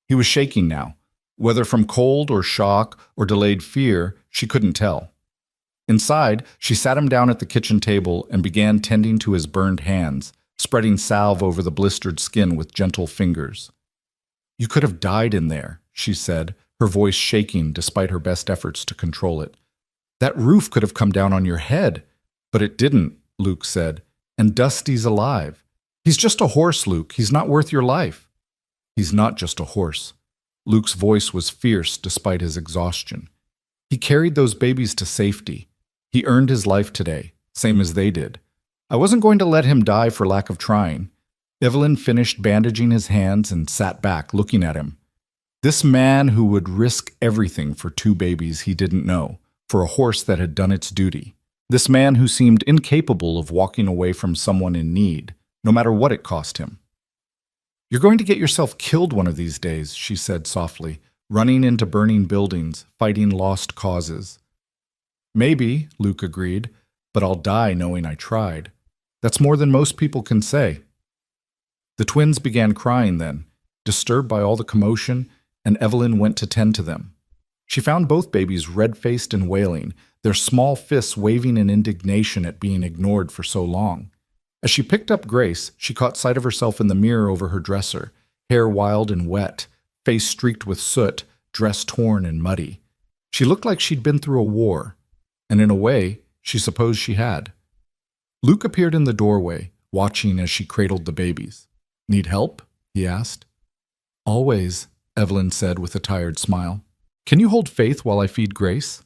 He was shaking now. Whether from cold or shock or delayed fear, she couldn't tell. Inside, she sat him down at the kitchen table and began tending to his burned hands, spreading salve over the blistered skin with gentle fingers. "You could have died in there," she said, her voice shaking despite her best efforts to control it. "That roof could have come down on your head." "But it didn't," Luke said. "And Dusty's alive. He's just a horse, Luke. He's not worth your life." "He's not just a horse." Luke's voice was fierce despite his exhaustion. "He carried those babies to safety. He earned his life today, same as they did. I wasn't going to let him die for lack of trying." Evelyn finished bandaging his hands and sat back, looking at him. This man who would risk everything for two babies he didn't know, for a horse that had done its duty. This man who seemed incapable of walking away from someone in need, no matter what it cost him. "You're going to get yourself killed one of these days," she said softly, "running into burning buildings, fighting lost causes." "Maybe," Luke agreed, "but I'll die knowing I tried. That's more than most people can say." The twins began crying then, disturbed by all the commotion, and Evelyn went to tend to them. She found both babies red-faced and wailing, their small fists waving in indignation at being ignored for so long. As she picked up Grace, she caught sight of herself in the mirror over her dresser, hair wild and wet, face streaked with soot, dress torn and muddy. She looked like she'd been through a war, and in a way, she supposed she had. Luke appeared in the doorway, watching as she cradled the babies. "Need help?" he asked. "Always," Evelyn said with a tired smile. "Can you hold Faith while I feed Grace?"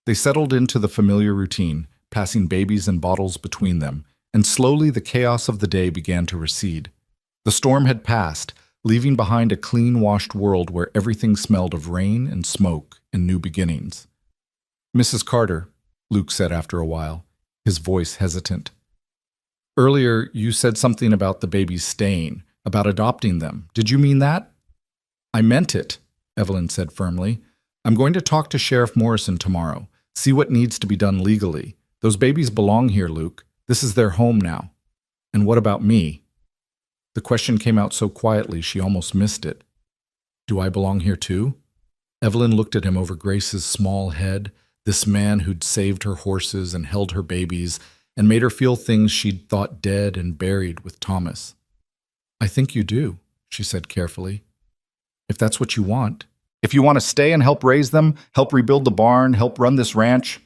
They settled into the familiar routine, passing babies and bottles between them, and slowly the chaos of the day began to recede. The storm had passed, leaving behind a clean-washed world where everything smelled of rain and smoke and new beginnings. "Mrs. Carter," Luke said after a while, his voice hesitant. "Earlier you said something about the babies staying, about adopting them. Did you mean that?" "I meant it," Evelyn said firmly. I'm going to talk to Sheriff Morrison tomorrow, see what needs to be done legally. Those babies belong here, Luke. This is their home now. And what about me? The question came out so quietly she almost missed it. Do I belong here too? Evelyn looked at him over Grace's small head, this man who'd saved her horses and held her babies and made her feel things she'd thought dead and buried with Thomas. I think you do, she said carefully. If that's what you want. If you want to stay and help raise them, help rebuild the barn, help run this ranch,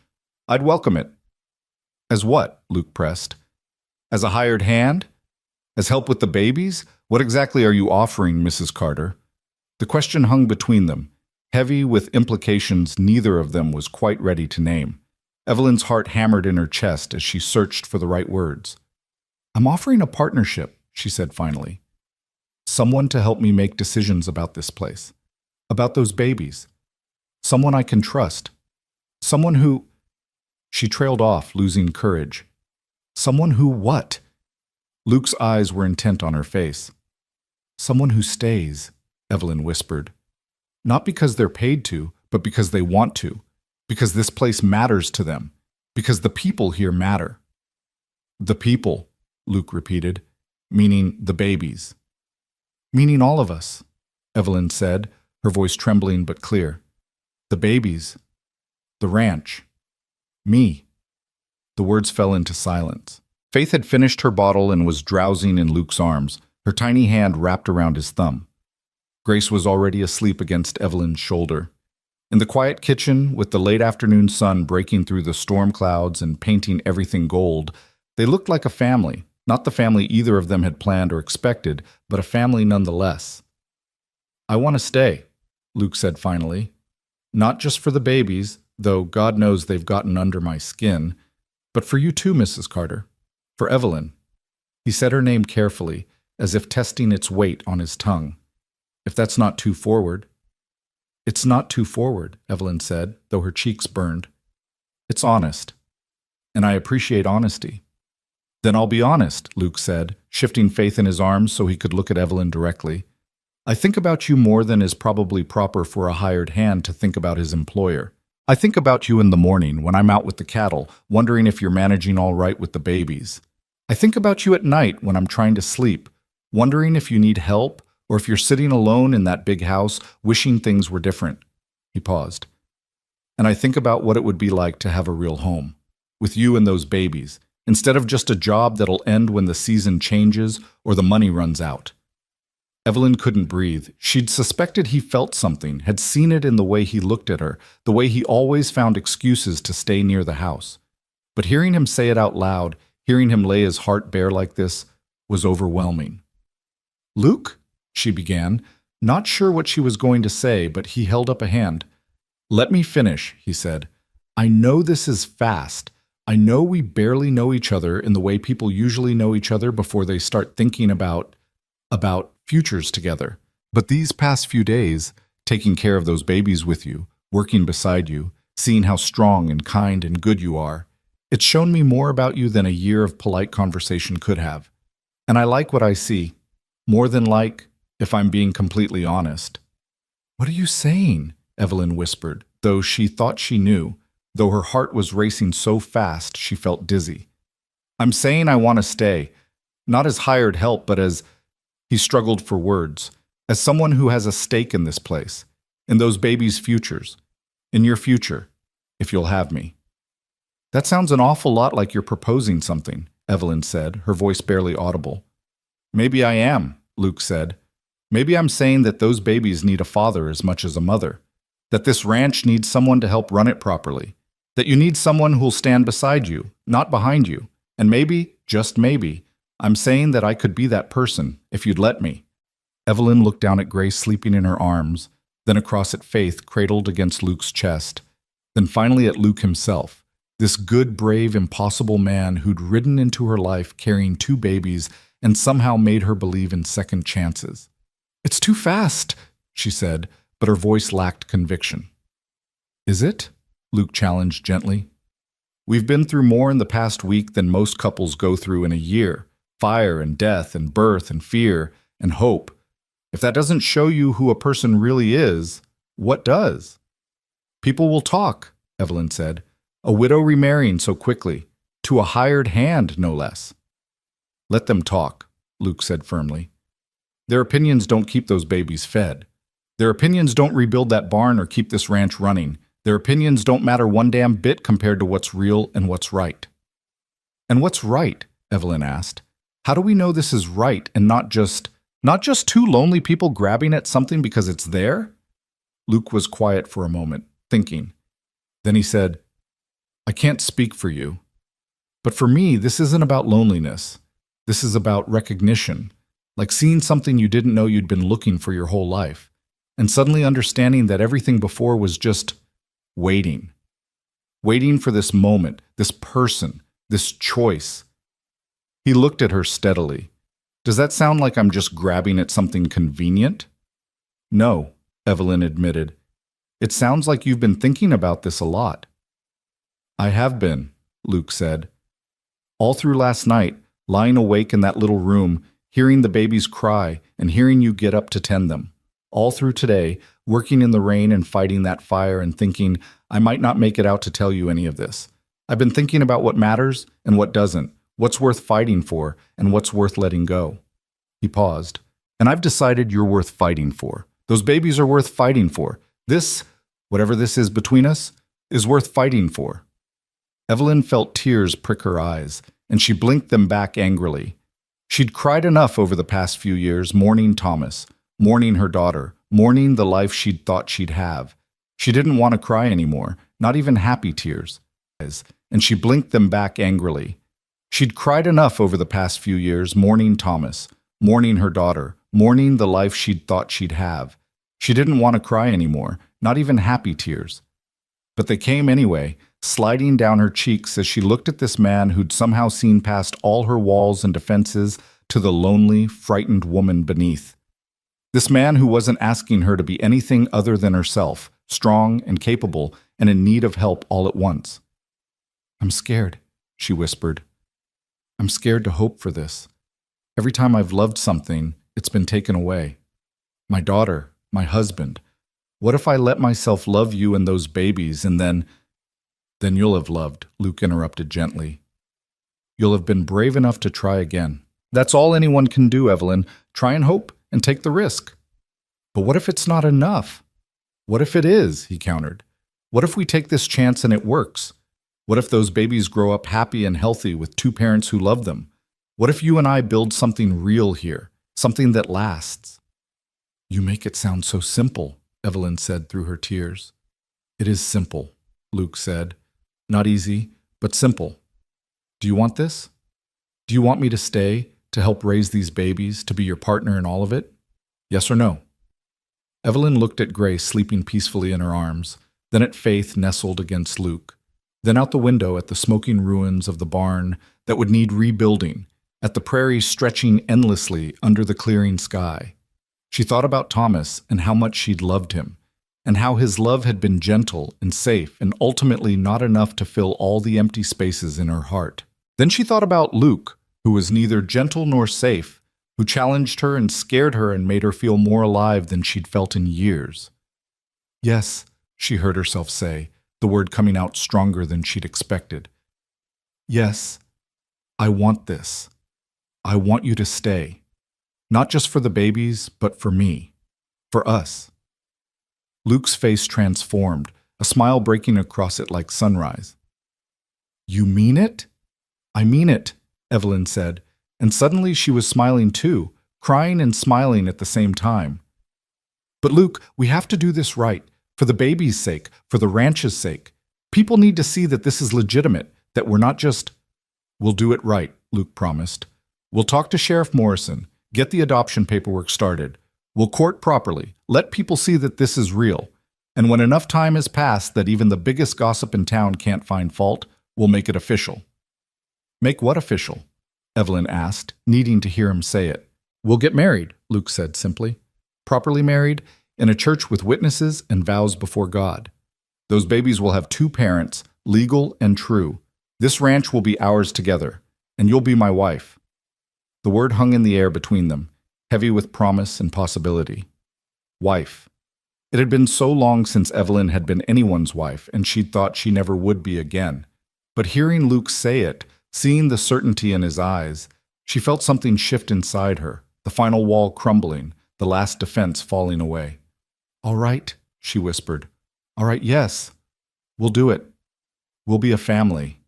I'd welcome it. As what? Luke pressed. As a hired hand? As help with the babies? What exactly are you offering, Mrs. Carter? The question hung between them, heavy with implications neither of them was quite ready to name. Evelyn's heart hammered in her chest as she searched for the right words. I'm offering a partnership, she said finally. Someone to help me make decisions about this place, about those babies. Someone I can trust. Someone who... She trailed off, losing courage. Someone who what? Luke's eyes were intent on her face. Someone who stays, Evelyn whispered. Not because they're paid to, but because they want to. Because this place matters to them. Because the people here matter. The people, Luke repeated, meaning the babies. Meaning all of us, Evelyn said, her voice trembling but clear. The babies. The ranch. Me. The words fell into silence. Faith had finished her bottle and was drowsing in Luke's arms, her tiny hand wrapped around his thumb. Grace was already asleep against Evelyn's shoulder. In the quiet kitchen, with the late afternoon sun breaking through the storm clouds and painting everything gold, they looked like a family, not the family either of them had planned or expected, but a family nonetheless. I want to stay, Luke said finally. Not just for the babies, though God knows they've gotten under my skin, but for you too, Mrs. Carter. For Evelyn. He said her name carefully, as if testing its weight on his tongue. If that's not too forward. It's not too forward, Evelyn said, though her cheeks burned. It's honest. And I appreciate honesty. Then I'll be honest, Luke said, shifting Faith in his arms so he could look at Evelyn directly. I think about you more than is probably proper for a hired hand to think about his employer. I think about you in the morning when I'm out with the cattle, wondering if you're managing all right with the babies. I think about you at night when I'm trying to sleep, wondering if you need help or if you're sitting alone in that big house, wishing things were different. He paused. And I think about what it would be like to have a real home, with you and those babies, instead of just a job that'll end when the season changes or the money runs out. Evelyn couldn't breathe. She'd suspected he felt something, had seen it in the way he looked at her, the way he always found excuses to stay near the house. But hearing him say it out loud, hearing him lay his heart bare like this, was overwhelming. Luke? She began, not sure what she was going to say, but he held up a hand. Let me finish, he said. I know this is fast. I know we barely know each other in the way people usually know each other before they start thinking about futures together. But these past few days, taking care of those babies with you, working beside you, seeing how strong and kind and good you are, it's shown me more about you than a year of polite conversation could have. And I like what I see. More than like, if I'm being completely honest. What are you saying? Evelyn whispered, though she thought she knew, though her heart was racing so fast she felt dizzy. I'm saying I want to stay, not as hired help, but as... He struggled for words. As someone who has a stake in this place, in those babies' futures, in your future, if you'll have me. That sounds an awful lot like you're proposing something, Evelyn said, her voice barely audible. Maybe I am, Luke said. Maybe I'm saying that those babies need a father as much as a mother, that this ranch needs someone to help run it properly, that you need someone who'll stand beside you, not behind you, and maybe, just maybe, I'm saying that I could be that person, if you'd let me. Evelyn looked down at Grace sleeping in her arms, then across at Faith cradled against Luke's chest, then finally at Luke himself, this good, brave, impossible man who'd ridden into her life carrying 2 babies and somehow made her believe in second chances. It's too fast, she said, but her voice lacked conviction. Is it? Luke challenged gently. We've been through more in the past week than most couples go through in a year. Fire and death and birth and fear and hope. If that doesn't show you who a person really is, what does? People will talk, Evelyn said. A widow remarrying so quickly, to a hired hand, no less. Let them talk, Luke said firmly. Their opinions don't keep those babies fed. Their opinions don't rebuild that barn or keep this ranch running. Their opinions don't matter one damn bit compared to what's real and what's right. And what's right? Evelyn asked. How do we know this is right and not just two lonely people grabbing at something because it's there? Luke was quiet for a moment, thinking. Then he said, I can't speak for you. But for me, this isn't about loneliness. This is about recognition, like seeing something you didn't know you'd been looking for your whole life, and suddenly understanding that everything before was just waiting. Waiting for this moment, this person, this choice. He looked at her steadily. Does that sound like I'm just grabbing at something convenient? No, Evelyn admitted. It sounds like you've been thinking about this a lot. I have been, Luke said. All through last night, lying awake in that little room, hearing the babies cry and hearing you get up to tend them. All through today, working in the rain and fighting that fire and thinking, I might not make it out to tell you any of this. I've been thinking about what matters and what doesn't, what's worth fighting for and what's worth letting go. He paused. And I've decided you're worth fighting for. Those babies are worth fighting for. This, whatever this is between us, is worth fighting for. Evelyn felt tears prick her eyes, and she blinked them back angrily. She'd cried enough over the past few years, mourning Thomas, mourning her daughter, mourning the life she'd thought she'd have. She didn't want to cry anymore, not even happy tears. And she blinked them back angrily. She'd cried enough over the past few years, mourning Thomas, mourning her daughter, mourning the life she'd thought she'd have. She didn't want to cry anymore, not even happy tears. But they came anyway, sliding down her cheeks as she looked at this man who'd somehow seen past all her walls and defenses to the lonely, frightened woman beneath. This man who wasn't asking her to be anything other than herself, strong and capable and in need of help all at once. I'm scared, she whispered. I'm scared to hope for this. Every time I've loved something, it's been taken away. My daughter, my husband. What if I let myself love you and those babies and then you'll have loved, Luke interrupted gently. You'll have been brave enough to try again. That's all anyone can do, Evelyn. Try and hope and take the risk. But what if it's not enough? What if it is, he countered. What if we take this chance and it works? What if those babies grow up happy and healthy with two parents who love them? What if you and I build something real here, something that lasts? You make it sound so simple, Evelyn said through her tears. It is simple, Luke said. Not easy, but simple. Do you want this? Do you want me to stay, to help raise these babies, to be your partner in all of it? Yes or no? Evelyn looked at Grace sleeping peacefully in her arms, then at Faith nestled against Luke, then out the window at the smoking ruins of the barn that would need rebuilding, at the prairie stretching endlessly under the clearing sky. She thought about Thomas and how much she'd loved him, and how his love had been gentle and safe and ultimately not enough to fill all the empty spaces in her heart. Then she thought about Luke, who was neither gentle nor safe, who challenged her and scared her and made her feel more alive than she'd felt in years. Yes, she heard herself say, the word coming out stronger than she'd expected. Yes, I want this. I want you to stay. Not just for the babies, but for me. For us. Luke's face transformed, a smile breaking across it like sunrise. You mean it? I mean it, Evelyn said, and suddenly she was smiling too, crying and smiling at the same time. But Luke, we have to do this right, for the baby's sake, for the ranch's sake. People need to see that this is legitimate, that we're not just... We'll do it right, Luke promised. We'll talk to Sheriff Morrison, get the adoption paperwork started. We'll court properly, let people see that this is real. And when enough time has passed that even the biggest gossip in town can't find fault, we'll make it official. Make what official? Evelyn asked, needing to hear him say it. We'll get married, Luke said simply. Properly married, in a church with witnesses and vows before God. Those babies will have two parents, legal and true. This ranch will be ours together, and you'll be my wife. The word hung in the air between them, heavy with promise and possibility. Wife. It had been so long since Evelyn had been anyone's wife, and she'd thought she never would be again. But hearing Luke say it, seeing the certainty in his eyes, she felt something shift inside her, the final wall crumbling, the last defense falling away. "All right," she whispered. "All right, yes. We'll do it. We'll be a family."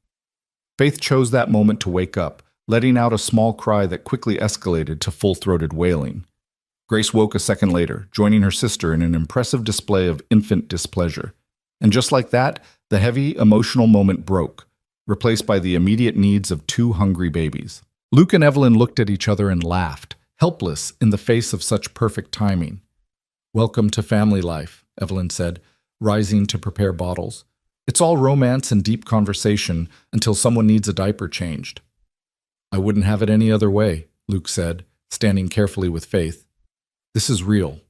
Faith chose that moment to wake up, letting out a small cry that quickly escalated to full-throated wailing. Grace woke a second later, joining her sister in an impressive display of infant displeasure. And just like that, the heavy, emotional moment broke, replaced by the immediate needs of two hungry babies. Luke and Evelyn looked at each other and laughed, helpless in the face of such perfect timing. "Welcome to family life," Evelyn said, rising to prepare bottles. "It's all romance and deep conversation until someone needs a diaper changed." "I wouldn't have it any other way," Luke said, standing carefully with Faith. "This is real.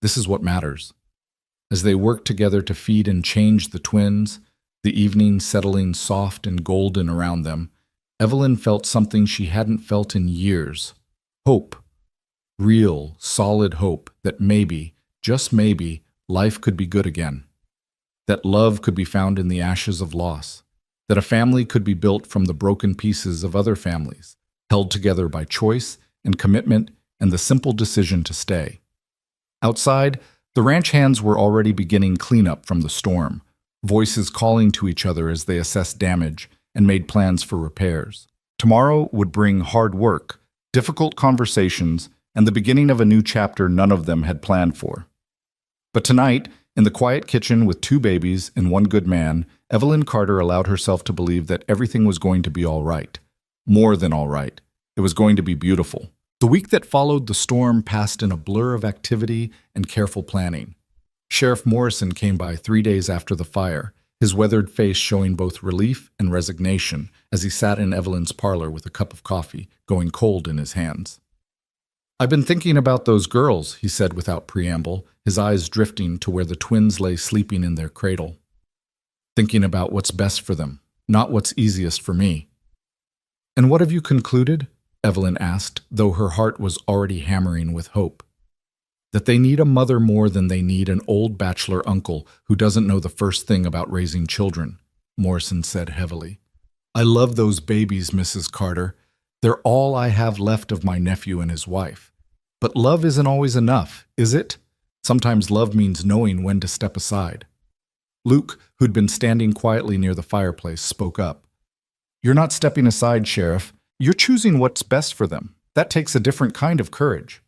This is what matters." As they worked together to feed and change the twins, the evening settling soft and golden around them, Evelyn felt something she hadn't felt in years. Hope. Real, solid hope that maybe, just maybe, life could be good again. That love could be found in the ashes of loss. That a family could be built from the broken pieces of other families, held together by choice and commitment and the simple decision to stay. Outside, the ranch hands were already beginning cleanup from the storm, voices calling to each other as they assessed damage and made plans for repairs. Tomorrow would bring hard work, difficult conversations, and the beginning of a new chapter none of them had planned for. But tonight, in the quiet kitchen with two babies and one good man, Evelyn Carter allowed herself to believe that everything was going to be all right. More than all right. It was going to be beautiful. The week that followed the storm passed in a blur of activity and careful planning. Sheriff Morrison came by 3 days after the fire, his weathered face showing both relief and resignation as he sat in Evelyn's parlor with a cup of coffee, going cold in his hands. "I've been thinking about those girls," he said without preamble, his eyes drifting to where the twins lay sleeping in their cradle. "Thinking about what's best for them, not what's easiest for me." "And what have you concluded?" Evelyn asked, though her heart was already hammering with hope. "That they need a mother more than they need an old bachelor uncle who doesn't know the first thing about raising children," Morrison said heavily. "I love those babies, Mrs. Carter. They're all I have left of my nephew and his wife. But love isn't always enough, is it? Sometimes love means knowing when to step aside." Luke, who'd been standing quietly near the fireplace, spoke up. "You're not stepping aside, Sheriff. You're choosing what's best for them. That takes a different kind of courage."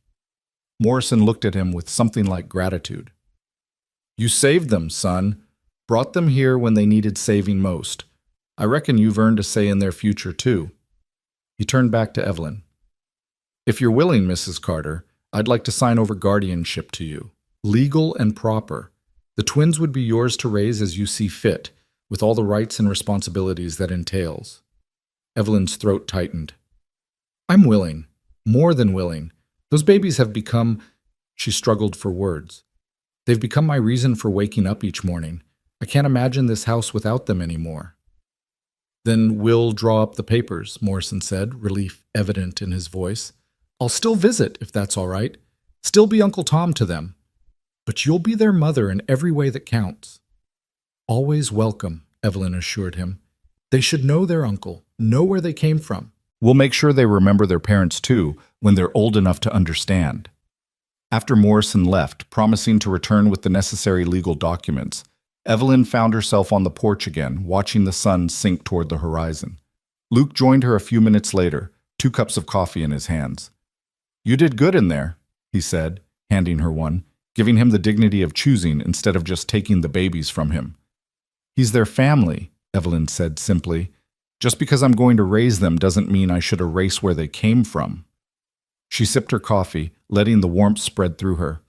Morrison looked at him with something like gratitude. "You saved them, son. Brought them here when they needed saving most. I reckon you've earned a say in their future, too." He turned back to Evelyn. "If you're willing, Mrs. Carter, I'd like to sign over guardianship to you. Legal and proper. The twins would be yours to raise as you see fit, with all the rights and responsibilities that entails." Evelyn's throat tightened. "I'm willing. More than willing. Those babies have become—" She struggled for words. "They've become my reason for waking up each morning. I can't imagine this house without them anymore." "Then we'll draw up the papers," Morrison said, relief evident in his voice. "I'll still visit, if that's all right. Still be Uncle Tom to them. But you'll be their mother in every way that counts." "Always welcome," Evelyn assured him. "They should know their uncle, know where they came from." "We'll make sure they remember their parents, too, when they're old enough to understand." After Morrison left, promising to return with the necessary legal documents, Evelyn found herself on the porch again, watching the sun sink toward the horizon. Luke joined her a few minutes later, 2 cups of coffee in his hands. "You did good in there," he said, handing her one, giving him the dignity of choosing instead of just taking the babies from him. "He's their family," Evelyn said simply. "Just because I'm going to raise them doesn't mean I should erase where they came from." She sipped her coffee, letting the warmth spread through her.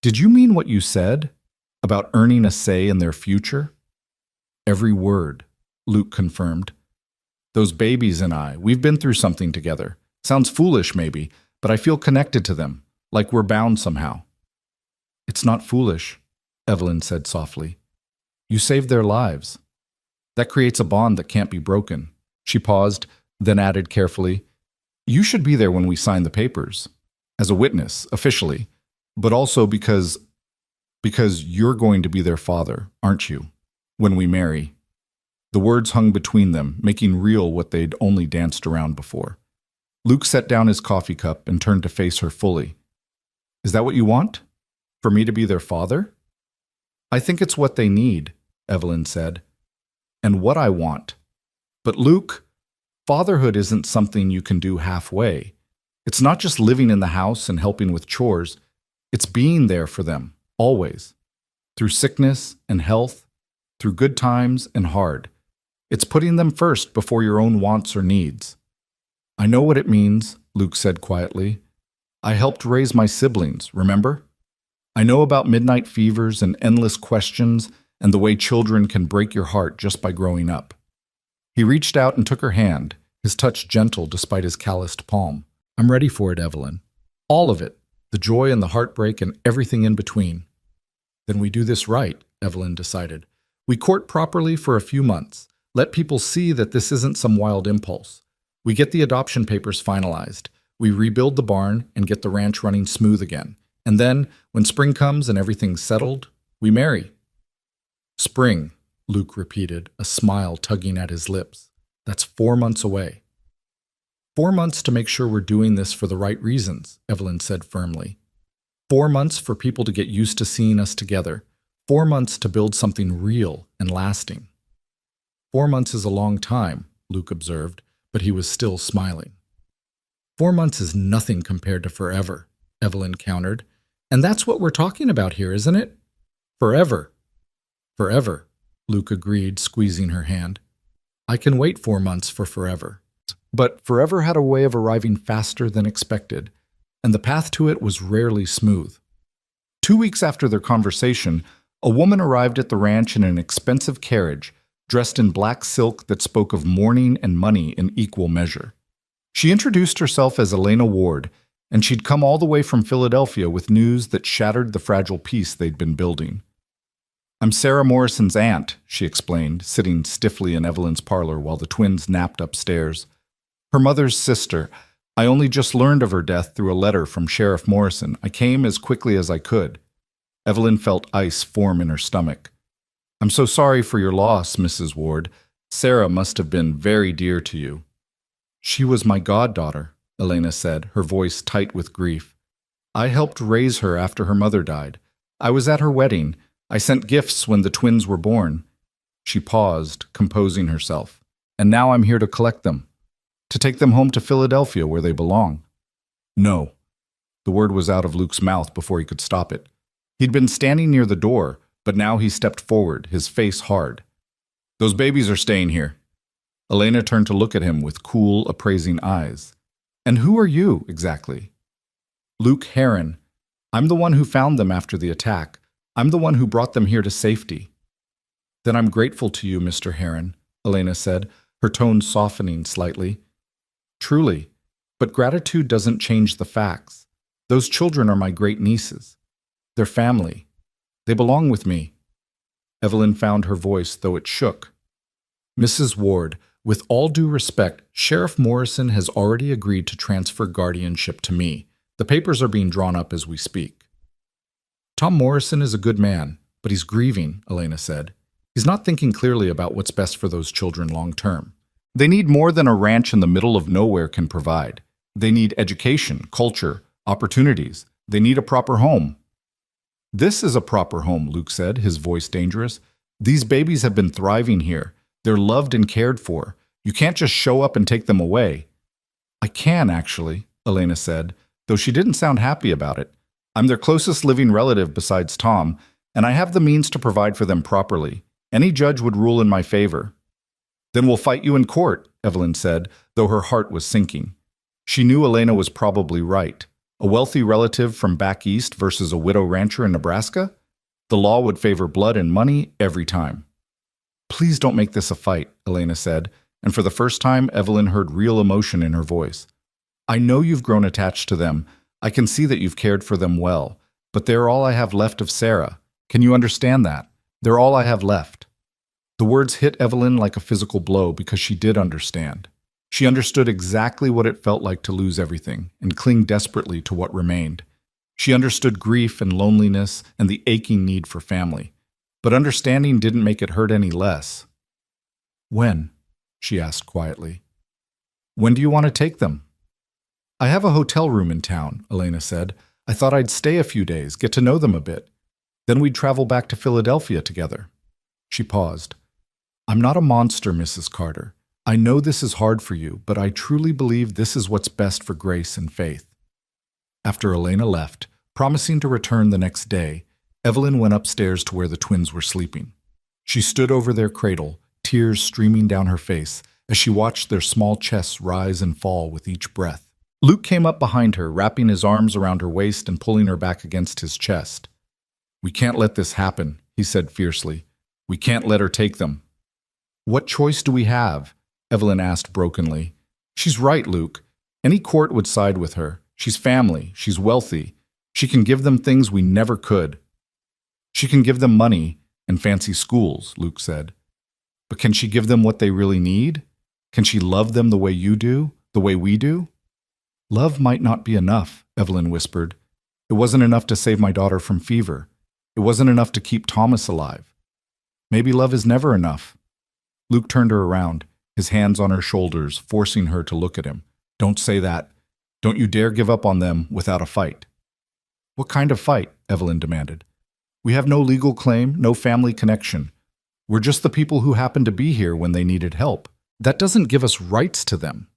"Did you mean what you said? About earning a say in their future?" "Every word," Luke confirmed. "Those babies and we've been through something together. Sounds foolish, maybe, but I feel connected to them, like we're bound somehow." "It's not foolish," Evelyn said softly. "You saved their lives. That creates a bond that can't be broken." She paused, then added carefully, "You should be there when we sign the papers. As a witness, officially, but also because Because you're going to be their father, aren't you? When we marry. The words hung between them, making real what they'd only danced around before. Luke set down his coffee cup and turned to face her fully. Is that what you want? For me to be their father? I think it's what they need, Evelyn said. And what I want. But Luke, fatherhood isn't something you can do halfway. It's not just living in the house and helping with chores. It's being there for them, always. Through sickness and health, through good times and hard. It's putting them first before your own wants or needs. I know what it means, Luke said quietly. I helped raise my siblings, remember? I know about midnight fevers and endless questions and the way children can break your heart just by growing up. He reached out and took her hand, his touch gentle despite his calloused palm. I'm ready for it, Evelyn. All of it, the joy and the heartbreak and everything in between. Then we do this right, Evelyn decided. We court properly for a few months. Let people see that this isn't some wild impulse. We get the adoption papers finalized. We rebuild the barn and get the ranch running smooth again. And then, when spring comes and everything's settled, we marry. Spring, Luke repeated, a smile tugging at his lips. That's 4 months away. 4 months to make sure we're doing this for the right reasons, Evelyn said firmly. 4 months for people to get used to seeing us together. 4 months to build something real and lasting. 4 months is a long time, Luke observed, but he was still smiling. 4 months is nothing compared to forever, Evelyn countered. And that's what we're talking about here, isn't it? Forever. Forever, Luke agreed, squeezing her hand. I can wait 4 months for forever. But forever had a way of arriving faster than expected, and the path to it was rarely smooth. 2 weeks after their conversation, a woman arrived at the ranch in an expensive carriage, dressed in black silk that spoke of mourning and money in equal measure. She introduced herself as Elena Ward, and she'd come all the way from Philadelphia with news that shattered the fragile peace they'd been building. I'm Sarah Morrison's aunt, she explained, sitting stiffly in Evelyn's parlor while the twins napped upstairs. Her mother's sister. I only just learned of her death through a letter from Sheriff Morrison. I came as quickly as I could. Evelyn felt ice form in her stomach. I'm so sorry for your loss, Mrs. Ward. Sarah must have been very dear to you. She was my goddaughter, Elena said, her voice tight with grief. I helped raise her after her mother died. I was at her wedding. I sent gifts when the twins were born. She paused, composing herself. And now I'm here to collect them. To take them home to Philadelphia where they belong. No. The word was out of Luke's mouth before he could stop it. He'd been standing near the door, but now he stepped forward, his face hard. Those babies are staying here. Elena turned to look at him with cool, appraising eyes. And who are you, exactly? Luke Heron. I'm the one who found them after the attack. I'm the one who brought them here to safety. Then I'm grateful to you, Mr. Heron, Elena said, her tone softening slightly. Truly, but gratitude doesn't change the facts. Those children are my great-nieces. They're family. They belong with me. Evelyn found her voice, though it shook. Mrs. Ward, with all due respect, Sheriff Morrison has already agreed to transfer guardianship to me. The papers are being drawn up as we speak. Tom Morrison is a good man, but he's grieving, Elena said. He's not thinking clearly about what's best for those children long term. They need more than a ranch in the middle of nowhere can provide. They need education, culture, opportunities. They need a proper home. This is a proper home, Luke said, his voice dangerous. These babies have been thriving here. They're loved and cared for. You can't just show up and take them away. I can, actually, Elena said, though she didn't sound happy about it. I'm their closest living relative besides Tom, and I have the means to provide for them properly. Any judge would rule in my favor. Then we'll fight you in court, Evelyn said, though her heart was sinking. She knew Elena was probably right. A wealthy relative from back east versus a widow rancher in Nebraska? The law would favor blood and money every time. Please don't make this a fight, Elena said, and for the first time, Evelyn heard real emotion in her voice. I know you've grown attached to them. I can see that you've cared for them well, but they're all I have left of Sarah. Can you understand that? They're all I have left. The words hit Evelyn like a physical blow because she did understand. She understood exactly what it felt like to lose everything and cling desperately to what remained. She understood grief and loneliness and the aching need for family, but understanding didn't make it hurt any less. "When?" she asked quietly. "When do you want to take them?" "I have a hotel room in town," Elena said. "I thought I'd stay a few days, get to know them a bit. Then we'd travel back to Philadelphia together." She paused. "I'm not a monster, Mrs. Carter. I know this is hard for you, but I truly believe this is what's best for Grace and Faith." After Elena left, promising to return the next day, Evelyn went upstairs to where the twins were sleeping. She stood over their cradle, tears streaming down her face, as she watched their small chests rise and fall with each breath. Luke came up behind her, wrapping his arms around her waist and pulling her back against his chest. "We can't let this happen," he said fiercely. "We can't let her take them." "What choice do we have?" Evelyn asked brokenly. "She's right, Luke. Any court would side with her. She's family. She's wealthy. She can give them things we never could." "She can give them money and fancy schools," Luke said. "But can she give them what they really need? Can she love them the way you do, the way we do?" "Love might not be enough," Evelyn whispered. "It wasn't enough to save my daughter from fever. It wasn't enough to keep Thomas alive. Maybe love is never enough." Luke turned her around, his hands on her shoulders, forcing her to look at him. "Don't say that. Don't you dare give up on them without a fight." "What kind of fight?" Evelyn demanded. "We have no legal claim, no family connection. We're just the people who happened to be here when they needed help. That doesn't give us rights to them."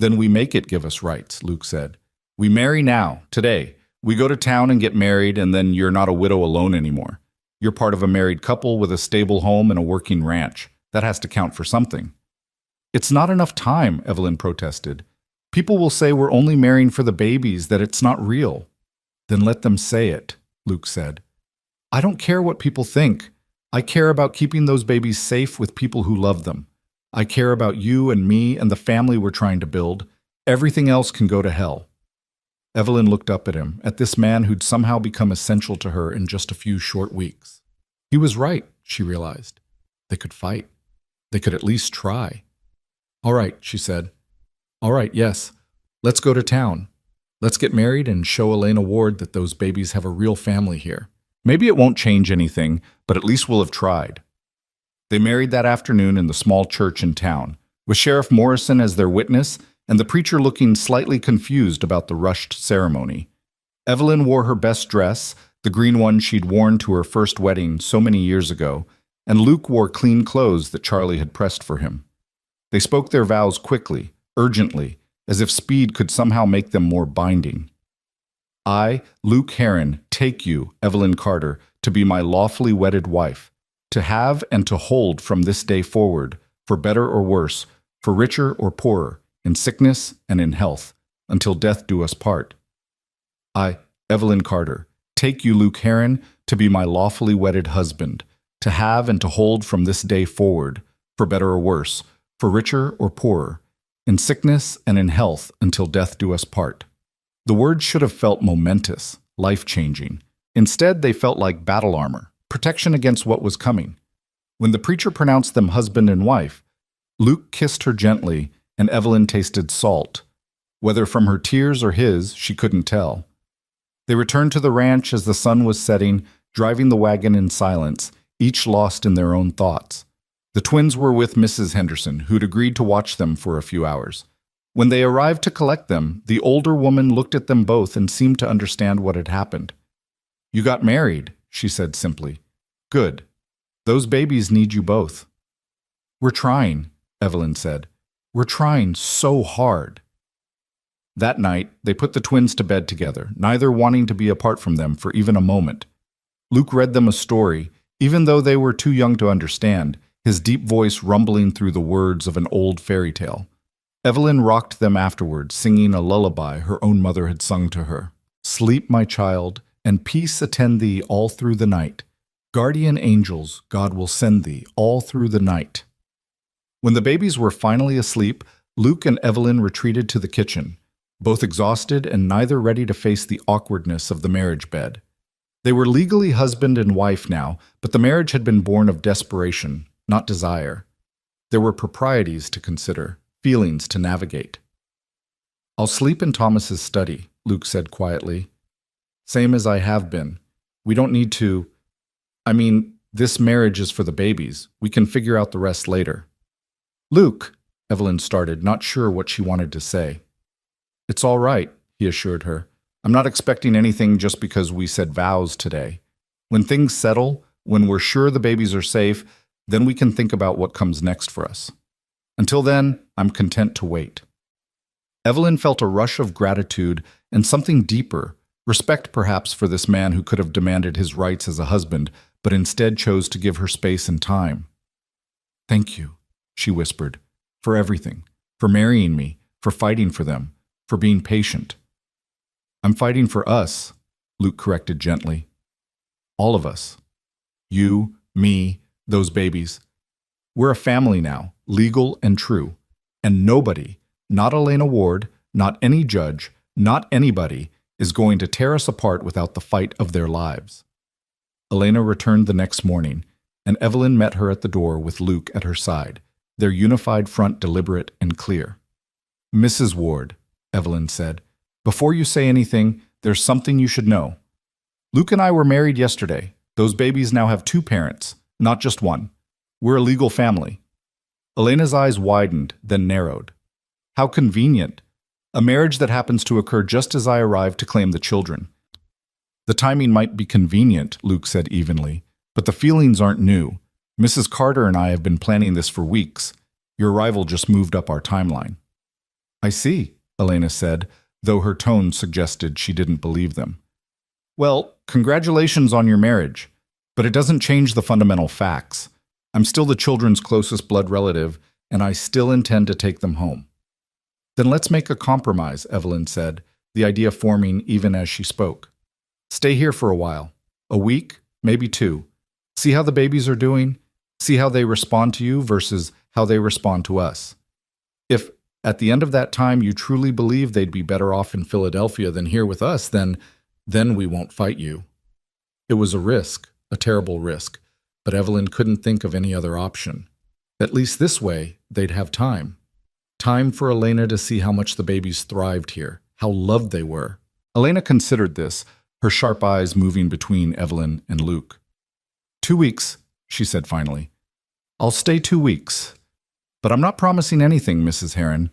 "Then we make it give us rights," Luke said. "We marry now, today. We go to town and get married, and then you're not a widow alone anymore. You're part of a married couple with a stable home and a working ranch. That has to count for something." "It's not enough time," Evelyn protested. "People will say we're only marrying for the babies, that it's not real." "Then let them say it," Luke said. "I don't care what people think. I care about keeping those babies safe with people who love them. I care about you and me and the family we're trying to build. Everything else can go to hell." Evelyn looked up at him, at this man who'd somehow become essential to her in just a few short weeks. He was right, she realized. They could fight. They could at least try. "All right," she said. "All right, yes. Let's go to town. Let's get married and show Elena Ward that those babies have a real family here. Maybe it won't change anything, but at least we'll have tried." They married that afternoon in the small church in town, with Sheriff Morrison as their witness and the preacher looking slightly confused about the rushed ceremony. Evelyn wore her best dress, the green one she'd worn to her first wedding so many years ago, and Luke wore clean clothes that Charlie had pressed for him. They spoke their vows quickly, urgently, as if speed could somehow make them more binding. "I, Luke Heron, take you, Evelyn Carter, to be my lawfully wedded wife, to have and to hold from this day forward, for better or worse, for richer or poorer, in sickness and in health, until death do us part. I, Evelyn Carter, take you, Luke Heron, to be my lawfully wedded husband, to have and to hold from this day forward, for better or worse, for richer or poorer, in sickness and in health, until death do us part." The words should have felt momentous, life-changing. Instead, they felt like battle armor, protection against what was coming. When the preacher pronounced them husband and wife, Luke kissed her gently, and Evelyn tasted salt. Whether from her tears or his, she couldn't tell. They returned to the ranch as the sun was setting, driving the wagon in silence, each lost in their own thoughts. The twins were with Mrs. Henderson, who'd agreed to watch them for a few hours. When they arrived to collect them, the older woman looked at them both and seemed to understand what had happened. "You got married," she said simply. "Good. Those babies need you both." "We're trying," Evelyn said. "We're trying so hard." That night, they put the twins to bed together, neither wanting to be apart from them for even a moment. Luke read them a story, even though they were too young to understand, his deep voice rumbling through the words of an old fairy tale. Evelyn rocked them afterward, singing a lullaby her own mother had sung to her. "Sleep, my child, and peace attend thee all through the night. Guardian angels God will send thee all through the night." When the babies were finally asleep, Luke and Evelyn retreated to the kitchen, both exhausted and neither ready to face the awkwardness of the marriage bed. They were legally husband and wife now, but the marriage had been born of desperation, not desire. There were proprieties to consider, feelings to navigate. "I'll sleep in Thomas's study," Luke said quietly. Same as I have been. We don't need to. This marriage is for the babies. We can figure out the rest later. Luke, Evelyn started, not sure what she wanted to say. It's all right, he assured her. I'm not expecting anything just because we said vows today. When things settle, when we're sure the babies are safe, then we can think about what comes next for us. Until then, I'm content to wait. Evelyn felt a rush of gratitude and something deeper, respect perhaps for this man who could have demanded his rights as a husband, but instead chose to give her space and time. Thank you, she whispered, for everything, for marrying me, for fighting for them, for being patient. I'm fighting for us, Luke corrected gently. All of us. You, me, those babies. We're a family now, legal and true. And nobody, not Elena Ward, not any judge, not anybody, is going to tear us apart without the fight of their lives. Elena returned the next morning, and Evelyn met her at the door with Luke at her side, their unified front deliberate and clear. Mrs. Ward, Evelyn said, before you say anything, there's something you should know. Luke and I were married yesterday. Those babies now have 2 parents, not just one. We're a legal family. Elena's eyes widened, then narrowed. How convenient. A marriage that happens to occur just as I arrive to claim the children. The timing might be convenient, Luke said evenly, but the feelings aren't new. Mrs. Carter and I have been planning this for weeks. Your arrival just moved up our timeline. I see, Elena said, though her tone suggested she didn't believe them. Well, congratulations on your marriage, but it doesn't change the fundamental facts. I'm still the children's closest blood relative, and I still intend to take them home. Then let's make a compromise, Evelyn said, the idea forming even as she spoke. Stay here for a while. A week, maybe 2. See how the babies are doing. See how they respond to you versus how they respond to us. If, at the end of that time, you truly believe they'd be better off in Philadelphia than here with us, then we won't fight you. It was a risk, a terrible risk, but Evelyn couldn't think of any other option. At least this way, they'd have time. Time for Elena to see how much the babies thrived here, how loved they were. Elena considered this, her sharp eyes moving between Evelyn and Luke. 2 weeks, she said finally. I'll stay 2 weeks. But I'm not promising anything, Mrs. Heron.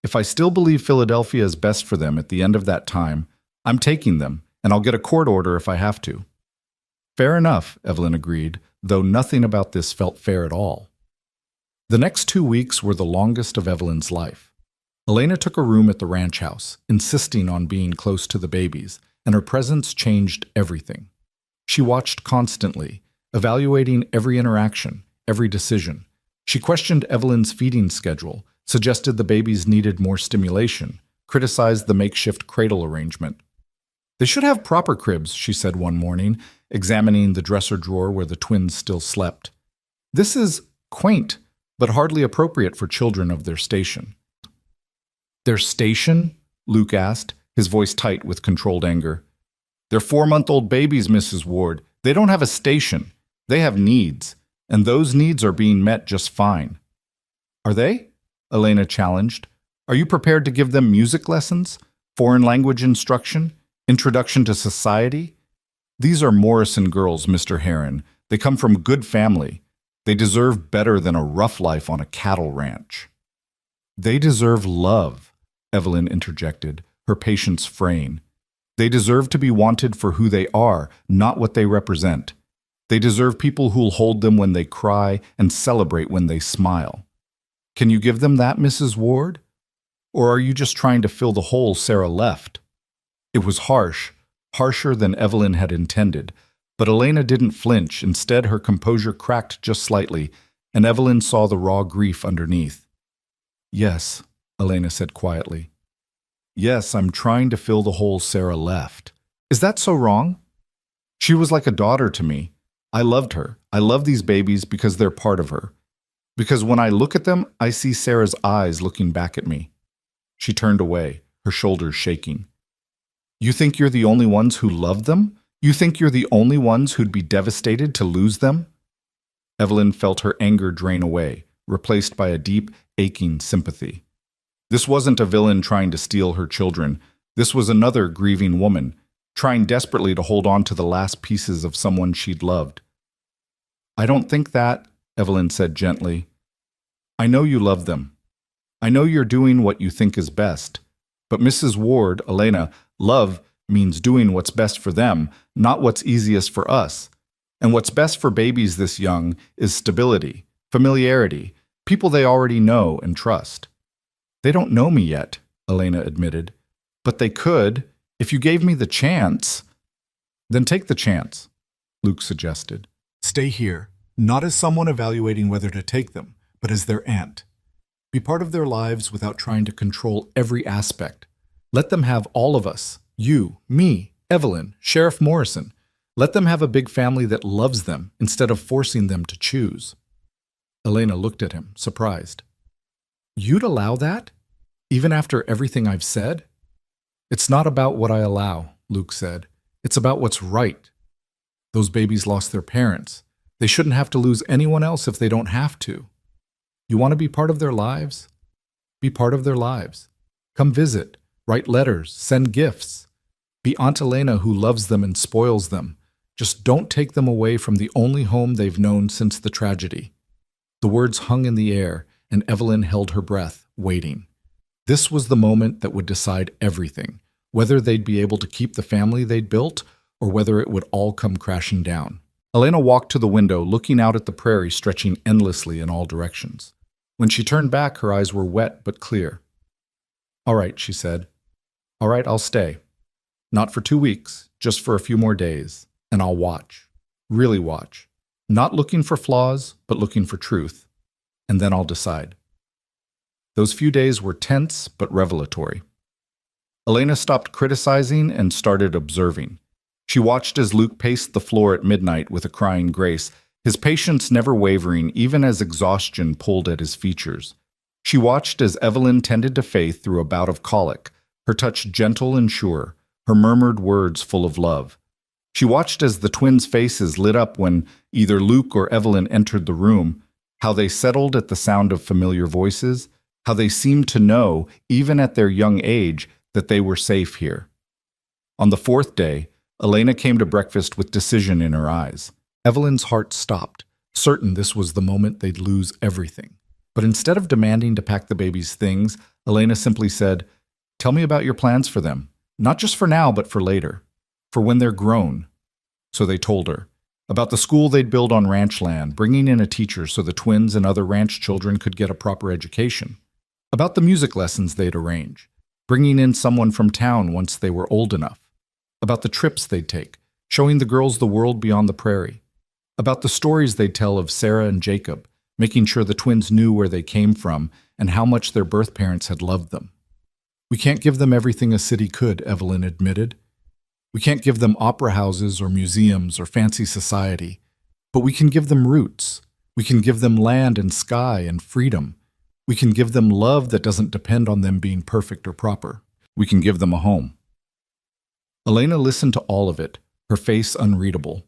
If I still believe Philadelphia is best for them at the end of that time, I'm taking them, and I'll get a court order if I have to. Fair enough, Evelyn agreed, though nothing about this felt fair at all. The next 2 weeks were the longest of Evelyn's life. Elena took a room at the ranch house, insisting on being close to the babies, and her presence changed everything. She watched constantly, evaluating every interaction, every decision. She questioned Evelyn's feeding schedule, suggested the babies needed more stimulation, criticized the makeshift cradle arrangement. They should have proper cribs, she said one morning, examining the dresser drawer where the twins still slept. This is quaint, but hardly appropriate for children of their station. Their station? Luke asked, his voice tight with controlled anger. They're 4-month-old babies, Mrs. Ward. They don't have a station. They have needs, and those needs are being met just fine. Are they? Elena challenged. Are you prepared to give them music lessons, foreign language instruction, introduction to society? These are Morrison girls, Mr. Heron. They come from good family. They deserve better than a rough life on a cattle ranch. They deserve love, Evelyn interjected, her patience fraying. They deserve to be wanted for who they are, not what they represent. They deserve people who'll hold them when they cry and celebrate when they smile. Can you give them that, Mrs. Ward? Or are you just trying to fill the hole Sarah left? It was harsh, harsher than Evelyn had intended, but Elena didn't flinch. Instead, her composure cracked just slightly, and Evelyn saw the raw grief underneath. Yes, Elena said quietly. Yes, I'm trying to fill the hole Sarah left. Is that so wrong? She was like a daughter to me. I loved her. I love these babies because they're part of her. Because when I look at them, I see Sarah's eyes looking back at me. She turned away, her shoulders shaking. You think you're the only ones who love them? You think you're the only ones who'd be devastated to lose them? Evelyn felt her anger drain away, replaced by a deep, aching sympathy. This wasn't a villain trying to steal her children. This was another grieving woman, trying desperately to hold on to the last pieces of someone she'd loved. "I don't think that," Evelyn said gently. "I know you love them. I know you're doing what you think is best. But Mrs. Ward, Elena, love means doing what's best for them, not what's easiest for us. And what's best for babies this young is stability, familiarity, people they already know and trust." "They don't know me yet," Elena admitted. "But they could, if you gave me the chance." "Then take the chance," Luke suggested. "Stay here, not as someone evaluating whether to take them, but as their aunt. Be part of their lives without trying to control every aspect. Let them have all of us, you, me, Evelyn, Sheriff Morrison. Let them have a big family that loves them instead of forcing them to choose." Elena looked at him, surprised. "You'd allow that? Even after everything I've said?" "It's not about what I allow," Luke said. "It's about what's right. Those babies lost their parents. They shouldn't have to lose anyone else if they don't have to. You want to be part of their lives? Be part of their lives. Come visit, write letters, send gifts. Be Aunt Elena who loves them and spoils them. Just don't take them away from the only home they've known since the tragedy." The words hung in the air, and Evelyn held her breath, waiting. This was the moment that would decide everything, whether they'd be able to keep the family they'd built or whether it would all come crashing down. Elena walked to the window, looking out at the prairie stretching endlessly in all directions. When she turned back, her eyes were wet but clear. "All right," she said. "All right, I'll stay. Not for 2 weeks, just for a few more days. And I'll watch. Really watch. Not looking for flaws, but looking for truth. And then I'll decide." Those few days were tense but revelatory. Elena stopped criticizing and started observing. She watched as Luke paced the floor at midnight with a crying grace, his patience never wavering even as exhaustion pulled at his features. She watched as Evelyn tended to Faith through a bout of colic, her touch gentle and sure, her murmured words full of love. She watched as the twins' faces lit up when either Luke or Evelyn entered the room, how they settled at the sound of familiar voices, how they seemed to know, even at their young age, that they were safe here. On the 4th day, Elena came to breakfast with decision in her eyes. Evelyn's heart stopped, certain this was the moment they'd lose everything. But instead of demanding to pack the baby's things, Elena simply said, "Tell me about your plans for them, not just for now, but for later, for when they're grown." So they told her about the school they'd build on ranch land, bringing in a teacher so the twins and other ranch children could get a proper education, about the music lessons they'd arrange, bringing in someone from town once they were old enough, about the trips they'd take, showing the girls the world beyond the prairie, about the stories they'd tell of Sarah and Jacob, making sure the twins knew where they came from and how much their birth parents had loved them. "We can't give them everything a city could," Evelyn admitted. "We can't give them opera houses or museums or fancy society, but we can give them roots. We can give them land and sky and freedom. We can give them love that doesn't depend on them being perfect or proper. We can give them a home." Elena listened to all of it, her face unreadable.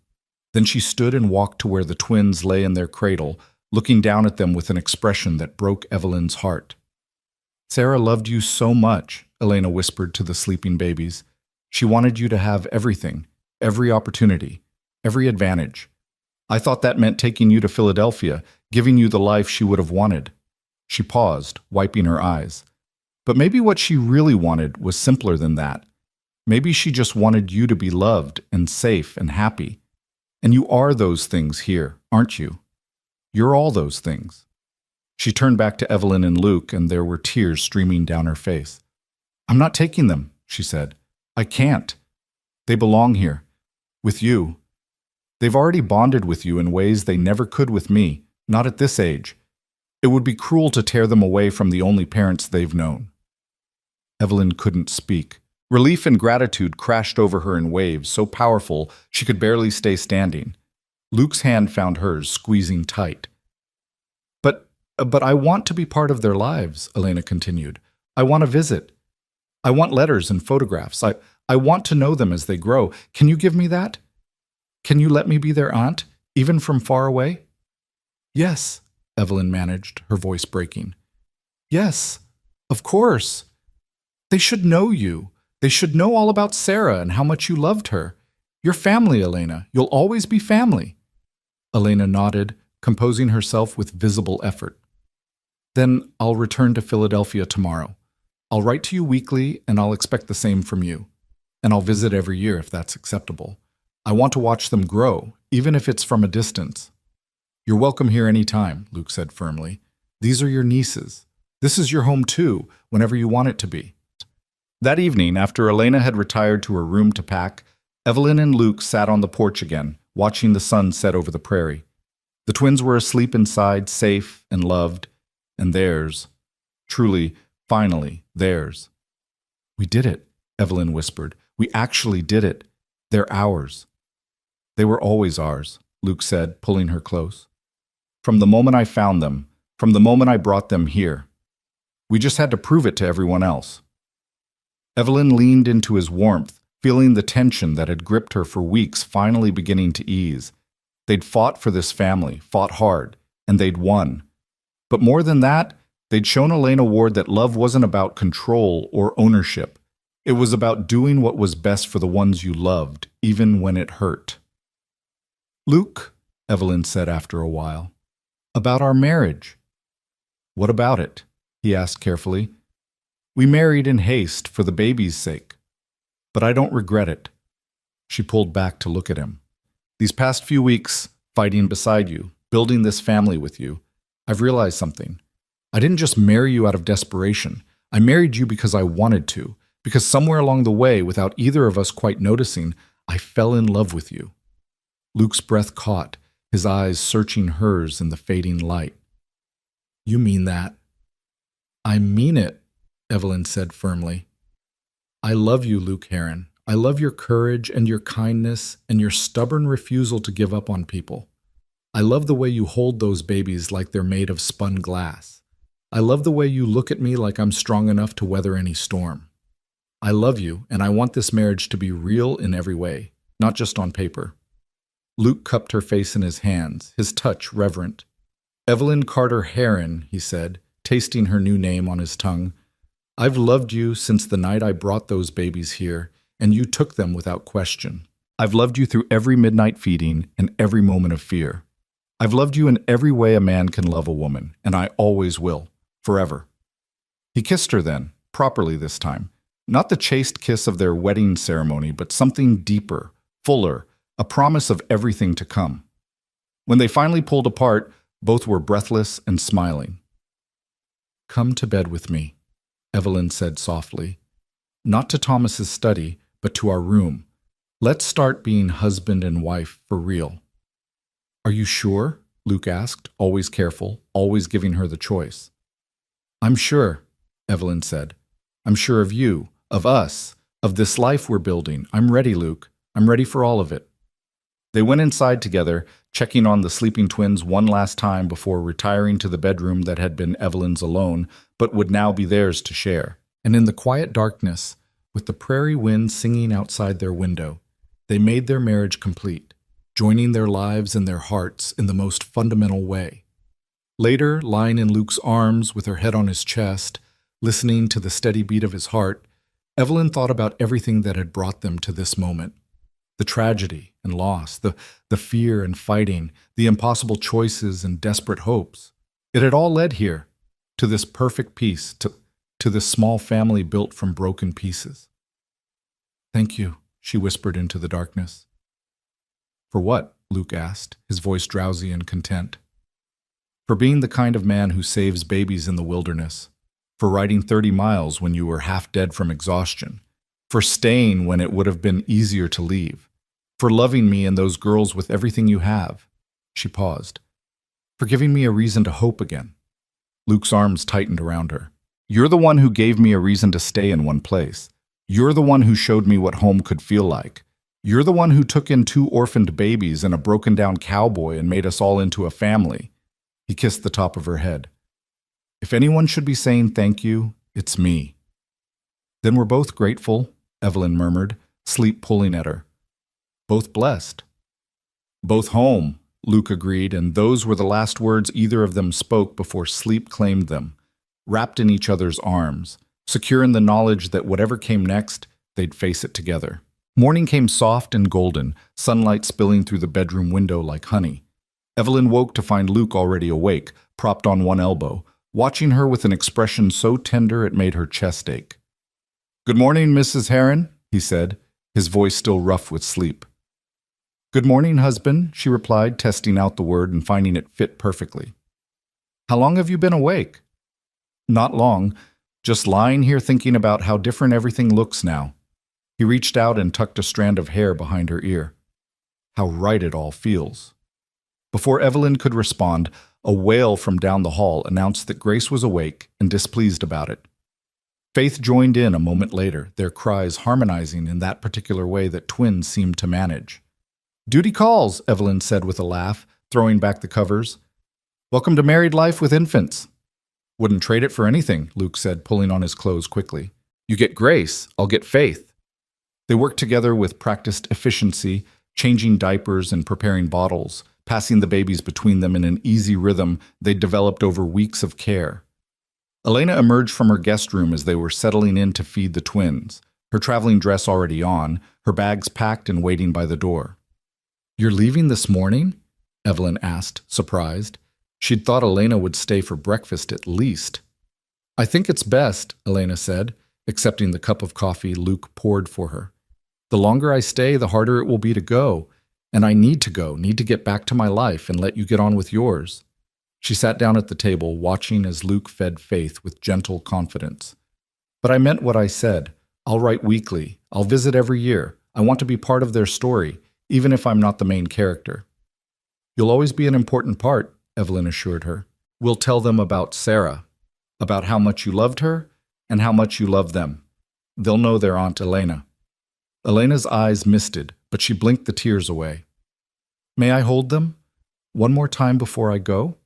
Then she stood and walked to where the twins lay in their cradle, looking down at them with an expression that broke Evelyn's heart. "Sarah loved you so much," Elena whispered to the sleeping babies. "She wanted you to have everything, every opportunity, every advantage. I thought that meant taking you to Philadelphia, giving you the life she would have wanted." She paused, wiping her eyes. But maybe what she really wanted was simpler than that. Maybe she just wanted you to be loved and safe and happy. And you are those things here, aren't you? You're all those things. She turned back to Evelyn and Luke, and there were tears streaming down her face. "I'm not taking them," she said. "I can't. They belong here. With you. They've already bonded with you in ways they never could with me, not at this age. It would be cruel to tear them away from the only parents they've known." Evelyn couldn't speak. Relief and gratitude crashed over her in waves, so powerful she could barely stay standing. Luke's hand found hers, squeezing tight. But I want to be part of their lives," Elena continued. "I want to visit. I want letters and photographs. I want to know them as they grow. Can you give me that? Can you let me be their aunt, even from far away?" "Yes," Evelyn managed, her voice breaking. "Yes, of course. They should know you. They should know all about Sarah and how much you loved her. You're family, Elena. You'll always be family. Elena nodded, composing herself with visible effort. Then I'll return to Philadelphia tomorrow. I'll write to you weekly, and I'll expect the same from you. And I'll visit every year if that's acceptable. I want to watch them grow, even if it's from a distance. You're welcome here any time, Luke said firmly. These are your nieces. This is your home too, whenever you want it to be. That evening, after Elena had retired to her room to pack, Evelyn and Luke sat on the porch again, watching the sun set over the prairie. The twins were asleep inside, safe and loved, and theirs. Truly, finally, theirs. We did it, Evelyn whispered. We actually did it. They're ours. They were always ours, Luke said, pulling her close. From the moment I found them, from the moment I brought them here. We just had to prove it to everyone else. Evelyn leaned into his warmth, feeling the tension that had gripped her for weeks finally beginning to ease. They'd fought for this family, fought hard, and they'd won. But more than that, they'd shown Elena Ward that love wasn't about control or ownership. It was about doing what was best for the ones you loved, even when it hurt. Luke, Evelyn said after a while, about our marriage. What about it? He asked carefully. We married in haste for the baby's sake. But I don't regret it. She pulled back to look at him. These past few weeks, fighting beside you, building this family with you, I've realized something. I didn't just marry you out of desperation. I married you because I wanted to, because somewhere along the way, without either of us quite noticing, I fell in love with you. Luke's breath caught, his eyes searching hers in the fading light. You mean that? I mean it, Evelyn said firmly. I love you, Luke Heron. I love your courage and your kindness and your stubborn refusal to give up on people. I love the way you hold those babies like they're made of spun glass. I love the way you look at me like I'm strong enough to weather any storm. I love you, and I want this marriage to be real in every way, not just on paper. Luke cupped her face in his hands, his touch reverent. Evelyn Carter Heron, he said, tasting her new name on his tongue. I've loved you since the night I brought those babies here, and you took them without question. I've loved you through every midnight feeding and every moment of fear. I've loved you in every way a man can love a woman, and I always will, forever. He kissed her then, properly this time. Not the chaste kiss of their wedding ceremony, but something deeper, fuller, a promise of everything to come. When they finally pulled apart, both were breathless and smiling. Come to bed with me, Evelyn said softly. Not to Thomas's study, but to our room. Let's start being husband and wife for real. Are you sure? Luke asked, always careful, always giving her the choice. I'm sure, Evelyn said. I'm sure of you, of us, of this life we're building. I'm ready, Luke. I'm ready for all of it. They went inside together, checking on the sleeping twins one last time before retiring to the bedroom that had been Evelyn's alone, but would now be theirs to share. And in the quiet darkness, with the prairie wind singing outside their window, they made their marriage complete, joining their lives and their hearts in the most fundamental way. Later, lying in Luke's arms with her head on his chest, listening to the steady beat of his heart, Evelyn thought about everything that had brought them to this moment. The tragedy and loss, the fear and fighting, the impossible choices and desperate hopes. It had all led here, to this perfect peace, to this small family built from broken pieces. Thank you, she whispered into the darkness. For what? Luke asked, his voice drowsy and content. For being the kind of man who saves babies in the wilderness. For riding 30 miles when you were half dead from exhaustion. For staying when it would have been easier to leave. For loving me and those girls with everything you have. She paused. For giving me a reason to hope again. Luke's arms tightened around her. You're the one who gave me a reason to stay in one place. You're the one who showed me what home could feel like. You're the one who took in 2 orphaned babies and a broken-down cowboy and made us all into a family. He kissed the top of her head. If anyone should be saying thank you, it's me. Then we're both grateful, Evelyn murmured, sleep pulling at her. Both blessed. Both home, Luke agreed, and those were the last words either of them spoke before sleep claimed them, wrapped in each other's arms, secure in the knowledge that whatever came next, they'd face it together. Morning came soft and golden, sunlight spilling through the bedroom window like honey. Evelyn woke to find Luke already awake, propped on one elbow, watching her with an expression so tender it made her chest ache. "Good morning, Mrs. Heron," he said, his voice still rough with sleep. "Good morning, husband," she replied, testing out the word and finding it fit perfectly. "How long have you been awake?" "Not long, just lying here thinking about how different everything looks now." He reached out and tucked a strand of hair behind her ear. "How right it all feels." Before Evelyn could respond, a wail from down the hall announced that Grace was awake and displeased about it. Faith joined in a moment later, their cries harmonizing in that particular way that twins seemed to manage. "Duty calls," Evelyn said with a laugh, throwing back the covers. "Welcome to married life with infants." "Wouldn't trade it for anything," Luke said, pulling on his clothes quickly. "You get Grace, I'll get Faith." They worked together with practiced efficiency, changing diapers and preparing bottles, passing the babies between them in an easy rhythm they'd developed over weeks of care. Elena emerged from her guest room as they were settling in to feed the twins, her traveling dress already on, her bags packed and waiting by the door. "You're leaving this morning?" Evelyn asked, surprised. She'd thought Elena would stay for breakfast at least. "I think it's best," Elena said, accepting the cup of coffee Luke poured for her. "The longer I stay, the harder it will be to go. And I need to go, need to get back to my life and let you get on with yours." She sat down at the table, watching as Luke fed Faith with gentle confidence. "But I meant what I said. I'll write weekly. I'll visit every year. I want to be part of their story, even if I'm not the main character." "You'll always be an important part," Evelyn assured her. "We'll tell them about Sarah, about how much you loved her and how much you love them. They'll know their Aunt Elena." Elena's eyes misted, but she blinked the tears away. "May I hold them? One more time before I go?"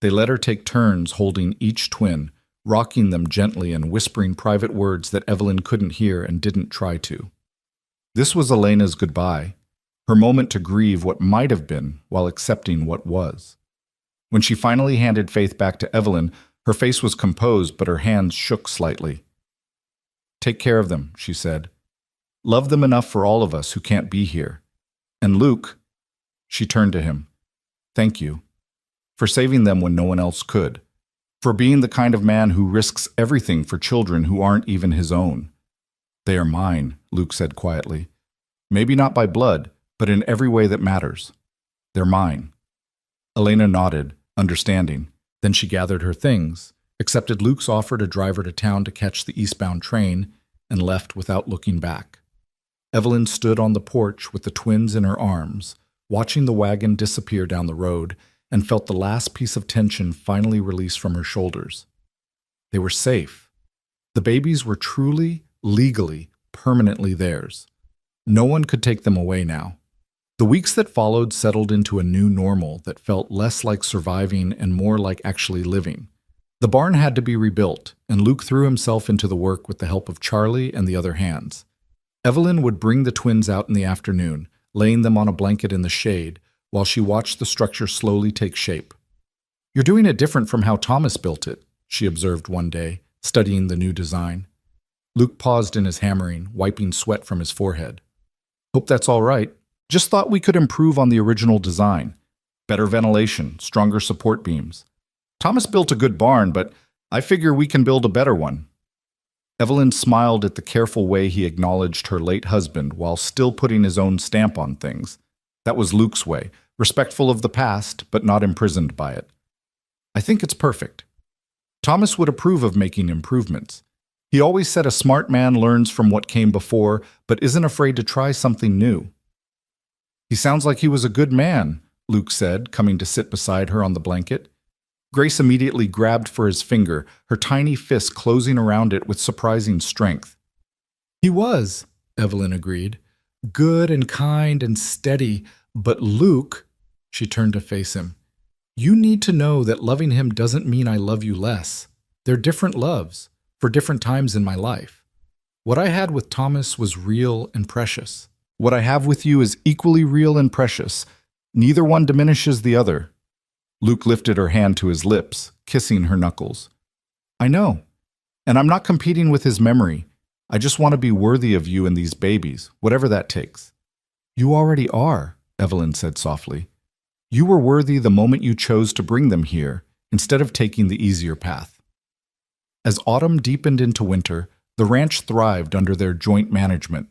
They let her take turns holding each twin, rocking them gently and whispering private words that Evelyn couldn't hear and didn't try to. This was Elena's goodbye, her moment to grieve what might have been while accepting what was. When she finally handed Faith back to Evelyn, her face was composed but her hands shook slightly. "Take care of them," she said. "Love them enough for all of us who can't be here. And Luke," she turned to him, "thank you. For saving them when no one else could. For being the kind of man who risks everything for children who aren't even his own." "They are mine," Luke said quietly. "Maybe not by blood, but in every way that matters. They're mine." Elena nodded, understanding. Then she gathered her things, accepted Luke's offer to drive her to town to catch the eastbound train, and left without looking back. Evelyn stood on the porch with the twins in her arms, watching the wagon disappear down the road, and felt the last piece of tension finally release from her shoulders. They were safe. The babies were truly, legally, permanently theirs. No one could take them away now. The weeks that followed settled into a new normal that felt less like surviving and more like actually living. The barn had to be rebuilt, and Luke threw himself into the work with the help of Charlie and the other hands. Evelyn would bring the twins out in the afternoon, laying them on a blanket in the shade, while she watched the structure slowly take shape. "You're doing it different from how Thomas built it," she observed one day, studying the new design. Luke paused in his hammering, wiping sweat from his forehead. "Hope that's all right. Just thought we could improve on the original design. Better ventilation, stronger support beams. Thomas built a good barn, but I figure we can build a better one." Evelyn smiled at the careful way he acknowledged her late husband while still putting his own stamp on things. That was Luke's way, respectful of the past, but not imprisoned by it. "I think it's perfect. Thomas would approve of making improvements. He always said a smart man learns from what came before, but isn't afraid to try something new." "He sounds like he was a good man," Luke said, coming to sit beside her on the blanket. Grace immediately grabbed for his finger, her tiny fist closing around it with surprising strength. "He was," Evelyn agreed. "Good and kind and steady. But Luke," she turned to face him, "you need to know that loving him doesn't mean I love you less. They're different loves, for different times in my life. What I had with Thomas was real and precious. What I have with you is equally real and precious. Neither one diminishes the other." Luke lifted her hand to his lips, kissing her knuckles. "I know, and I'm not competing with his memory. I just want to be worthy of you and these babies, whatever that takes." "You already are," Evelyn said softly. "You were worthy the moment you chose to bring them here, instead of taking the easier path." As autumn deepened into winter, the ranch thrived under their joint management.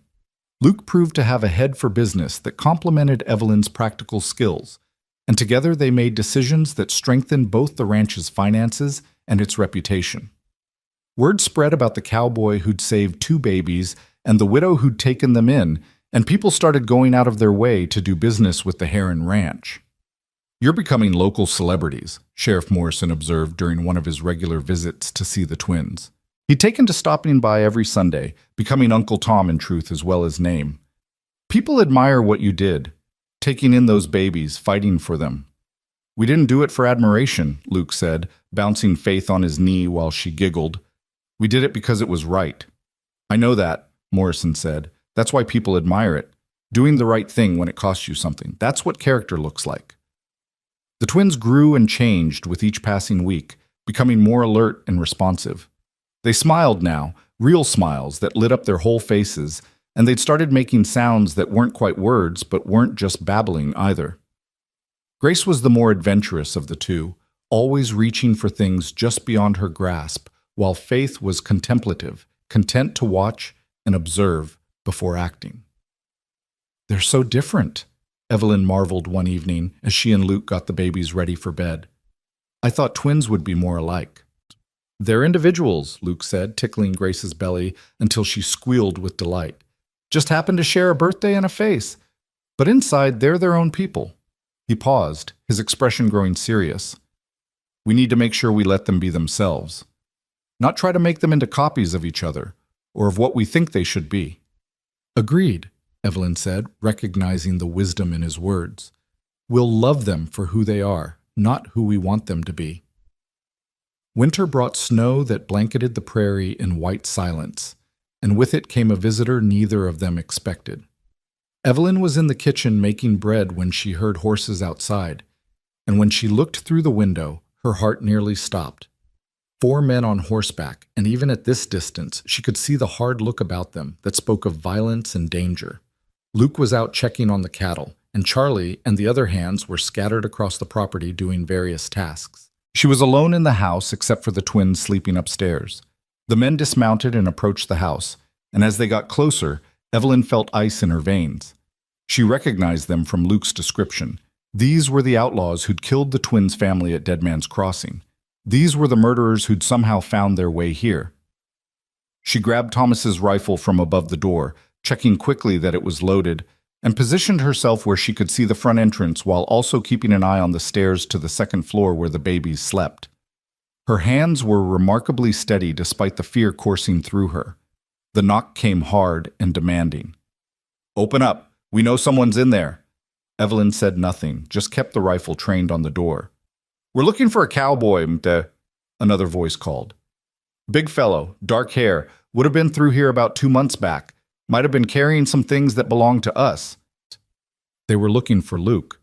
Luke proved to have a head for business that complemented Evelyn's practical skills, and together they made decisions that strengthened both the ranch's finances and its reputation. Word spread about the cowboy who'd saved 2 babies and the widow who'd taken them in, and people started going out of their way to do business with the Heron Ranch. "You're becoming local celebrities," Sheriff Morrison observed during one of his regular visits to see the twins. He'd taken to stopping by every Sunday, becoming Uncle Tom in truth as well as name. "People admire what you did, taking in those babies, fighting for them." "We didn't do it for admiration," Luke said, bouncing Faith on his knee while she giggled. "We did it because it was right." "I know that," Morrison said. "That's why people admire it. Doing the right thing when it costs you something. That's what character looks like." The twins grew and changed with each passing week, becoming more alert and responsive. They smiled now, real smiles that lit up their whole faces, and they'd started making sounds that weren't quite words but weren't just babbling either. Grace was the more adventurous of the two, always reaching for things just beyond her grasp, while Faith was contemplative, content to watch and observe before acting. "They're so different," Evelyn marveled one evening as she and Luke got the babies ready for bed. "I thought twins would be more alike." "They're individuals," Luke said, tickling Grace's belly until she squealed with delight. "Just happen to share a birthday and a face. But inside, they're their own people." He paused, his expression growing serious. "We need to make sure we let them be themselves. Not try to make them into copies of each other, or of what we think they should be." "Agreed," Evelyn said, recognizing the wisdom in his words. "We'll love them for who they are, not who we want them to be." Winter brought snow that blanketed the prairie in white silence, and with it came a visitor neither of them expected. Evelyn was in the kitchen making bread when she heard horses outside, and when she looked through the window, her heart nearly stopped. 4 men on horseback, and even at this distance, she could see the hard look about them that spoke of violence and danger. Luke was out checking on the cattle, and Charlie and the other hands were scattered across the property doing various tasks. She was alone in the house except for the twins sleeping upstairs. The men dismounted and approached the house, and as they got closer, Evelyn felt ice in her veins. She recognized them from Luke's description. These were the outlaws who'd killed the twins' family at Dead Man's Crossing. These were the murderers who'd somehow found their way here. She grabbed Thomas's rifle from above the door, checking quickly that it was loaded, and positioned herself where she could see the front entrance while also keeping an eye on the stairs to the second floor where the babies slept. Her hands were remarkably steady despite the fear coursing through her. The knock came hard and demanding. "Open up. We know someone's in there." Evelyn said nothing, just kept the rifle trained on the door. "We're looking for a cowboy, Mte," another voice called. "Big fellow, dark hair, would have been through here about 2 months back. Might have been carrying some things that belonged to us." They were looking for Luke.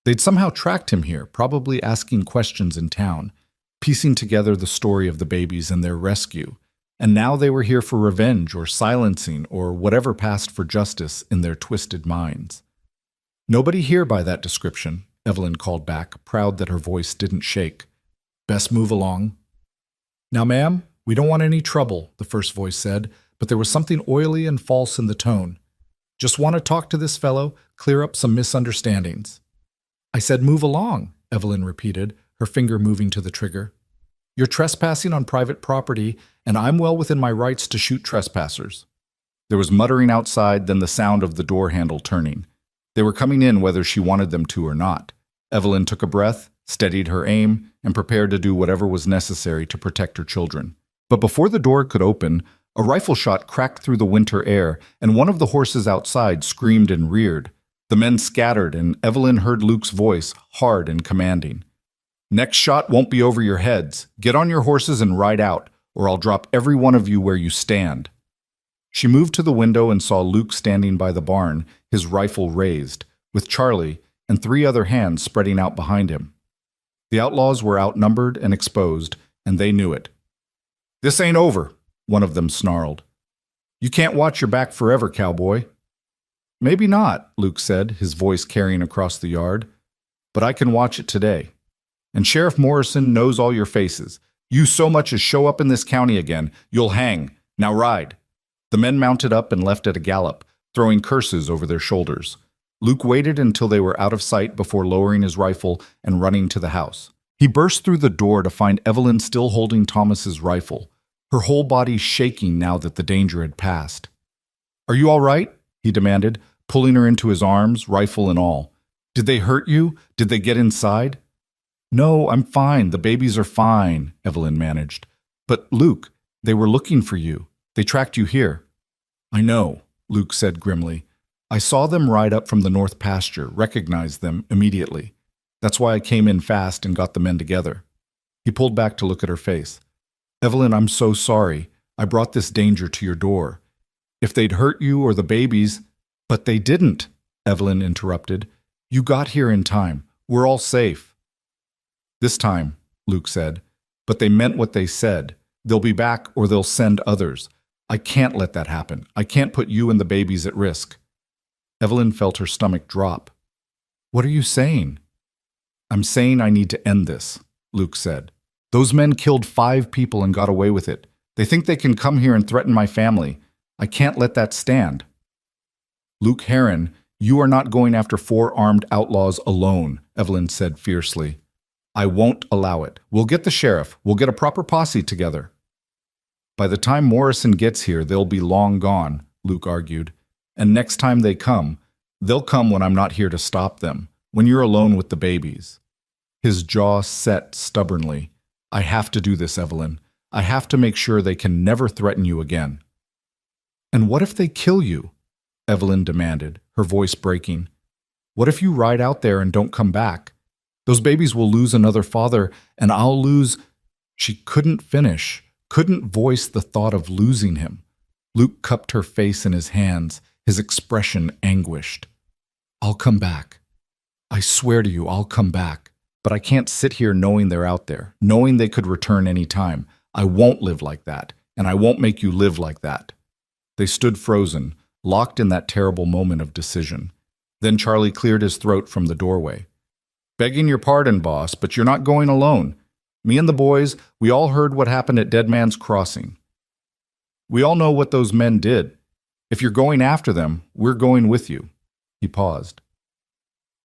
They'd somehow tracked him here, probably asking questions in town, piecing together the story of the babies and their rescue. And now they were here for revenge or silencing or whatever passed for justice in their twisted minds. "Nobody here by that description," Evelyn called back, proud that her voice didn't shake. "Best move along." "Now, ma'am, we don't want any trouble," the first voice said, but there was something oily and false in the tone. "Just want to talk to this fellow, clear up some misunderstandings." "I said move along," Evelyn repeated, her finger moving to the trigger. "You're trespassing on private property, and I'm well within my rights to shoot trespassers." There was muttering outside, then the sound of the door handle turning. They were coming in whether she wanted them to or not. Evelyn took a breath, steadied her aim, and prepared to do whatever was necessary to protect her children. But before the door could open, a rifle shot cracked through the winter air, and one of the horses outside screamed and reared. The men scattered, and Evelyn heard Luke's voice, hard and commanding. "Next shot won't be over your heads. Get on your horses and ride out, or I'll drop every one of you where you stand." She moved to the window and saw Luke standing by the barn, his rifle raised, with Charlie and 3 other hands spreading out behind him. The outlaws were outnumbered and exposed, and they knew it. "This ain't over," one of them snarled. You can't watch your back forever, cowboy. Maybe not, Luke said, his voice carrying across the yard. But I can watch it today. And Sheriff Morrison knows all your faces. You so much as show up in this county again, you'll hang. Now ride. The men mounted up and left at a gallop, throwing curses over their shoulders. Luke waited until they were out of sight before lowering his rifle and running to the house. He burst through the door to find Evelyn still holding Thomas's rifle, her whole body shaking now that the danger had passed. "Are you all right?" he demanded, pulling her into his arms, rifle and all. "Did they hurt you? Did they get inside?" "No, I'm fine. The babies are fine," Evelyn managed. "But, Luke, they were looking for you. They tracked you here." "I know," Luke said grimly. "I saw them ride up from the north pasture, recognized them immediately. That's why I came in fast and got the men together." He pulled back to look at her face. "Evelyn, I'm so sorry. I brought this danger to your door. If they'd hurt you or the babies—" "But they didn't," Evelyn interrupted. "You got here in time. We're all safe." "This time," Luke said. "But they meant what they said. They'll be back or they'll send others. I can't let that happen. I can't put you and the babies at risk." Evelyn felt her stomach drop. "What are you saying?" "I'm saying I need to end this," Luke said. "Those men killed 5 people and got away with it. They think they can come here and threaten my family. I can't let that stand." "Luke Heron, you are not going after 4 armed outlaws alone," Evelyn said fiercely. "I won't allow it. We'll get the sheriff. We'll get a proper posse together." "By the time Morrison gets here, they'll be long gone," Luke argued. "And next time they come, they'll come when I'm not here to stop them, when you're alone with the babies." His jaw set stubbornly. "I have to do this, Evelyn. I have to make sure they can never threaten you again." "And what if they kill you?" Evelyn demanded, her voice breaking. "What if you ride out there and don't come back? Those babies will lose another father, and I'll lose—" She couldn't finish, couldn't voice the thought of losing him. Luke cupped her face in his hands, his expression anguished. "I'll come back. I swear to you, I'll come back. But I can't sit here knowing they're out there, knowing they could return any time. I won't live like that, and I won't make you live like that." They stood frozen, locked in that terrible moment of decision. Then Charlie cleared his throat from the doorway. "Begging your pardon, boss, but you're not going alone. Me and the boys, we all heard what happened at Dead Man's Crossing. We all know what those men did. If you're going after them, we're going with you." He paused.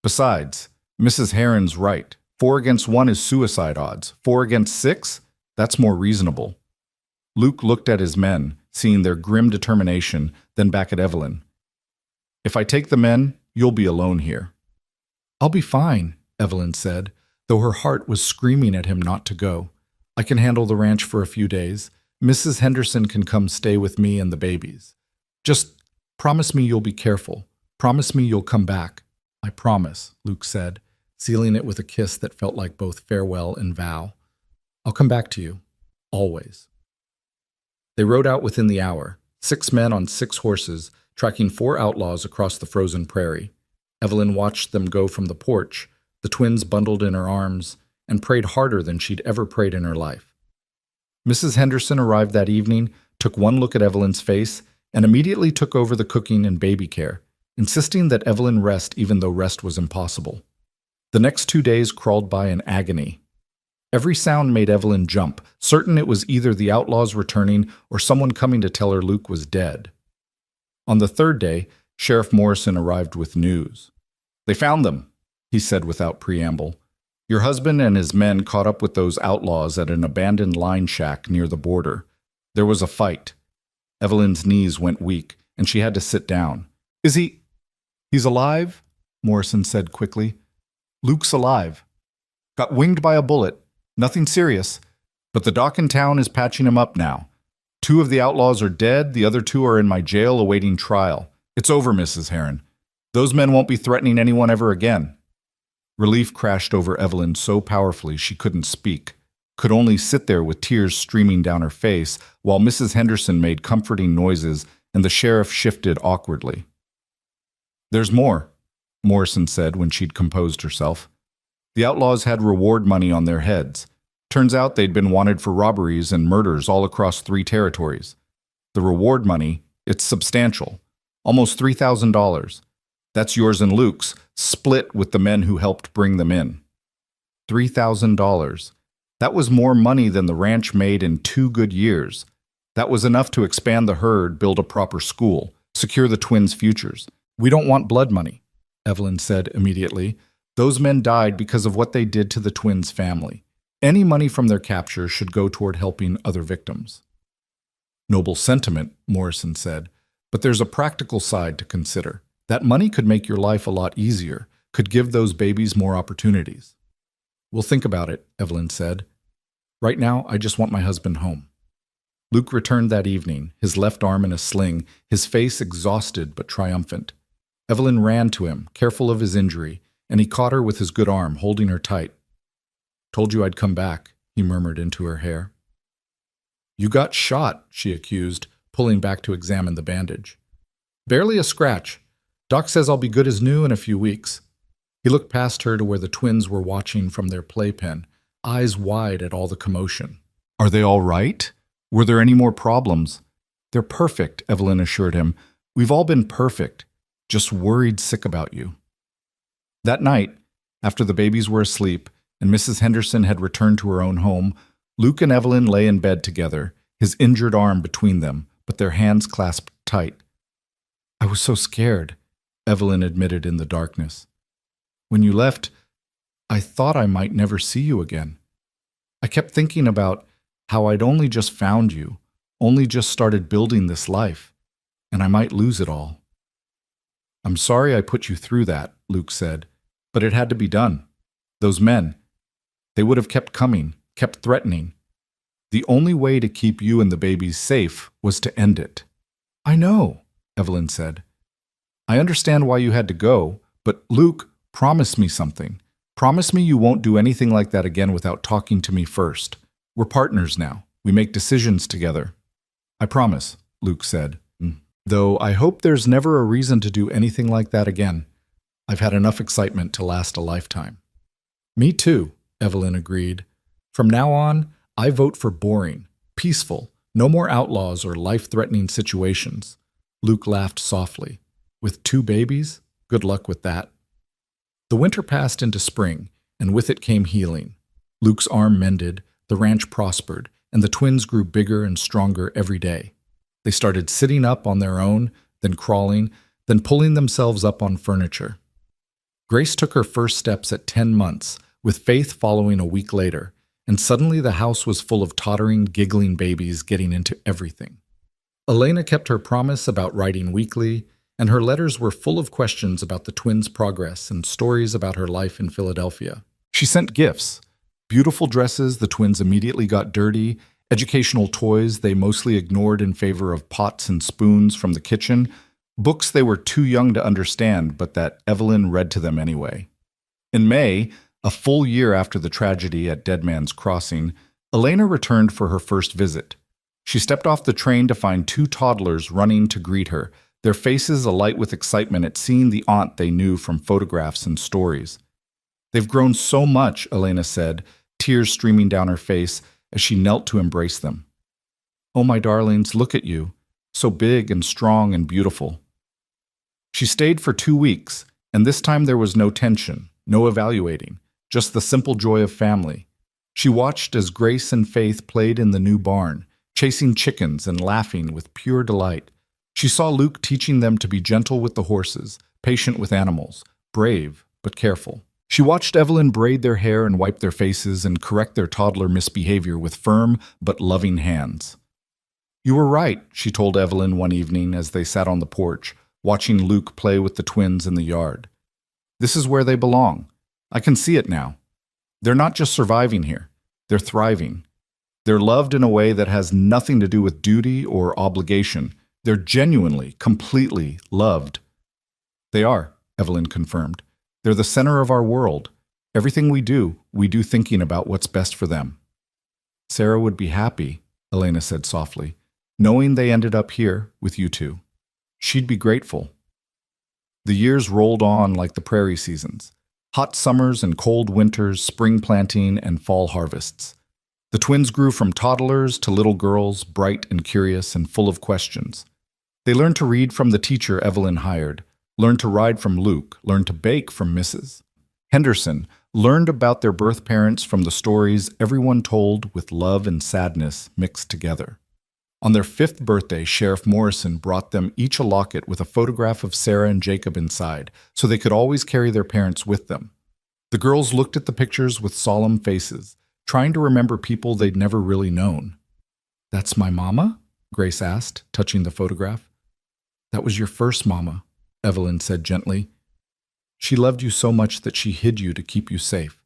"Besides, Mrs. Heron's right. 4 against 1 is suicide odds. 4 against 6? That's more reasonable." Luke looked at his men, seeing their grim determination, then back at Evelyn. "If I take the men, you'll be alone here." "I'll be fine," Evelyn said, though her heart was screaming at him not to go. "I can handle the ranch for a few days. Mrs. Henderson can come stay with me and the babies. Just promise me you'll be careful. Promise me you'll come back." "I promise," Luke said, sealing it with a kiss that felt like both farewell and vow. "I'll come back to you. Always." They rode out within the hour, 6 men on 6 horses, tracking 4 outlaws across the frozen prairie. Evelyn watched them go from the porch, the twins bundled in her arms, and prayed harder than she'd ever prayed in her life. Mrs. Henderson arrived that evening, took one look at Evelyn's face, and immediately took over the cooking and baby care, insisting that Evelyn rest even though rest was impossible. The next 2 days crawled by in agony. Every sound made Evelyn jump, certain it was either the outlaws returning or someone coming to tell her Luke was dead. On the 3rd day, Sheriff Morrison arrived with news. "They found them," he said without preamble. "Your husband and his men caught up with those outlaws at an abandoned line shack near the border. There was a fight." Evelyn's knees went weak, and she had to sit down. "Is he—" "He's alive," Morrison said quickly. "Luke's alive. Got winged by a bullet. Nothing serious. But the doc in town is patching him up now. 2 of the outlaws are dead, the other 2 are in my jail awaiting trial. It's over, Mrs. Heron. Those men won't be threatening anyone ever again." Relief crashed over Evelyn so powerfully she couldn't speak, could only sit there with tears streaming down her face while Mrs. Henderson made comforting noises and the sheriff shifted awkwardly. "There's more," Morrison said when she'd composed herself. "The outlaws had reward money on their heads. Turns out they'd been wanted for robberies and murders all across 3 territories. The reward money, It's substantial. Almost $3,000. That's yours and Luke's, split with the men who helped bring them in. $3,000. That was more money than the ranch made in 2 good years. That was enough to expand the herd, build a proper school, secure the twins' futures. We don't want blood money, Evelyn said immediately. Those men died because of what they did to the twins' family. Any money from their capture should go toward helping other victims. Noble sentiment, Morrison said, but there's a practical side to consider. That money could make your life a lot easier, could give those babies more opportunities. We'll think about it, Evelyn said. Right now, I just want my husband home. Luke returned that evening, his left arm in a sling, his face exhausted but triumphant. Evelyn ran to him, careful of his injury, and he caught her with his good arm, holding her tight. Told you I'd come back, he murmured into her hair. You got shot, she accused, pulling back to examine the bandage. Barely a scratch. Doc says I'll be good as new in a few weeks. He looked past her to where the twins were watching from their playpen, eyes wide at all the commotion. Are they all right? Were there any more problems? They're perfect, Evelyn assured him. We've all been perfect, just worried sick about you. That night, after the babies were asleep and Mrs. Henderson had returned to her own home, Luke and Evelyn lay in bed together, his injured arm between them, but their hands clasped tight. I was so scared, Evelyn admitted in the darkness. When you left, I thought I might never see you again. I kept thinking about how I'd only just found you, only just started building this life, and I might lose it all. I'm sorry I put you through that, Luke said, but it had to be done. Those men, they would have kept coming, kept threatening. The only way to keep you and the babies safe was to end it. I know, Evelyn said. I understand why you had to go, but Luke, promise me something. Promise me you won't do anything like that again without talking to me first. We're partners now. We make decisions together. I promise, Luke said. Though I hope there's never a reason to do anything like that again. I've had enough excitement to last a lifetime. Me too, Evelyn agreed. From now on, I vote for boring, peaceful, no more outlaws or life-threatening situations. Luke laughed softly. With 2 babies? Good luck with that. The winter passed into spring, and with it came healing. Luke's arm mended, the ranch prospered, and the twins grew bigger and stronger every day. They started sitting up on their own, then crawling, then pulling themselves up on furniture. Grace took her first steps at 10 months, with Faith following a week later, and suddenly the house was full of tottering, giggling babies getting into everything. Elena kept her promise about writing weekly, and her letters were full of questions about the twins' progress and stories about her life in Philadelphia. She sent gifts, beautiful dresses the twins immediately got dirty, educational toys they mostly ignored in favor of pots and spoons from the kitchen, books they were too young to understand but that Evelyn read to them anyway. In May, a full year after the tragedy at Dead Man's Crossing, Elena returned for her first visit. She stepped off the train to find 2 toddlers running to greet her, their faces alight with excitement at seeing the aunt they knew from photographs and stories. They've grown so much, Elena said, tears streaming down her face as she knelt to embrace them. Oh, my darlings, look at you, so big and strong and beautiful. She stayed for 2 weeks, and this time there was no tension, no evaluating, just the simple joy of family. She watched as Grace and Faith played in the new barn, chasing chickens and laughing with pure delight. She saw Luke teaching them to be gentle with the horses, patient with animals, brave but careful. She watched Evelyn braid their hair and wipe their faces and correct their toddler misbehavior with firm but loving hands. You were right, she told Evelyn one evening as they sat on the porch, watching Luke play with the twins in the yard. This is where they belong. I can see it now. They're not just surviving here. They're thriving. They're loved in a way that has nothing to do with duty or obligation. They're genuinely, completely loved. They are, Evelyn confirmed. They're the center of our world. Everything we do thinking about what's best for them. Sarah would be happy, Elena said softly, knowing they ended up here with you 2. She'd be grateful. The years rolled on like the prairie seasons. Hot summers and cold winters, spring planting and fall harvests. The twins grew from toddlers to little girls, bright and curious and full of questions. They learned to read from the teacher Evelyn hired, learned to ride from Luke, learned to bake from Mrs. Henderson, learned about their birth parents from the stories everyone told with love and sadness mixed together. On their 5th birthday, Sheriff Morrison brought them each a locket with a photograph of Sarah and Jacob inside, so they could always carry their parents with them. The girls looked at the pictures with solemn faces, trying to remember people they'd never really known. "That's my mama?" Grace asked, touching the photograph. "That was your first mama," Evelyn said gently. "She loved you so much that she hid you to keep you safe.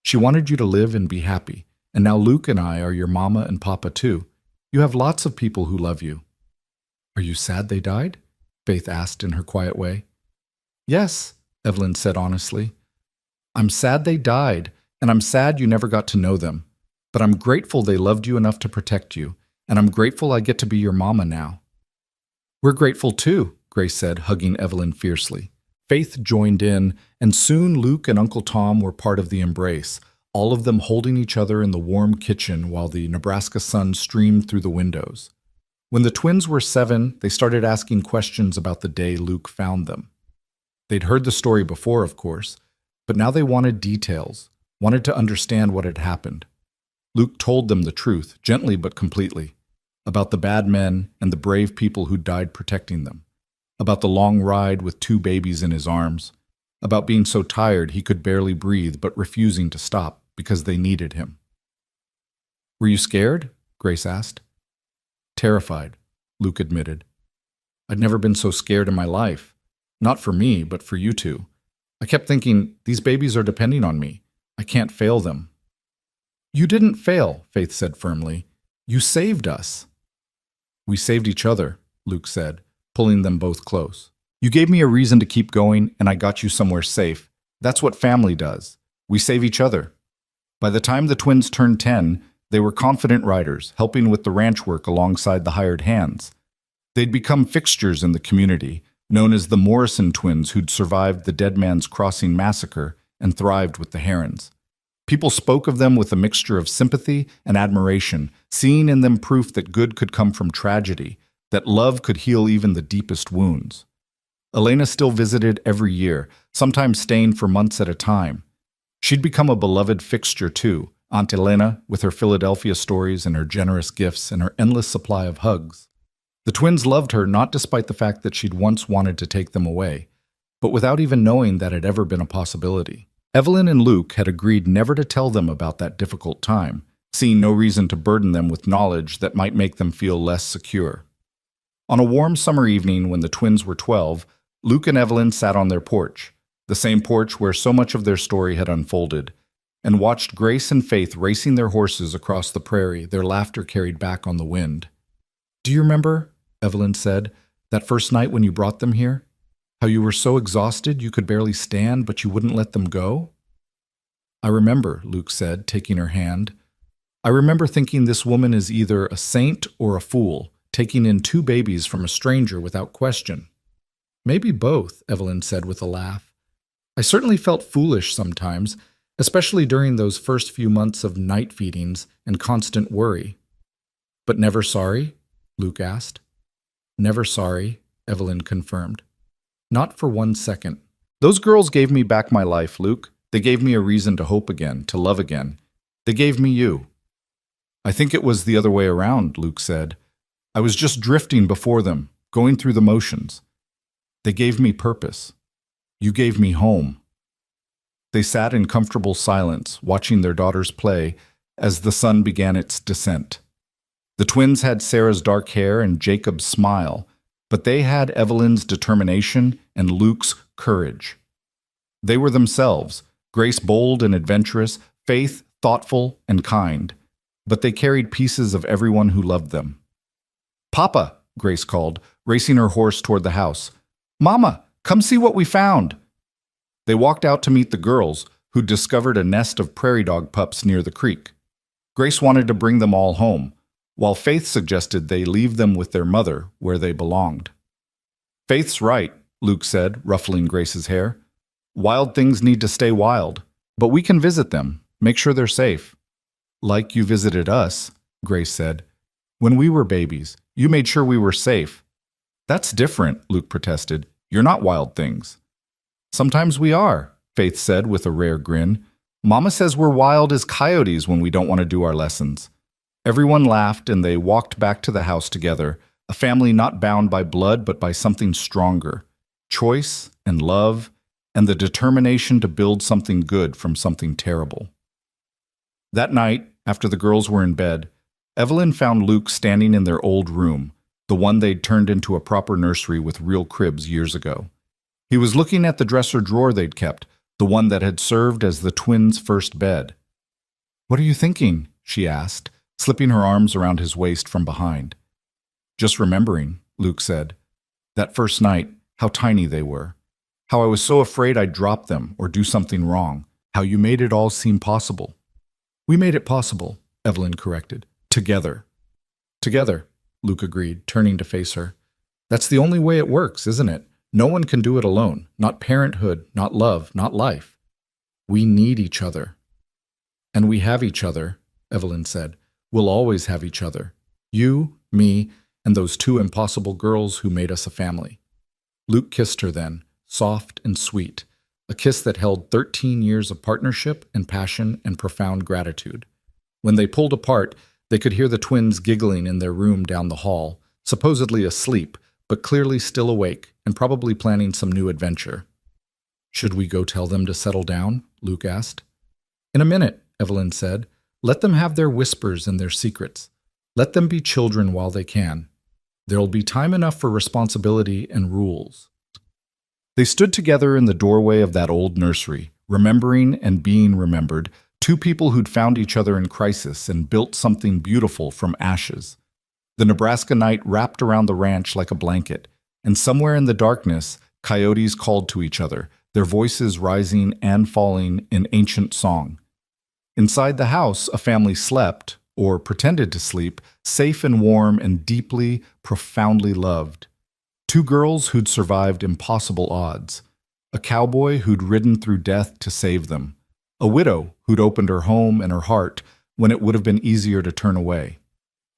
She wanted you to live and be happy, and now Luke and I are your mama and papa too. You have lots of people who love you." "Are you sad they died?" Faith asked in her quiet way. "Yes," Evelyn said honestly. "I'm sad they died, and I'm sad you never got to know them. But I'm grateful they loved you enough to protect you, and I'm grateful I get to be your mama now." "We're grateful too," Grace said, hugging Evelyn fiercely. Faith joined in, and soon Luke and Uncle Tom were part of the embrace, all of them holding each other in the warm kitchen while the Nebraska sun streamed through the windows. When the twins were 7, they started asking questions about the day Luke found them. They'd heard the story before, of course, but now they wanted details, wanted to understand what had happened. Luke told them the truth, gently but completely, about the bad men and the brave people who died protecting them, about the long ride with 2 babies in his arms, about being so tired he could barely breathe but refusing to stop because they needed him. "Were you scared?" Grace asked. "Terrified," Luke admitted. "I'd never been so scared in my life. Not for me, but for you two. I kept thinking, these babies are depending on me. I can't fail them." "You didn't fail," Faith said firmly. "You saved us." "We saved each other," Luke said, pulling them both close. "You gave me a reason to keep going, and I got you somewhere safe. That's what family does. We save each other." By the time the twins turned 10, they were confident riders, helping with the ranch work alongside the hired hands. They'd become fixtures in the community, known as the Morrison twins who'd survived the Dead Man's Crossing massacre and thrived with the Herons. People spoke of them with a mixture of sympathy and admiration, seeing in them proof that good could come from tragedy, that love could heal even the deepest wounds. Elena still visited every year, sometimes staying for months at a time. She'd become a beloved fixture too, Aunt Elena, with her Philadelphia stories and her generous gifts and her endless supply of hugs. The twins loved her not despite the fact that she'd once wanted to take them away, but without even knowing that had ever been a possibility. Evelyn and Luke had agreed never to tell them about that difficult time, seeing no reason to burden them with knowledge that might make them feel less secure. On a warm summer evening when the twins were 12, Luke and Evelyn sat on their porch, the same porch where so much of their story had unfolded, and watched Grace and Faith racing their horses across the prairie, their laughter carried back on the wind. "Do you remember," Evelyn said, "that first night when you brought them here? How you were so exhausted you could barely stand, but you wouldn't let them go?" "I remember," Luke said, taking her hand. "I remember thinking this woman is either a saint or a fool, taking in 2 babies from a stranger without question." "Maybe both," Evelyn said with a laugh. "I certainly felt foolish sometimes, especially during those first few months of night feedings and constant worry." "But never sorry?" Luke asked. "Never sorry," Evelyn confirmed. "Not for 1 second. Those girls gave me back my life, Luke. They gave me a reason to hope again, to love again. They gave me you." "I think it was the other way around," Luke said. "I was just drifting before them, going through the motions. They gave me purpose. You gave me home." They sat in comfortable silence, watching their daughters play as the sun began its descent. The twins had Sarah's dark hair and Jacob's smile, but they had Evelyn's determination and Luke's courage. They were themselves, Grace bold and adventurous, Faith thoughtful and kind, but they carried pieces of everyone who loved them. "Papa," Grace called, racing her horse toward the house. "Mama, come see what we found." They walked out to meet the girls, who'd discovered a nest of prairie dog pups near the creek. Grace wanted to bring them all home, while Faith suggested they leave them with their mother where they belonged. "Faith's right," Luke said, ruffling Grace's hair. "Wild things need to stay wild, but we can visit them, make sure they're safe." "Like you visited us," Grace said. "When we were babies, you made sure we were safe. That's different, Luke protested. You're not wild things. Sometimes we are, Faith said with a rare grin. Mama says we're wild as coyotes when we don't want to do our lessons. Everyone laughed and they walked back to the house together, a family not bound by blood but by something stronger, choice and love, and the determination to build something good from something terrible. That night, after the girls were in bed, Evelyn found Luke standing in their old room, the one they'd turned into a proper nursery with real cribs years ago. He was looking at the dresser drawer they'd kept, the one that had served as the twins' first bed. "What are you thinking?" she asked, slipping her arms around his waist from behind. "Just remembering," Luke said. "That first night, how tiny they were. How I was so afraid I'd drop them or do something wrong. How you made it all seem possible." "We made it possible," Evelyn corrected. "Together." "Together," Luke agreed, turning to face her. "That's the only way it works, isn't it? No one can do it alone. Not parenthood, not love, not life. We need each other." "And we have each other," Evelyn said. "We'll always have each other. You, me, and those two impossible girls who made us a family." Luke kissed her then, soft and sweet, a kiss that held 13 years of partnership and passion and profound gratitude. When they pulled apart, they could hear the twins giggling in their room down the hall, supposedly asleep, but clearly still awake and probably planning some new adventure. "Should we go tell them to settle down?" Luke asked. "In a minute," Evelyn said. "Let them have their whispers and their secrets. Let them be children while they can. There'll be time enough for responsibility and rules." They stood together in the doorway of that old nursery, remembering and being remembered, two people who'd found each other in crisis and built something beautiful from ashes. The Nebraska night wrapped around the ranch like a blanket, and somewhere in the darkness, coyotes called to each other, their voices rising and falling in ancient song. Inside the house, a family slept, or pretended to sleep, safe and warm and deeply, profoundly loved. Two girls who'd survived impossible odds. A cowboy who'd ridden through death to save them. A widow who'd opened her home and her heart when it would have been easier to turn away.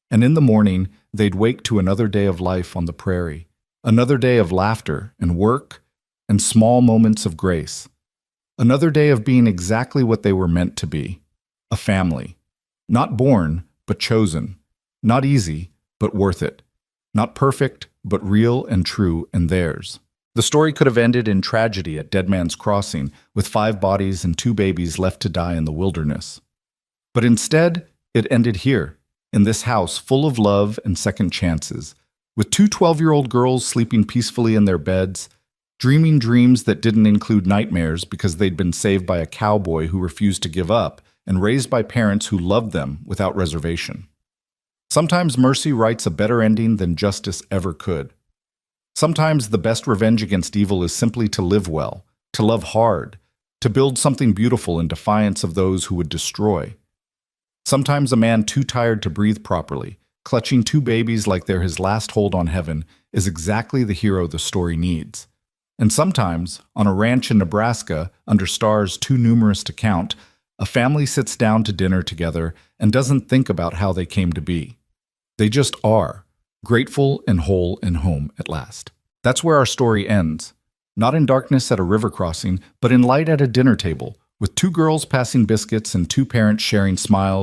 And in the morning, they'd wake to another day of life on the prairie. Another day of laughter and work and small moments of grace. Another day of being exactly what they were meant to be. A family. Not born, but chosen. Not easy, but worth it. Not perfect, but real and true and theirs. The story could have ended in tragedy at Dead Man's Crossing, with 5 bodies and 2 babies left to die in the wilderness. But instead, it ended here, in this house full of love and second chances, with 2 12-year-old girls sleeping peacefully in their beds, dreaming dreams that didn't include nightmares because they'd been saved by a cowboy who refused to give up, and raised by parents who loved them without reservation. Sometimes mercy writes a better ending than justice ever could. Sometimes the best revenge against evil is simply to live well, to love hard, to build something beautiful in defiance of those who would destroy. Sometimes a man too tired to breathe properly, clutching 2 babies like they're his last hold on heaven, is exactly the hero the story needs. And sometimes, on a ranch in Nebraska, under stars too numerous to count, a family sits down to dinner together and doesn't think about how they came to be. They just are, grateful and whole and home at last. That's where our story ends. Not in darkness at a river crossing, but in light at a dinner table, with 2 girls passing biscuits and 2 parents sharing smiles